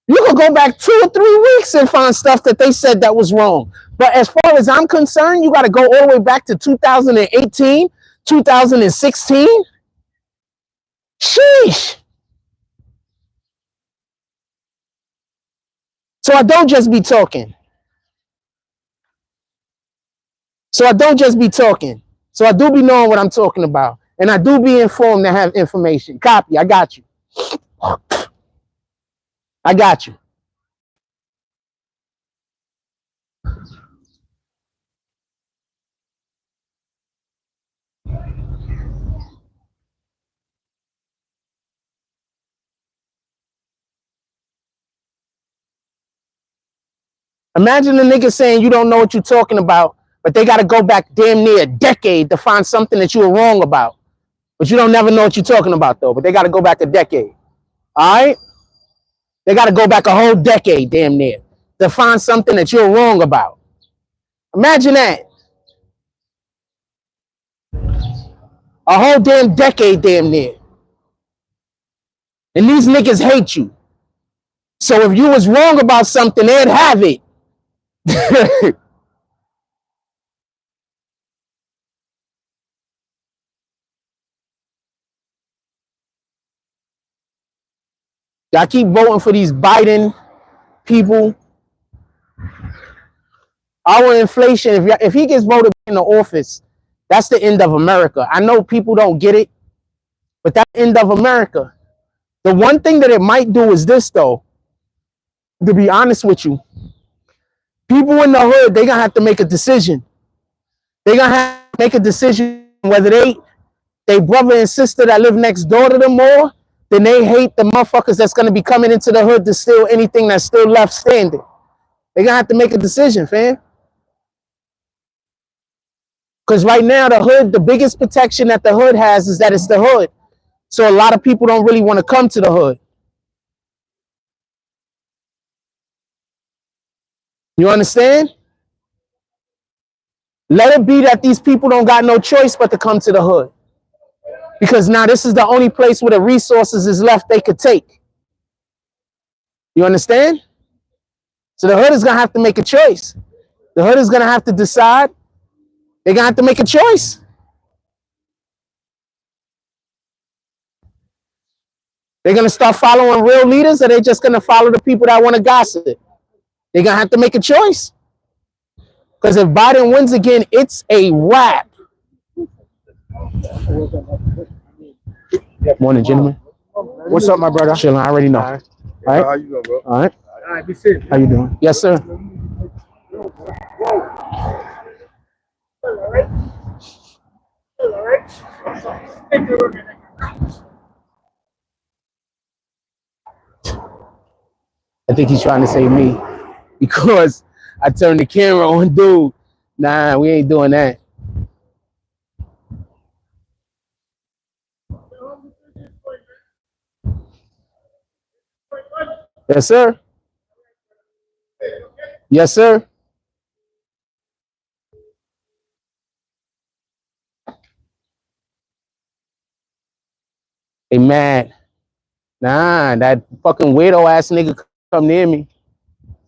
You could go back 2 or 3 weeks and find stuff that they said that was wrong. But as far as I'm concerned, you got to go all the way back to 2018, 2016. Sheesh. So I don't just be talking. So I do be knowing what I'm talking about. And I do be informed and have information. Copy. I got you. I got you. Imagine the nigga saying you don't know what you're talking about, but they got to go back damn near a decade to find something that you were wrong about. But you don't never know what you're talking about, though. But they got to go back a decade. All right? They got to go back a whole decade, damn near, to find something that you're wrong about. Imagine that. A whole damn decade, damn near. And these niggas hate you. So if you was wrong about something, they'd have it. I keep voting for these Biden people. Our inflation, if he gets voted in the office, that's the end of America. I know people don't get it, but that's the end of America. The one thing that it might do is this, though. To be honest with you, people in the hood, they're going to have to make a decision. They're going to have to make a decision whether they brother and sister that live next door to them more, then they hate the motherfuckers that's going to be coming into the hood to steal anything that's still left standing. They're going to have to make a decision, fam. Because right now, the hood, the biggest protection that the hood has is that it's the hood. So a lot of people don't really want to come to the hood. You understand? Let it be that these people don't got no choice but to come to the hood. Because now this is the only place where the resources is left they could take. You understand? So the hood is gonna have to make a choice. The hood is gonna have to decide. They're gonna have to make a choice. They're gonna start following real leaders, or they're just gonna follow the people that want to gossip. They're gonna have to make a choice. Because if Biden wins again, it's a wrap. Morning, gentlemen. What's up, my brother? Chilling, I already know. All right. All right. How you doing, bro? All right. All right, be safe. How you doing? Yes, sir. I think he's trying to say me because I turned the camera on, dude. Nah, we ain't doing that. Yes, sir. Yes, sir. Hey, man. Nah, that fucking weirdo ass nigga come near me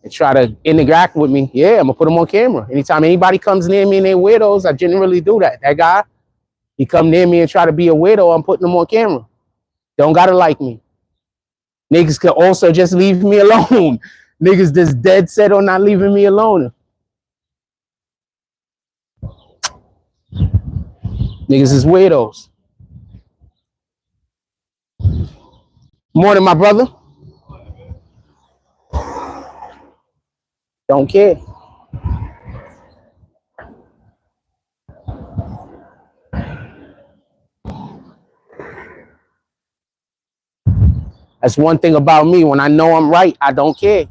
and try to interact with me. Yeah, I'm gonna put him on camera. Anytime anybody comes near me and they're weirdos, I generally do that. That guy, he come near me and try to be a weirdo, I'm putting him on camera. Don't gotta like me. Niggas could also just leave me alone. Niggas just dead set on not leaving me alone. Niggas is weirdos. Morning, my brother. Don't care. That's one thing about me. When I know I'm right, I don't care.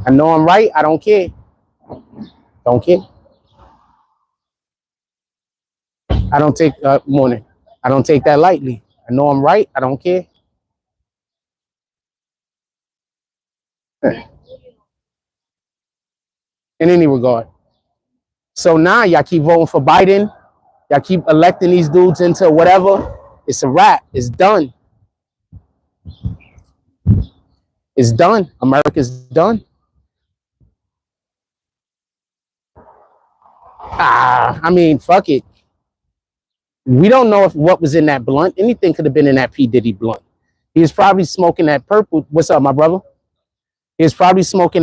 I know I'm right, I don't care. Don't care. I don't take morning. I don't take that lightly. I know I'm right, I don't care. In any regard. So now y'all keep voting for Biden. Y'all keep electing these dudes into whatever. It's a wrap. It's done. It's done. America's done. I mean, fuck it. We don't know if what was in that blunt. Anything could have been in that P. Diddy blunt. He was probably smoking that purple. What's up, my brother? He was probably smoking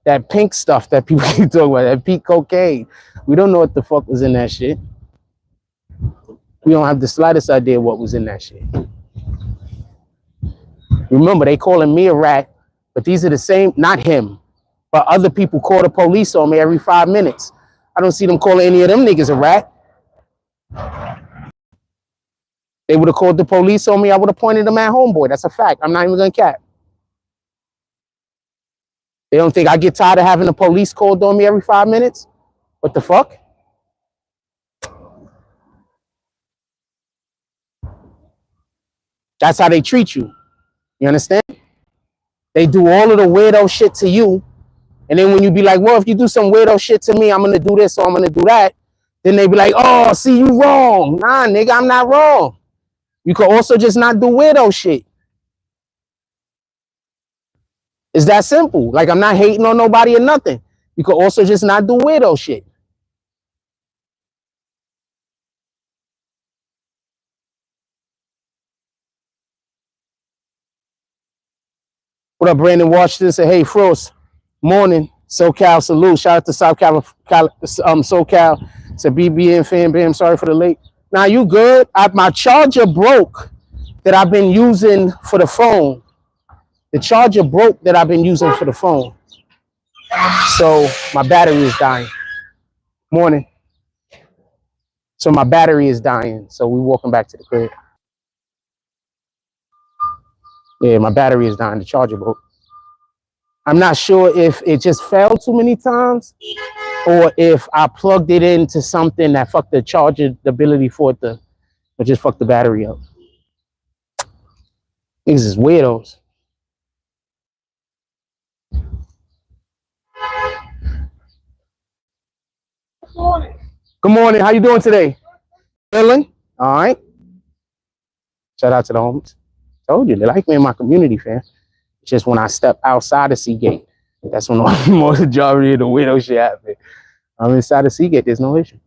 that pink stuff that people keep talking about, that pink cocaine. We don't know what the fuck was in that shit. We don't have the slightest idea what was in that shit. Remember, they calling me a rat, but these are the same, not him, but other people call the police on me every 5 minutes. I don't see them calling any of them niggas a rat. They would have called the police on me, I would have pointed them at homeboy. That's a fact. I'm not even gonna cap. They don't think I get tired of having the police called on me every 5 minutes? What the fuck? That's how they treat you. You understand? They do all of the weirdo shit to you. And then when you be like, well, if you do some weirdo shit to me, I'm going to do this or I'm going to do that. Then they be like, oh, see, you wrong. Nah, nigga, I'm not wrong. You could also just not do weirdo shit. It's that simple. Like, I'm not hating on nobody or nothing. You could also just not do weirdo shit. What up, Brandon Washington? Say, hey, Frost. Morning. SoCal salute. Shout out to South Cal, SoCal. It's a BBN fan, I'm sorry for the late. Now, you good? My charger broke that I've been using for the phone. The charger broke that I've been using for the phone. So my battery is dying. Morning. So my battery is dying. So we're walking back to the crib. Yeah, my battery is dying. The charger broke. I'm not sure if it just fell too many times or if I plugged it into something that fucked the charger, the ability for it to, or just fuck the battery up. These is weirdos. Good morning. How you doing today? Feeling? All right. Shout out to the homies. Told you, they like me in my community, fam. It's just when I step outside of Seagate, that's when the majority of the widow shit happen. I'm inside of Seagate, there's no issue.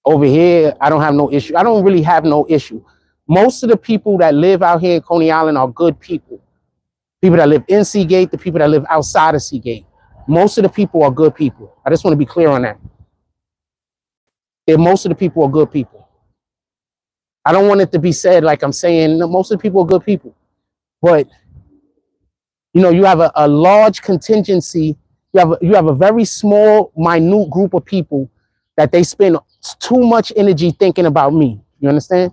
Over here, I don't have no issue. I don't really have no issue. Most of the people that live out here in Coney Island are good people. People that live in Seagate, the people that live outside of Seagate. Most of the people are good people. I just want to be clear on that. Most of the people are good people. I don't want it to be said like I'm saying no, most of the people are good people. But, you know, you have a large contingency. You have a very small, minute group of people that they spend too much energy thinking about me. You understand?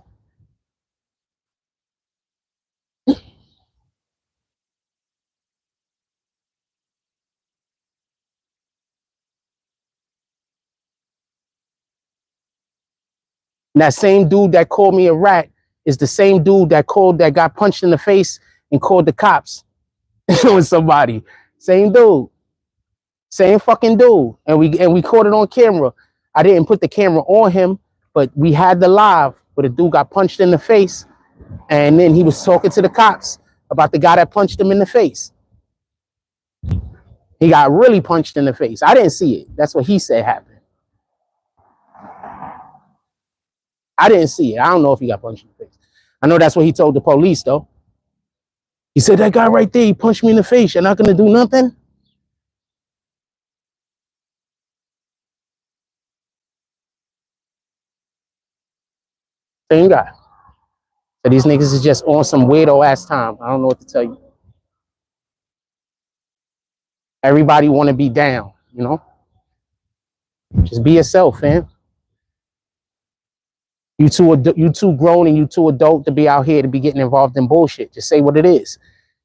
And that same dude that called me a rat is the same dude that got punched in the face and called the cops on somebody. Same dude. Same fucking dude. And we caught it on camera. I didn't put the camera on him, but we had the live where the dude got punched in the face. And then he was talking to the cops about the guy that punched him in the face. He got really punched in the face. I didn't see it. That's what he said happened. I didn't see it. I don't know if he got punched in the face. I know that's what he told the police, though. He said, that guy right there, he punched me in the face. You're not going to do nothing? Same guy. So these niggas is just on some weirdo ass time. I don't know what to tell you. Everybody want to be down, you know? Just be yourself, man. You too grown and you too adult to be out here to be getting involved in bullshit. Just say what it is.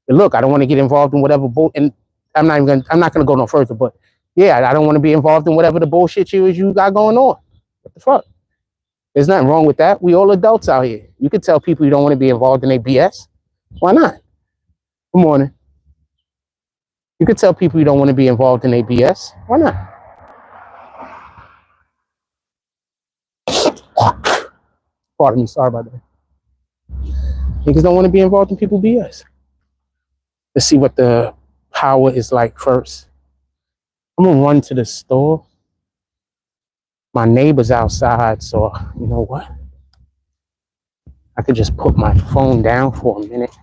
But look, I don't want to get involved in whatever and I'm not gonna go no further, but yeah, I don't want to be involved in whatever the bullshit you got going on. What the fuck? There's nothing wrong with that. We all adults out here. You could tell people you don't want to be involved in their BS. Why not? Good morning. You could tell people you don't want to be involved in their BS. Why not? Pardon me, sorry about that. Niggas don't want to be involved in people's BS. Let's see what the power is like first. I'm gonna run to the store. My neighbor's outside, so you know what? I could just put my phone down for a minute.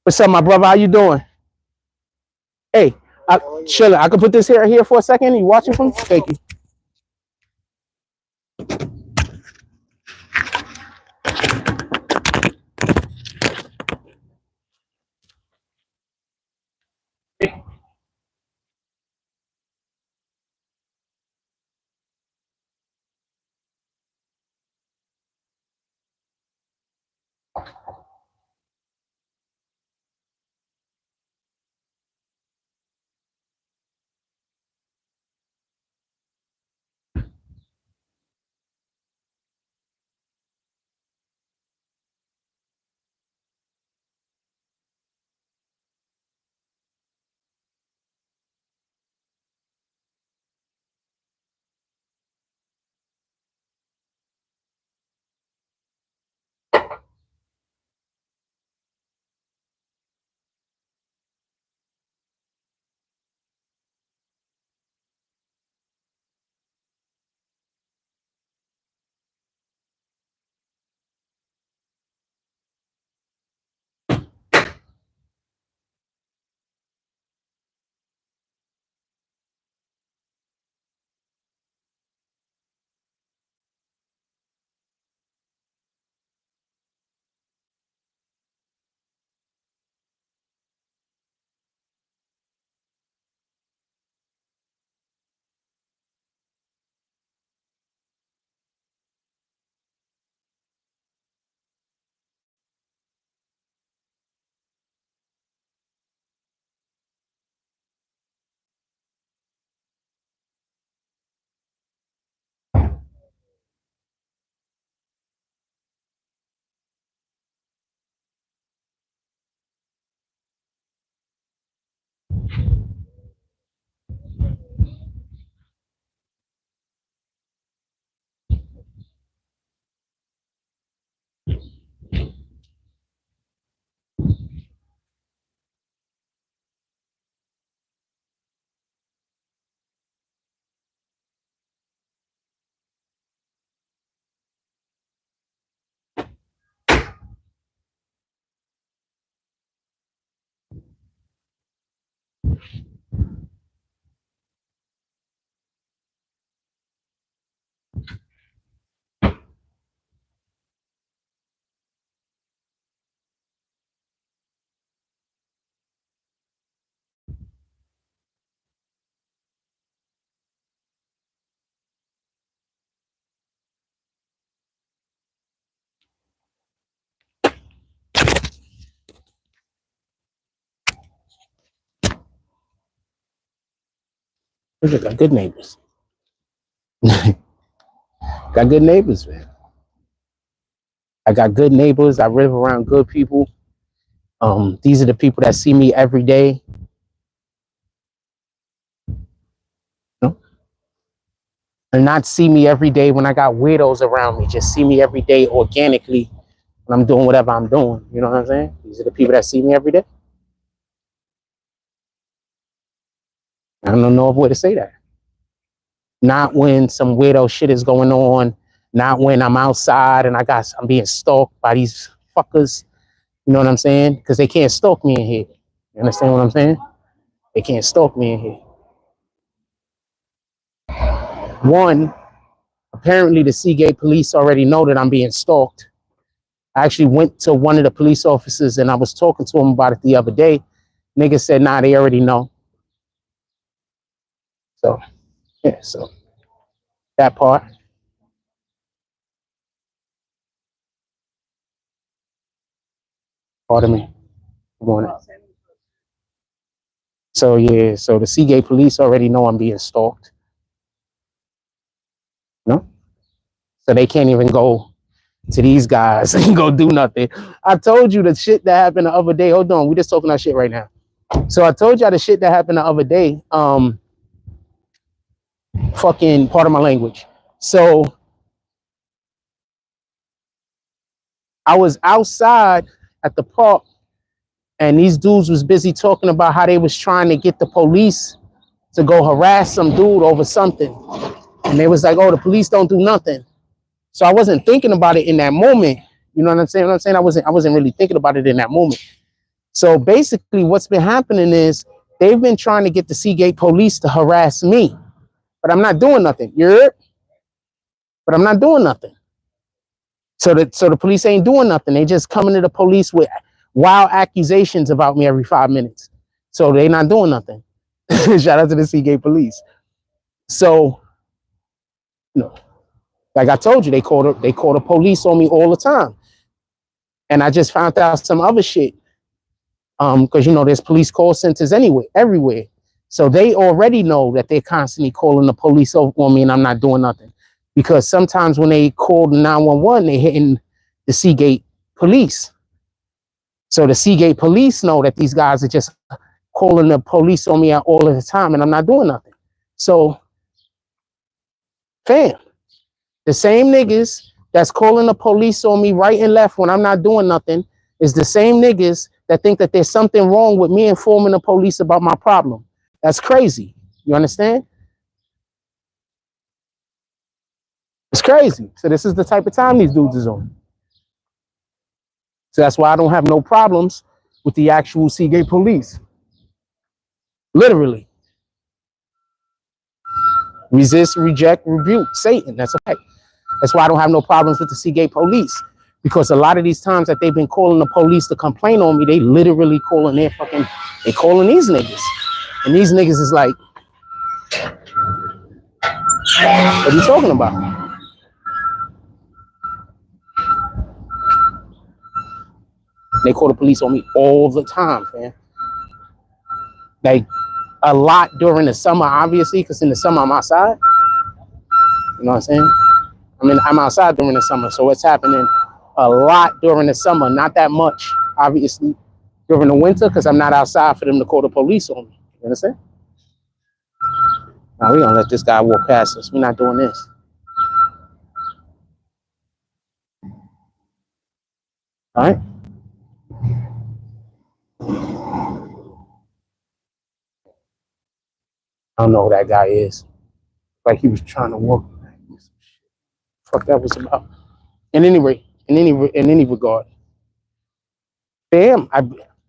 What's up, my brother? How you doing? Hey, chilling. I can put this here for a second. You watching from? Thank you. We just got good neighbors. Got good neighbors, man. I got good neighbors. I live around good people. These are the people that see me every day. No? And not see me every day when I got weirdos around me. Just see me every day organically when I'm doing whatever I'm doing. You know what I'm saying? These are the people that see me every day. I don't know a way to say that. Not when some weirdo shit is going on. Not when I'm outside and I'm being stalked by these fuckers. You know what I'm saying? Because they can't stalk me in here. You understand what I'm saying? They can't stalk me in here. One, apparently the Seagate police already know that I'm being stalked. I actually went to one of the police officers and I was talking to him about it the other day. Nigga said, nah, they already know. So, yeah, so that part. Pardon me. Good morning. So, yeah, so the Seagate police already know I'm being stalked. No? So they can't even go to these guys and go do nothing. I told you the shit that happened the other day. Hold on, we just talking that shit right now. So I told y'all the shit that happened the other day. Fucking part of my language. So I was outside at the park and these dudes was busy talking about how they was trying to get the police to go harass some dude over something. And they was like, oh, the police don't do nothing. So I wasn't thinking about it in that moment. You know what I'm saying? I wasn't really thinking about it in that moment. So basically what's been happening is they've been trying to get the Seagate police to harass me, but I'm not doing nothing. But I'm not doing nothing. So the police ain't doing nothing. They just coming to the police with wild accusations about me every 5 minutes. So they not doing nothing. Shout out to the Seagate police. So, you know, like I told you, they call the police on me all the time. And I just found out some other shit. Because, you know, there's police call centers everywhere. So they already know that they're constantly calling the police on me and I'm not doing nothing. Because sometimes when they call 911, they're hitting the Seagate police. So the Seagate police know that these guys are just calling the police on me all of the time and I'm not doing nothing. So, fam, the same niggas that's calling the police on me right and left when I'm not doing nothing is the same niggas that think that there's something wrong with me informing the police about my problem. That's crazy. You understand? It's crazy. So this is the type of time these dudes is on. So that's why I don't have no problems with the actual Seagate police. Literally. Resist, reject, rebuke Satan. That's okay. That's why I don't have no problems with the Seagate police. Because a lot of these times that they've been calling the police to complain on me, they literally calling they calling these niggas. And these niggas is like, what are you talking about? They call the police on me all the time, man. Like a lot during the summer, obviously, because in the summer I'm outside. You know what I'm saying? I mean, I'm outside during the summer, so it's happening a lot during the summer. Not that much, obviously, during the winter, because I'm not outside for them to call the police on me. You understand? Now we're gonna let this guy walk past us. We're not doing this. All right. I don't know who that guy is. Like he was trying to walk. Fuck that was about. In any regard. Damn, I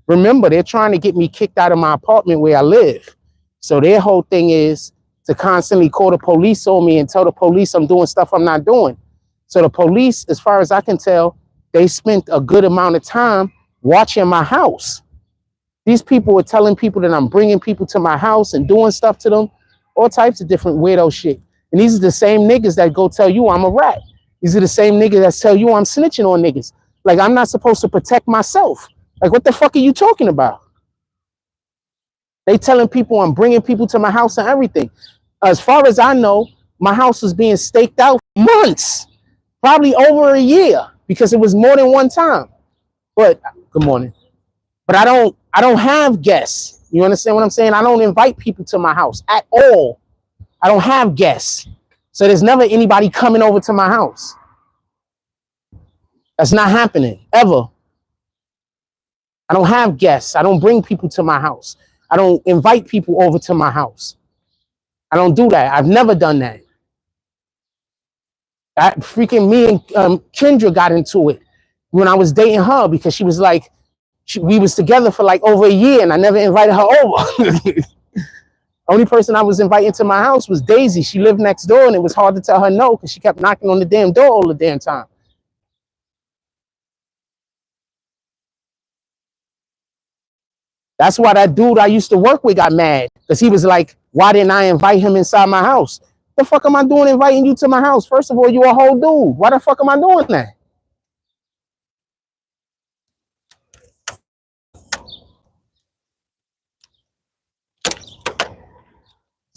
remember they're trying to get me kicked out of my apartment where I live. So their whole thing is to constantly call the police on me and tell the police I'm doing stuff I'm not doing. So the police, as far as I can tell, they spent a good amount of time watching my house. These people were telling people that I'm bringing people to my house and doing stuff to them, all types of different weirdo shit. And these are the same niggas that go tell you I'm a rat. These are the same niggas that tell you I'm snitching on niggas. Like I'm not supposed to protect myself. Like what the fuck are you talking about? They telling people I'm bringing people to my house and everything. As far as I know, my house was being staked out for months, probably over a year, because it was more than one time. But good morning. But I don't have guests. You understand what I'm saying? I don't invite people to my house at all. I don't have guests. So there's never anybody coming over to my house. That's not happening ever. I don't have guests. I don't bring people to my house. I don't invite people over to my house. I don't do that. I've never done that. Freaking me and Kendra got into it when I was dating her because she was like, we was together for like over a year and I never invited her over. Only person I was inviting to my house was Daisy. She lived next door and it was hard to tell her no because she kept knocking on the damn door all the damn time. That's why that dude I used to work with got mad because he was like, why didn't I invite him inside my house? The fuck am I doing inviting you to my house? First of all, you a whole dude. Why the fuck am I doing that?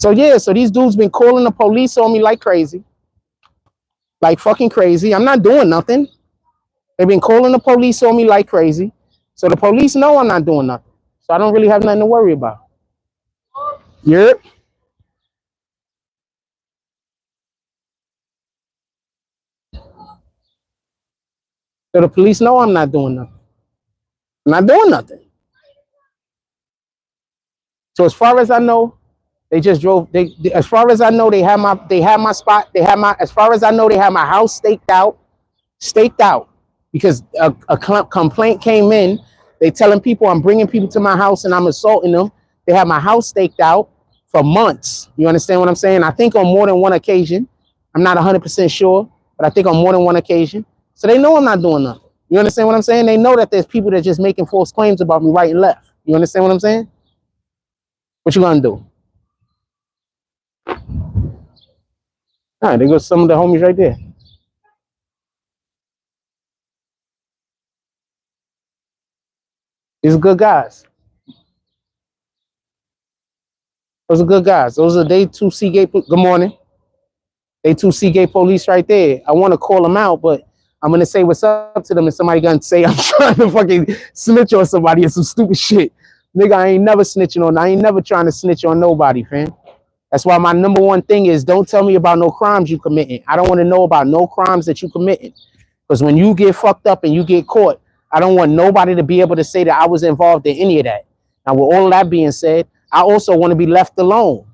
So yeah, so these dudes been calling the police on me like crazy. Like fucking crazy. I'm not doing nothing. They've been calling the police on me like crazy. So the police know I'm not doing nothing. So I don't really have nothing to worry about. Yep. So the police know I'm not doing nothing. I'm not doing nothing. So as far as I know, they just drove. As far as I know, they had my spot. As far as I know, they had my house staked out, because a complaint came in. They telling people I'm bringing people to my house and I'm assaulting them. They had my house staked out for months. You understand what I'm saying? I think on more than one occasion. I'm not 100% sure, but I think on more than one occasion. So they know I'm not doing nothing. You understand what I'm saying? They know that there's people that just making false claims about me right and left. You understand what I'm saying? What you gonna do? All right, there goes some of the homies right there. These are good guys. Those are good guys. Those are they two Seagate. Good morning. They two Seagate police right there. I want to call them out, but I'm gonna say what's up to them, and somebody gonna say I'm trying to fucking snitch on somebody or some stupid shit. Nigga, I ain't never snitching on. I ain't never trying to snitch on nobody, fam. That's why my number one thing is don't tell me about no crimes you committing. I don't want to know about no crimes that you committing. Because when you get fucked up and you get caught, I don't want nobody to be able to say that I was involved in any of that. Now, with all of that being said, I also want to be left alone.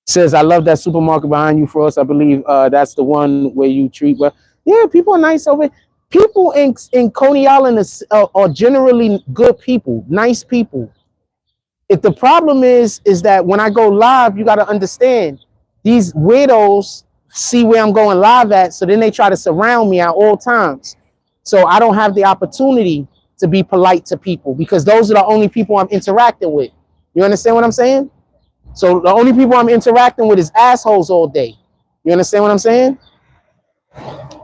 Says, I love that supermarket behind you, Frost. I believe that's the one where you treat well. Yeah, people are nice over here. People in Coney Island are generally good people, nice people. If the problem is that when I go live, you got to understand these weirdos see where I'm going live at. So then they try to surround me at all times. So I don't have the opportunity to be polite to people because those are the only people I'm interacting with. You understand what I'm saying? So the only people I'm interacting with is assholes all day. You understand what I'm saying?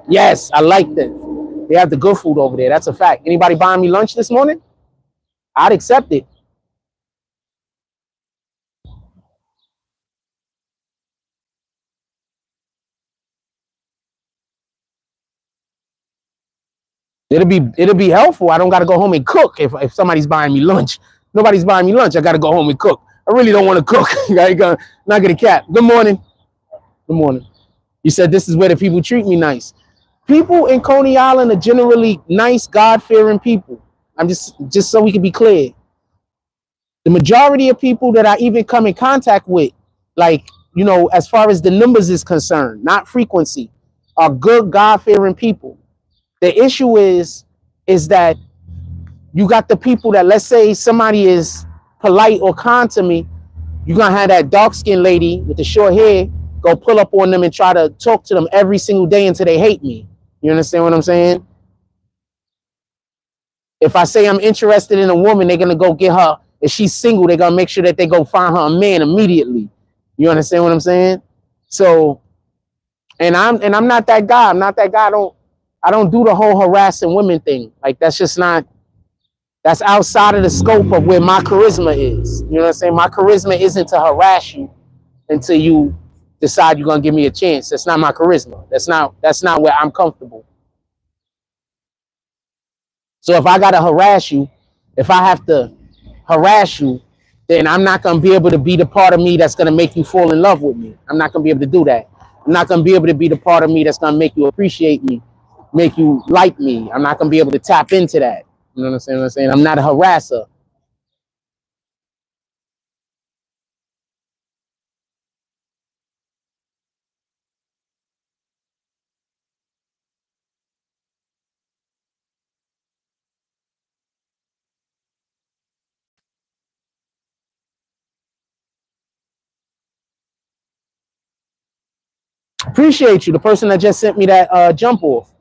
Yes, I like that. They have the good food over there. That's a fact. Anybody buying me lunch this morning? I'd accept it. It'll be helpful. I don't got to go home and cook if somebody's buying me lunch. Nobody's buying me lunch. I got to go home and cook. I really don't want to cook. Not gonna cap. Good morning. Good morning. You said this is where the people treat me nice. People in Coney Island are generally nice, God-fearing people. I'm just so we can be clear. The majority of people that I even come in contact with, like, you know, as far as the numbers is concerned, not frequency, are good, God-fearing people. The issue is that you got the people that, let's say somebody is polite or kind to me, you're gonna have that dark-skinned lady with the short hair go pull up on them and try to talk to them every single day until they hate me. You understand what I'm saying? If I say I'm interested in a woman, they're gonna go get her. If she's single, they're gonna make sure that they go find her a man immediately. You understand what I'm saying? So, and I'm not that guy. I'm not that guy. I don't do the whole harassing women thing. Like, that's just not, That's outside of the scope of where my charisma is. You know what I'm saying? My charisma isn't to harass you until you decide you're gonna give me a chance. That's not my charisma. That's not where I'm comfortable. So if I gotta harass you, if I have to harass you, then I'm not gonna be able to be the part of me that's gonna make you fall in love with me. I'm not gonna be able to do that. I'm not gonna be able to be the part of me that's gonna make you appreciate me, make you like me. I'm not gonna be able to tap into that. You know what I'm saying? I'm not a harasser. Appreciate you, the person that just sent me that jump off.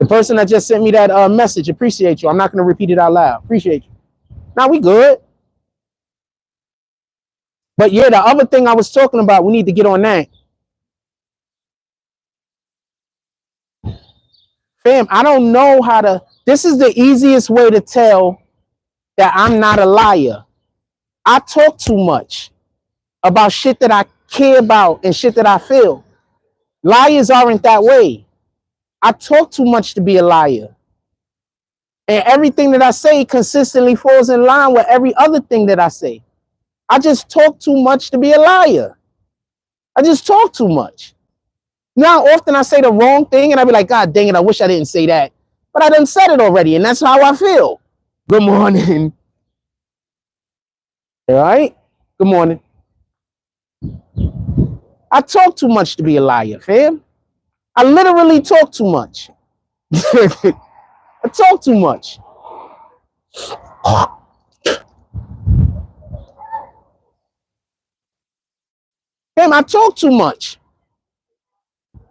The person that just sent me that message, appreciate you. I'm not gonna repeat it out loud. Appreciate you. Now we good. But yeah, the other thing I was talking about, we need to get on that. Fam, I don't know how to, this is the easiest way to tell that I'm not a liar. I talk too much about shit that I care about and shit that I feel. Liars aren't that way. I talk too much to be a liar. And everything that I say consistently falls in line with every other thing that I say. I just talk too much to be a liar. I just talk too much. Now, often I say the wrong thing and I be like, God dang it, I wish I didn't say that. But I done said it already, and that's how I feel. Good morning. All right? Good morning. I talk too much to be a liar, fam. I literally talk too much. I talk too much. Fam, I talk too much.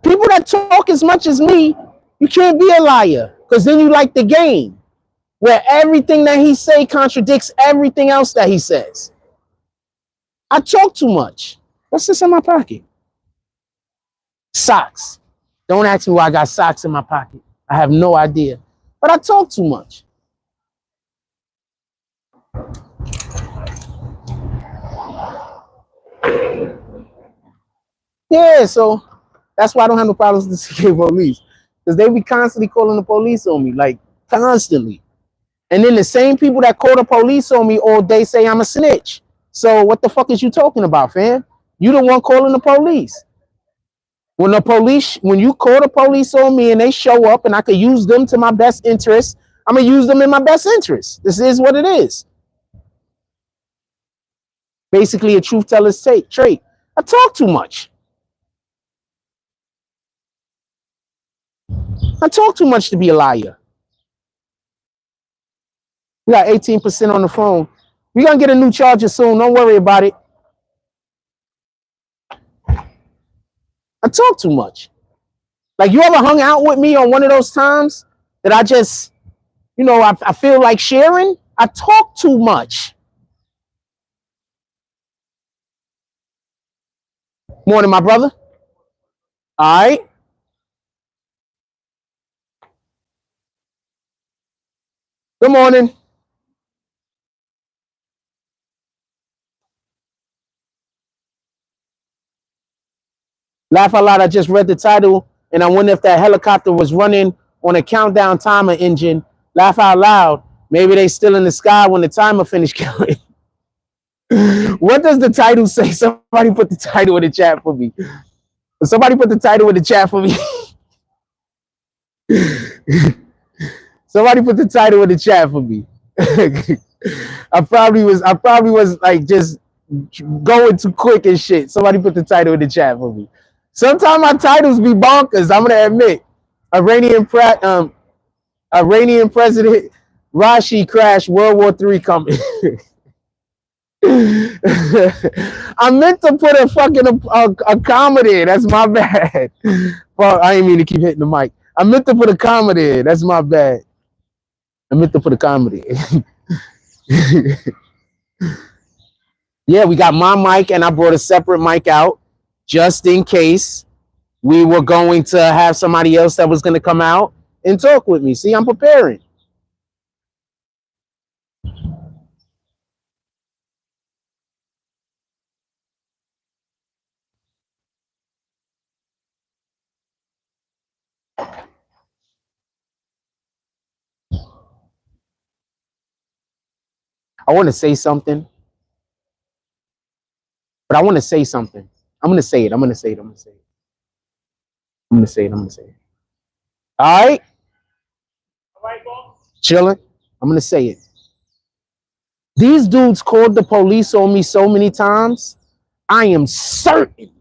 People that talk as much as me, you can't be a liar, because then you like the game where everything that he say contradicts everything else that he says. I talk too much. What's this in my pocket? Socks. Don't ask me why I got socks in my pocket. I have no idea. But I talk too much. Yeah, so that's why I don't have no problems with the CK police. Because they be constantly calling the police on me, like constantly. And then the same people that call the police on me all day say I'm a snitch. So what the fuck is you talking about, fam? You the one calling the police. When you call the police on me and they show up and I could use them to my best interest, I'm gonna use them in my best interest. This is what it is. Basically a truth teller's trait. I talk too much. I talk too much to be a liar. We got 18% on the phone. We're gonna get a new charger soon. Don't worry about it. I talk too much. Like, you ever hung out with me on one of those times that I just, I feel like sharing? I talk too much. Morning, my brother. All right. Good morning. Laugh out loud, I just read the title and I wonder if that helicopter was running on a countdown timer engine. Laugh out loud. Maybe they still in the sky when the timer finished counting. What does the title say? Somebody put the title in the chat for me. Somebody put the title in the chat for me. Somebody put the title in the chat for me. I probably was like just going too quick and shit. Somebody put the title in the chat for me. Sometimes my titles be bonkers, I'm gonna admit. Iranian President Raisi crashed, World War III coming. I meant to put a fucking a comedy in. That's my bad. Well, I didn't mean to keep hitting the mic. I meant to put a comedy in. That's my bad. I meant to put a comedy in. Yeah, we got my mic and I brought a separate mic out just in case we were going to have somebody else that was going to come out and talk with me. See, I'm preparing. I want to say something, but I want to say something. I'm going to say it. I'm going to say it. I'm going to say it. I'm going to say it. I'm going to say it. All right? Chilling. I'm going to say it. These dudes called the police on me so many times. I am certain,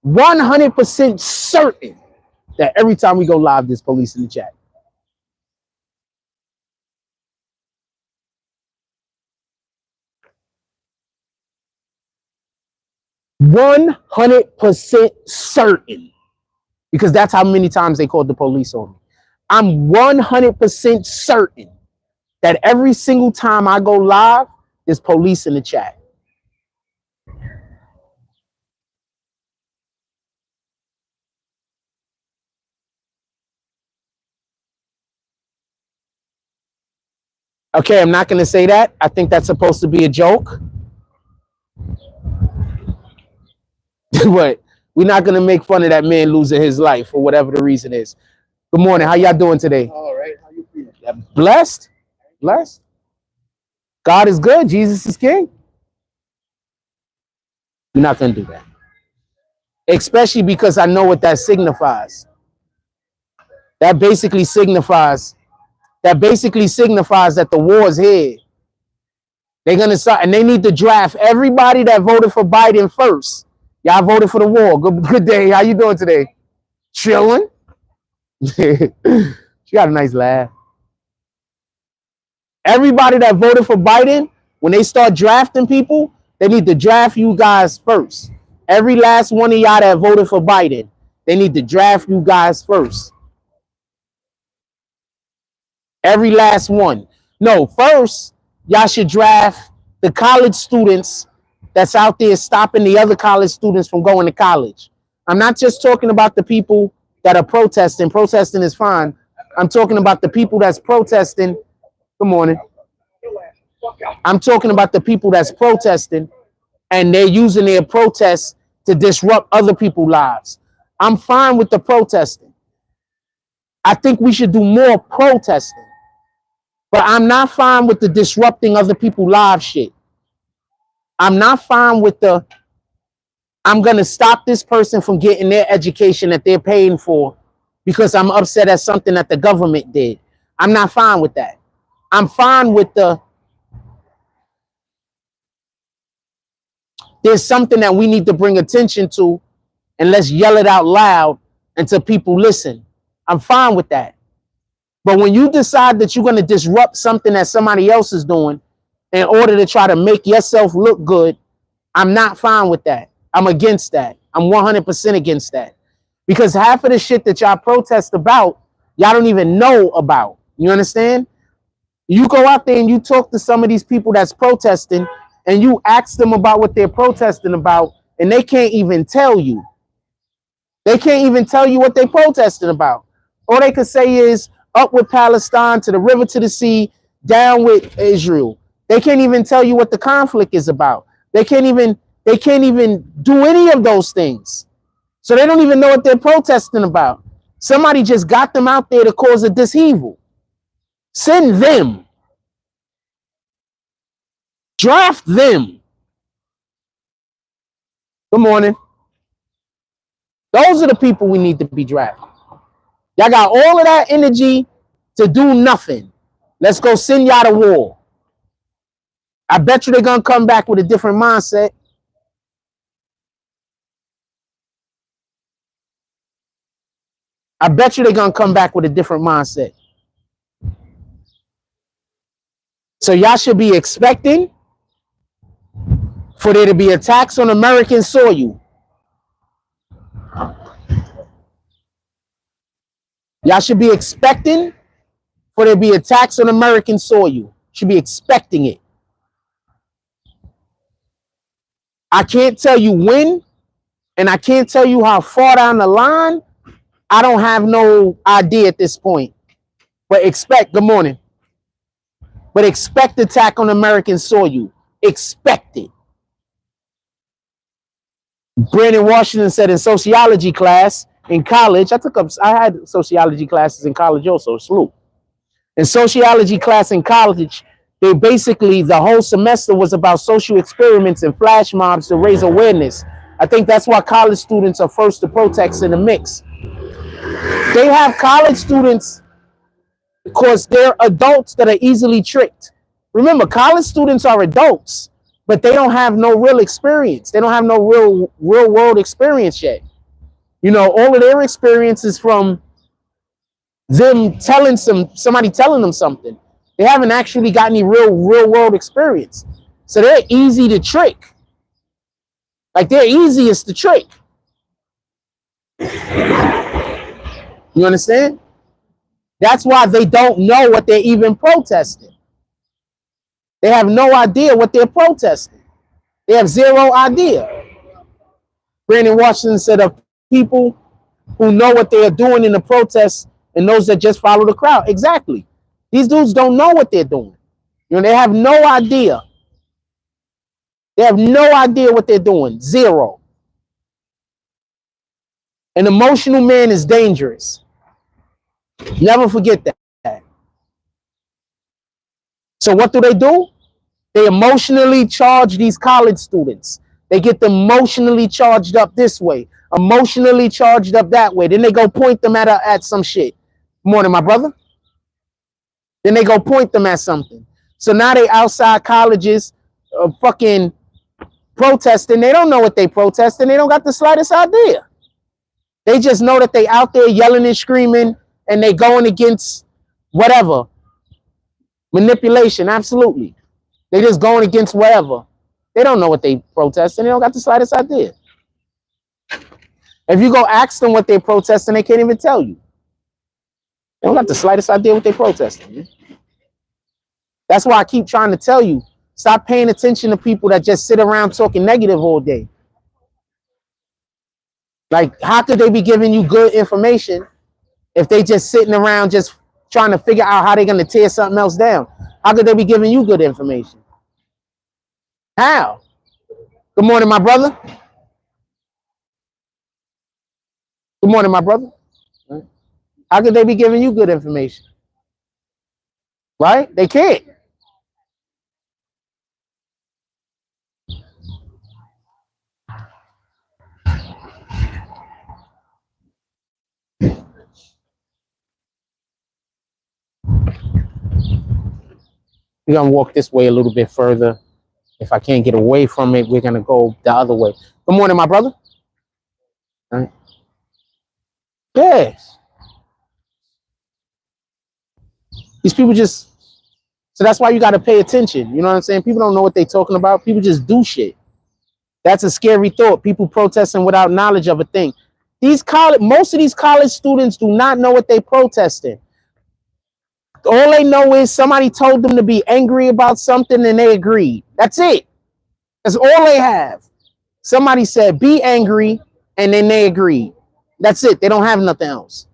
100% certain, that every time we go live, there's police in the chat. %100% certain, because that's how many times they called the police on me. I'm 100% certain that every single time I go live, there's police in the chat. Okay, I'm not going to say that. I think that's supposed to be a joke. But we're not going to make fun of that man losing his life for whatever the reason is. Good morning. How y'all doing today? All right. How you feeling? Blessed? Blessed? God is good. Jesus is king. We're not going to do that. Especially because I know what that signifies. That basically signifies that the war is here. They're going to start, and they need to draft everybody that voted for Biden first. Y'all voted for the war. Good day. How you doing today? Chilling. She got a nice laugh. Everybody that voted for Biden, when they start drafting people, they need to draft you guys first. Every last one of y'all that voted for Biden, they need to draft you guys first. Every last one. No, first, y'all should draft the college students that's out there stopping the other college students from going to college. I'm not just talking about the people that are protesting. Protesting is fine. I'm talking about the people that's protesting. Good morning. I'm talking about the people that's protesting and they're using their protests to disrupt other people's lives. I'm fine with the protesting. I think we should do more protesting. But I'm not fine with the disrupting other people's lives shit. I'm not fine with the, I'm going to stop this person from getting their education that they're paying for because I'm upset at something that the government did. I'm not fine with that. I'm fine with the, there's something that we need to bring attention to and let's yell it out loud until people listen. I'm fine with that. But when you decide that you're going to disrupt something that somebody else is doing in order to try to make yourself look good, I'm not fine with that. I'm against that. I'm 100% against that. Because half of the shit that y'all protest about, y'all don't even know about. You understand? You go out there and you talk to some of these people that's protesting and you ask them about what they're protesting about and they can't even tell you. They can't even tell you what they're protesting about. All they could say is up with Palestine, to the river, to the sea, down with Israel. They can't even tell you what the conflict is about. They can't even do any of those things. So they don't even know what they're protesting about. Somebody just got them out there to cause a dishevel. Send them. Draft them. Good morning. Those are the people we need to be drafting. Y'all got all of that energy to do nothing. Let's go send y'all to war. I bet you they're going to come back with a different mindset. I bet you they're going to come back with a different mindset. So y'all should be expecting for there to be attacks on American soil. Y'all should be expecting for there to be attacks on American soil. Should be expecting it. I can't tell you when, and I can't tell you how far down the line. I don't have no idea at this point. But expect, good morning. But expect attack on American soil. Expect it. Brandon Washington said in sociology class in college, I had sociology classes in college also, salute. In sociology class in college, They basically, the whole semester was about social experiments and flash mobs to raise awareness. I think that's why college students are first to protest in the mix. They have college students because they're adults that are easily tricked. Remember, college students are adults, but they don't have no real experience. They don't have no real world experience yet. You know, all of their experience is from them telling somebody telling them something. They haven't actually got any real world experience. So they're easy to trick. Like they're easiest to trick. You understand? That's why they don't know what they're even protesting. They have no idea what they're protesting. They have zero idea. Brandon Washington said of people who know what they are doing in the protests and those that just follow the crowd. Exactly. These dudes don't know what they're doing. You know, they have no idea. They have no idea what they're doing. Zero. An emotional man is dangerous. Never forget that. So what do? They emotionally charge these college students. They get them emotionally charged up this way, emotionally charged up that way. Then they go point them at some shit. Morning, my brother. Then they go point them at something. So now they outside colleges fucking protesting. They don't know what they protesting. They don't got the slightest idea. They just know that they out there yelling and screaming and they going against whatever. Manipulation, absolutely. They just going against whatever. They don't know what they protesting. They don't got the slightest idea. If you go ask them what they protesting, they can't even tell you. They don't got the slightest idea what they protesting. Man. That's why I keep trying to tell you, stop paying attention to people that just sit around talking negative all day. Like, how could they be giving you good information if they just sitting around just trying to figure out how they're going to tear something else down? How could they be giving you good information? How? Good morning, my brother. Good morning, my brother. How could they be giving you good information? Right? They can't. We're going to walk this way a little bit further. If I can't get away from it, we're going to go the other way. Good morning, my brother. All right. Yes. These people just, so that's why you got to pay attention. You know what I'm saying? People don't know what they're talking about. People just do shit. That's a scary thought. People protesting without knowledge of a thing. Most of these college students do not know what they're protesting. All they know is somebody told them to be angry about something and they agreed. That's it. That's all they have. Somebody said, be angry, and then they agreed. That's it. They don't have nothing else.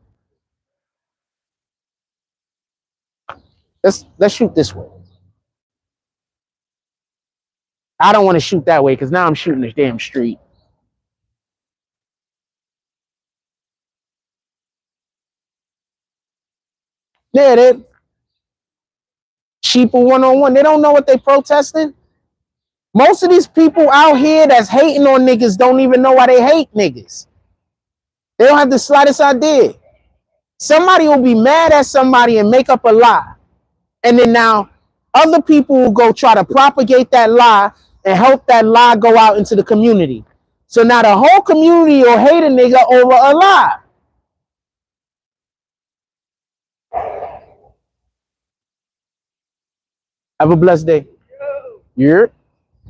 Let's shoot this way. I don't want to shoot that way because now I'm shooting this damn street. Yeah, they sheeple one-on-one. They don't know what they protesting. Most of these people out here that's hating on niggas don't even know why they hate niggas. They don't have the slightest idea. Somebody will be mad at somebody and make up a lie. And then now other people will go try to propagate that lie and help that lie go out into the community. So now the whole community will hate a nigga over a lie. Have a blessed day. Yeah.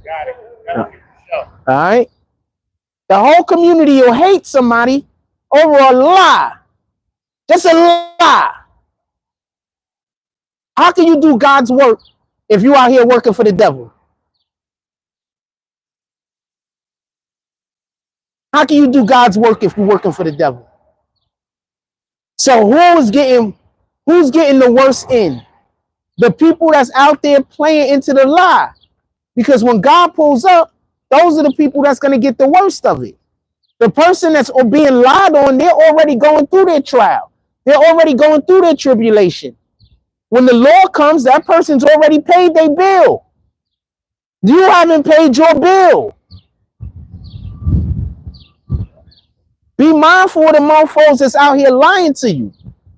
Got it. All right. The whole community will hate somebody over a lie. Just a lie. How can you do God's work if you out here working for the devil? How can you do God's work if you're working for the devil? So who's getting the worst end? The people that's out there playing into the lie. Because when God pulls up, those are the people that's going to get the worst of it. The person that's being lied on, they're already going through their trial. They're already going through their tribulation. When the law comes, that person's already paid their bill. You haven't paid your bill. Be mindful of the motherfuckers that's out here lying to you.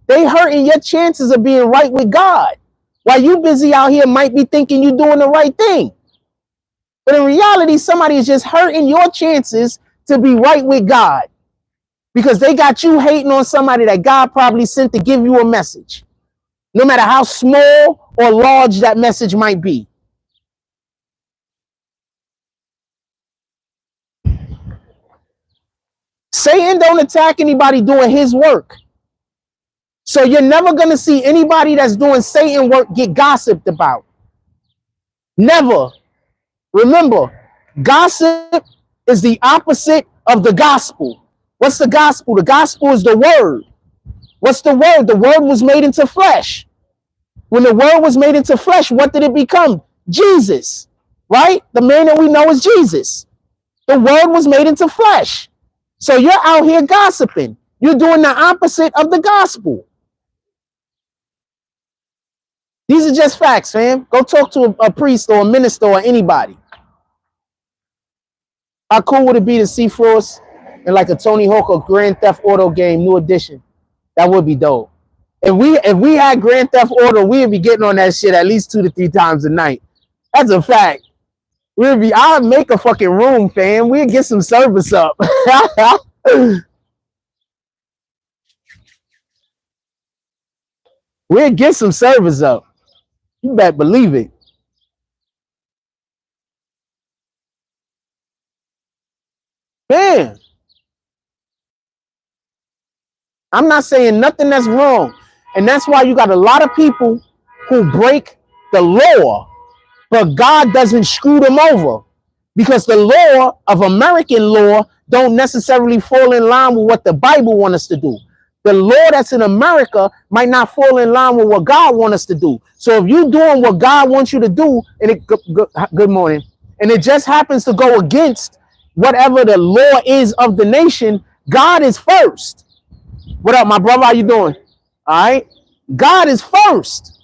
They hurting your chances of being right with God. While you busy out here might be thinking you're doing the right thing. But in reality, somebody is just hurting your chances to be right with God. Because they got you hating on somebody that God probably sent to give you a message. No matter how small or large that message might be. Satan don't attack anybody doing his work. So you're never going to see anybody that's doing Satan work get gossiped about. Never. Remember, gossip is the opposite of the gospel. What's the gospel? The gospel is the word. What's the word? The word was made into flesh. When the word was made into flesh, what did it become? Jesus, right? The man that we know is Jesus. The word was made into flesh. So you're out here gossiping. You're doing the opposite of the gospel. These are just facts, fam. Go talk to a priest or a minister or anybody. How cool would it be to see Frost in like a Tony Hawk or Grand Theft Auto game, new edition? That would be dope. If we had Grand Theft Auto, we'd be getting on that shit at least 2 to 3 times a night. That's a fact. I'd make a fucking room, fam. We'd get some service up. We'd get some service up. You better believe it. Man. I'm not saying nothing that's wrong. And that's why you got a lot of people who break the law, but God doesn't screw them over. Because the law of American law don't necessarily fall in line with what the Bible wants us to do. The law that's in America might not fall in line with what God wants us to do. So if you're doing what God wants you to do, and good morning, and it just happens to go against whatever the law is of the nation, God is first. What up, my brother? How you doing? All right. God is first.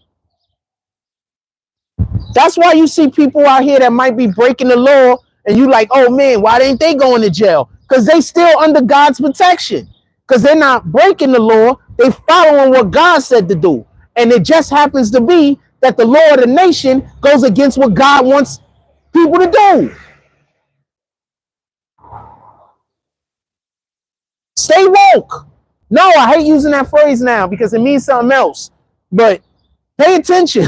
That's why you see people out here that might be breaking the law and you like, oh man, why ain't they going to jail? Because they still under God's protection. Because they're not breaking the law. They following what God said to do. And it just happens to be that the law of the nation goes against what God wants people to do. Stay woke. No, I hate using that phrase now because it means something else. But pay attention.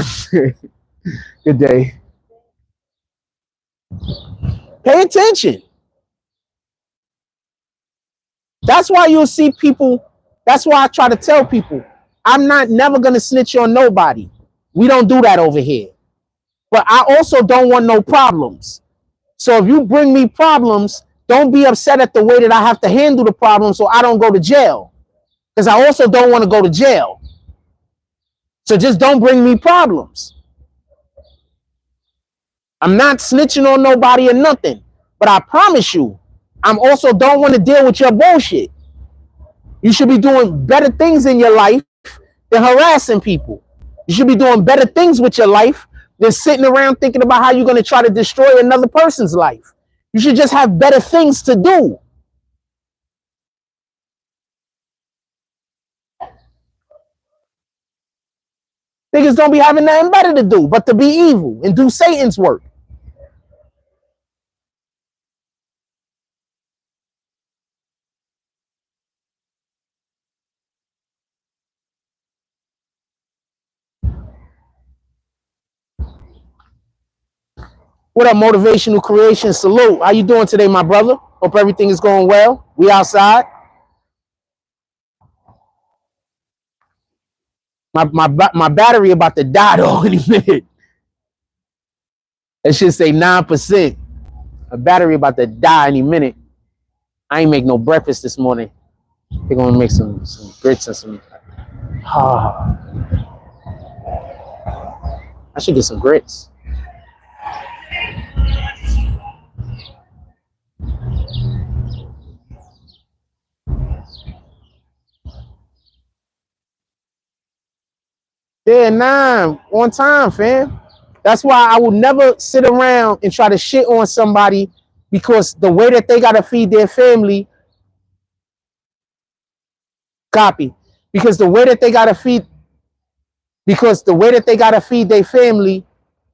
Good day. Pay attention. That's why you'll see people. That's why I try to tell people, I'm never going to snitch on nobody. We don't do that over here. But I also don't want no problems. So if you bring me problems, don't be upset at the way that I have to handle the problem so I don't go to jail. Because I also don't want to go to jail. So just don't bring me problems. I'm not snitching on nobody or nothing. But I promise you, I'm also don't want to deal with your bullshit. You should be doing better things in your life than harassing people. You should be doing better things with your life than sitting around thinking about how you're going to try to destroy another person's life. You should just have better things to do. Niggas don't be having nothing better to do but to be evil and do Satan's work. What up, Motivational Creation? Salute. How you doing today, my brother? Hope everything is going well. We outside. My battery about to die though any minute. It should say 9%. My battery about to die any minute. I ain't make no breakfast this morning. They're gonna make some grits and some. I should get some grits. Yeah, nah, on time, fam. That's why I will never sit around and try to shit on somebody because the way that they gotta feed their family, copy. Because the way that they gotta feed, because the way that they gotta feed their family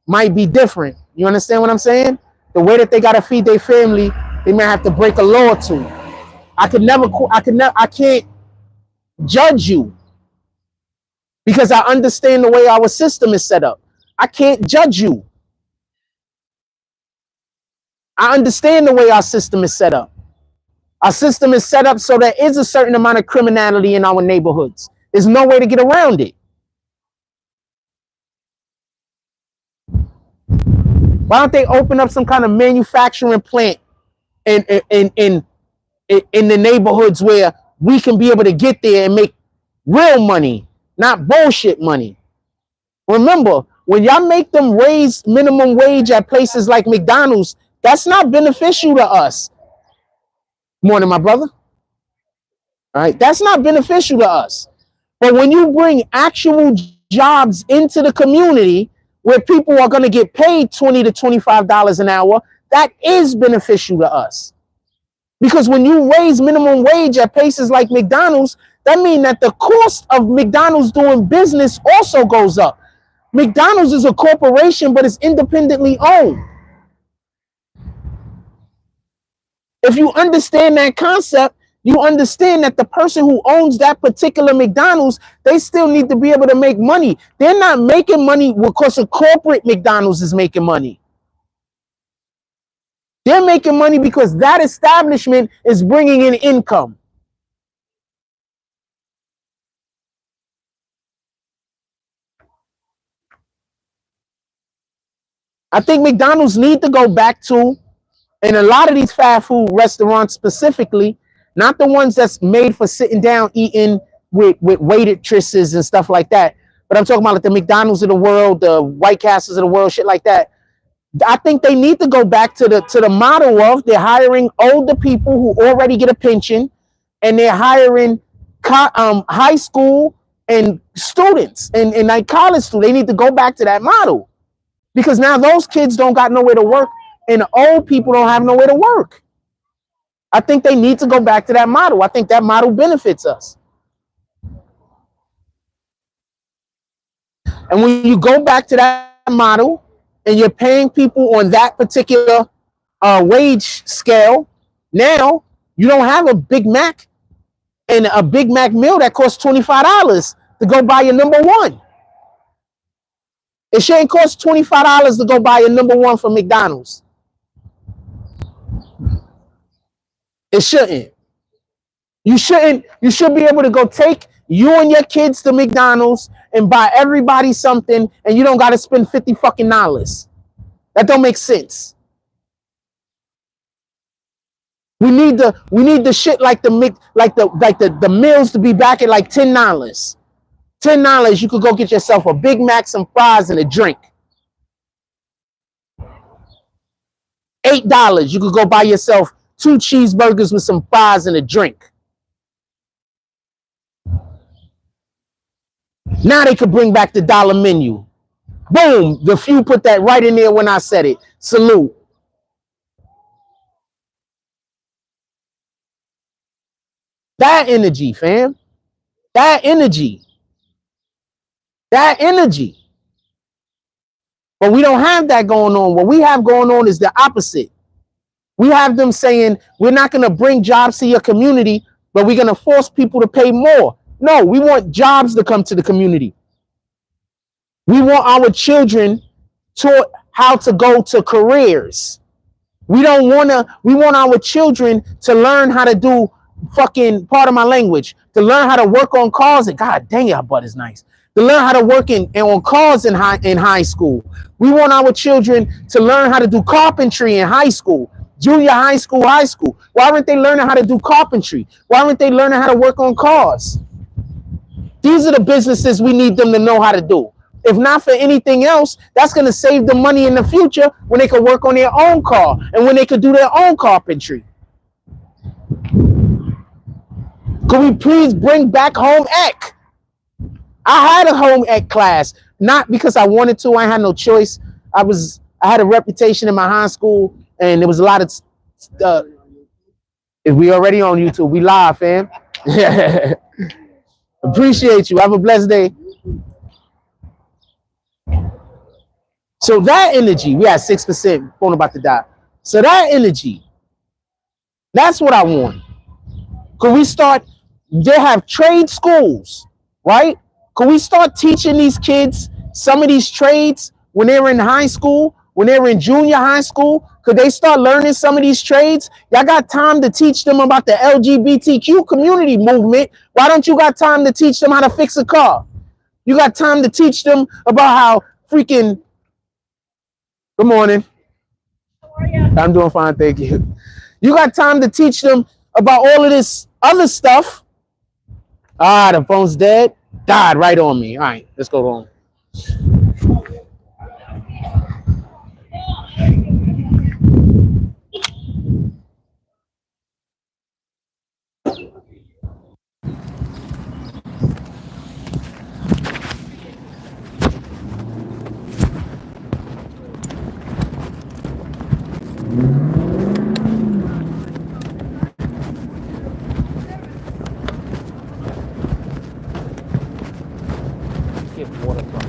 might be different. You understand what I'm saying? The way that they gotta feed their family, they may have to break a law or two. I can't judge you because I understand the way our system is set up. I can't judge you. I understand the way our system is set up. Our system is set up so there is a certain amount of criminality in our neighborhoods. There's no way to get around it. Why don't they open up some kind of manufacturing plant in the neighborhoods where we can be able to get there and make real money, not bullshit money? Remember, when y'all make them raise minimum wage at places like McDonald's, that's not beneficial to us. Morning, my brother. All right, that's not beneficial to us. But when you bring actual jobs into the community where people are going to get paid $20 to $25 an hour, that is beneficial to us. Because when you raise minimum wage at places like McDonald's, that means that the cost of McDonald's doing business also goes up. McDonald's is a corporation, but it's independently owned. If you understand that concept, you understand that the person who owns that particular McDonald's, they still need to be able to make money. They're not making money because a corporate McDonald's is making money. They're making money because that establishment is bringing in income. I think McDonald's need to go back to, and a lot of these fast food restaurants specifically, not the ones that's made for sitting down eating with waitresses and stuff like that, but I'm talking about like the McDonald's of the world, the White Castles of the world, shit like that. I think they need to go back to the model of they're hiring older people who already get a pension, and they're hiring high school and students and like college students. They need to go back to that model because now those kids don't got nowhere to work and the old people don't have nowhere to work. I think they need to go back to that model. I think that model benefits us. And when you go back to that model and you're paying people on that particular wage scale, now you don't have a Big Mac and a Big Mac meal that costs $25 to go buy your number one. It shouldn't cost $25 to go buy your number one from McDonald's. It shouldn't. You should be able to go take you and your kids to McDonald's and buy everybody something, and you don't got to spend $50 fucking dollars. That don't make sense. We need the shit like the meals to be back at like $10. $10, you could go get yourself a Big Mac, some fries, and a drink. $8, you could go buy yourself 2 cheeseburgers with some fries and a drink. Now they could bring back the dollar menu. Boom, the few put that right in there when I said it. Salute. That energy, fam. That energy. That energy. But we don't have that going on. What we have going on is the opposite. We have them saying, we're not going to bring jobs to your community, but we're going to force people to pay more. No, we want jobs to come to the community. We want our children taught how to go to careers. We want our children to learn how to do fucking, part of my language, to learn how to work on cars. And God dang it, our butt is nice. To learn how to work on cars in high school. We want our children to learn how to do carpentry in high school. Junior high school, high school. Why aren't they learning how to do carpentry? Why aren't they learning how to work on cars? These are the businesses we need them to know how to do. If not for anything else, that's going to save them money in the future when they can work on their own car and when they could do their own carpentry. Could we please bring back home ec? I had a home ec class, not because I wanted to. I had no choice. I had a reputation in my high school, and there was a lot of. We already on YouTube. We live, fam. Appreciate you. Have a blessed day. So that energy, we had 6%. Phone about to die. So that energy, that's what I want. Could we start? They have trade schools, right? Could we start teaching these kids some of these trades when they were in high school, when they were in junior high school? Could they start learning some of these trades? Y'all got time to teach them about the LGBTQ community movement. Why don't you got time to teach them how to fix a car? You got time to teach them about how freaking... Good morning. How are you? I'm doing fine, thank you. You got time to teach them about all of this other stuff. Ah, the phone's dead. Died right on me. All right, let's go home. Get water from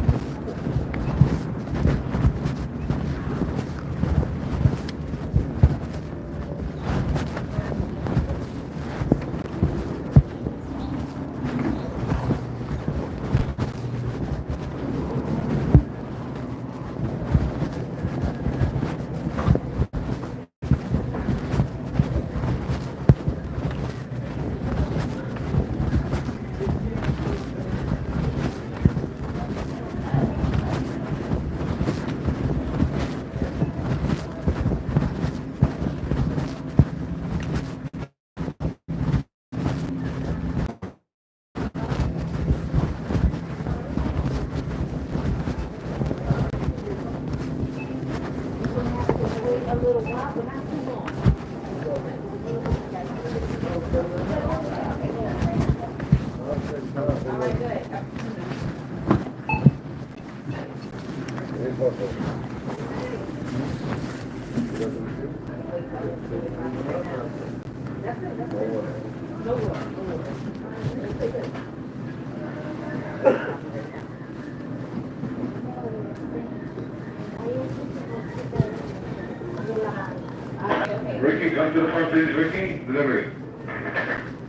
Ricky, come to the front, please, Ricky. Delivery.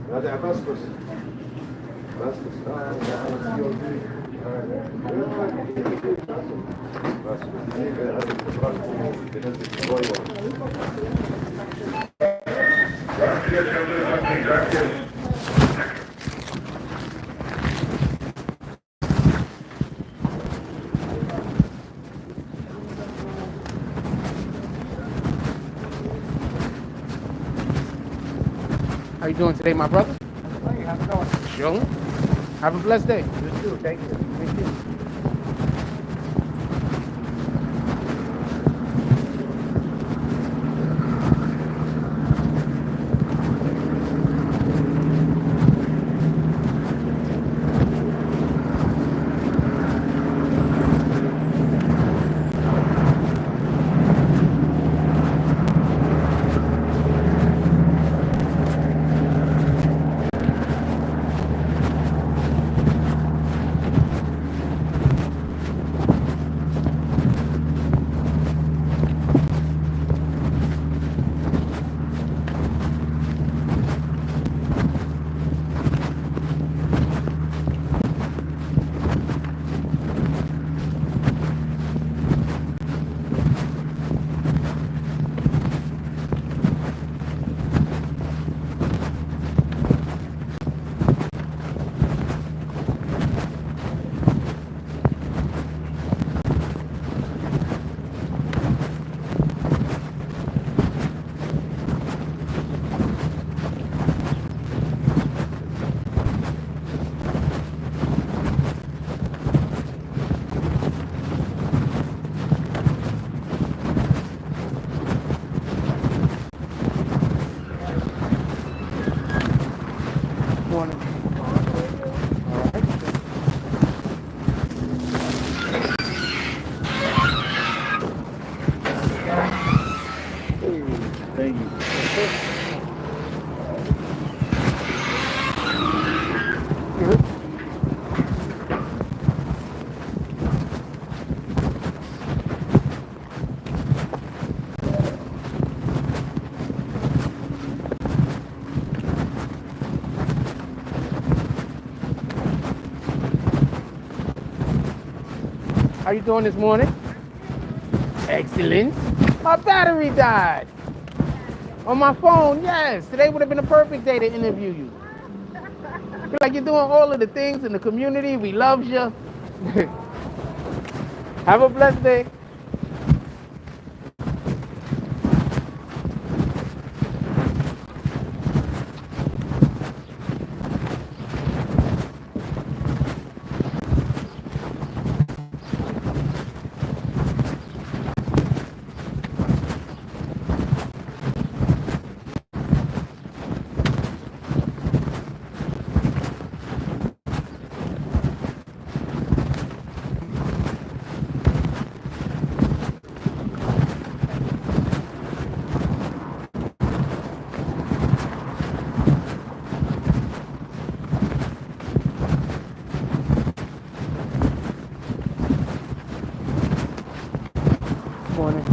Gracias, come to the front, please. Gracias. How you doing today, my brother? Hey, how's it going? Sure. Have a blessed day. You too, thank you. Thank you. How you doing this morning? Excellent. My battery died. On my phone, yes. Today would have been a perfect day to interview you. Feel like you're doing all of the things in the community. We love you. Have a blessed day. Morning.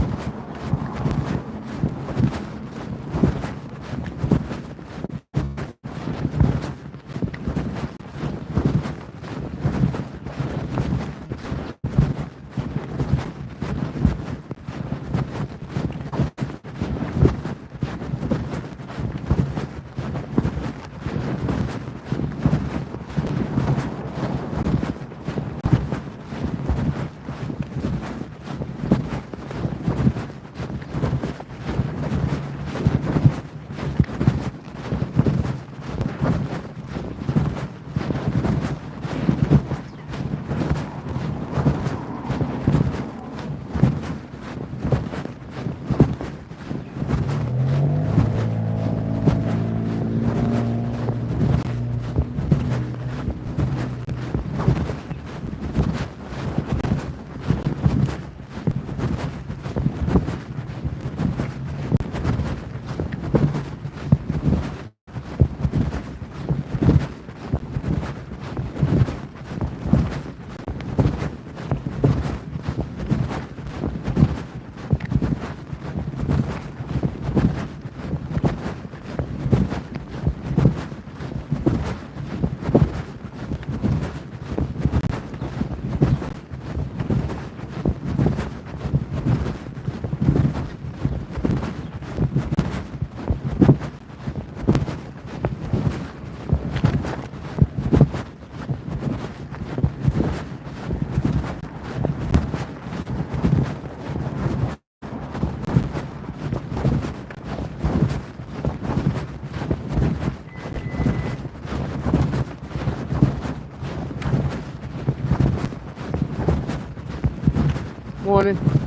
Morning.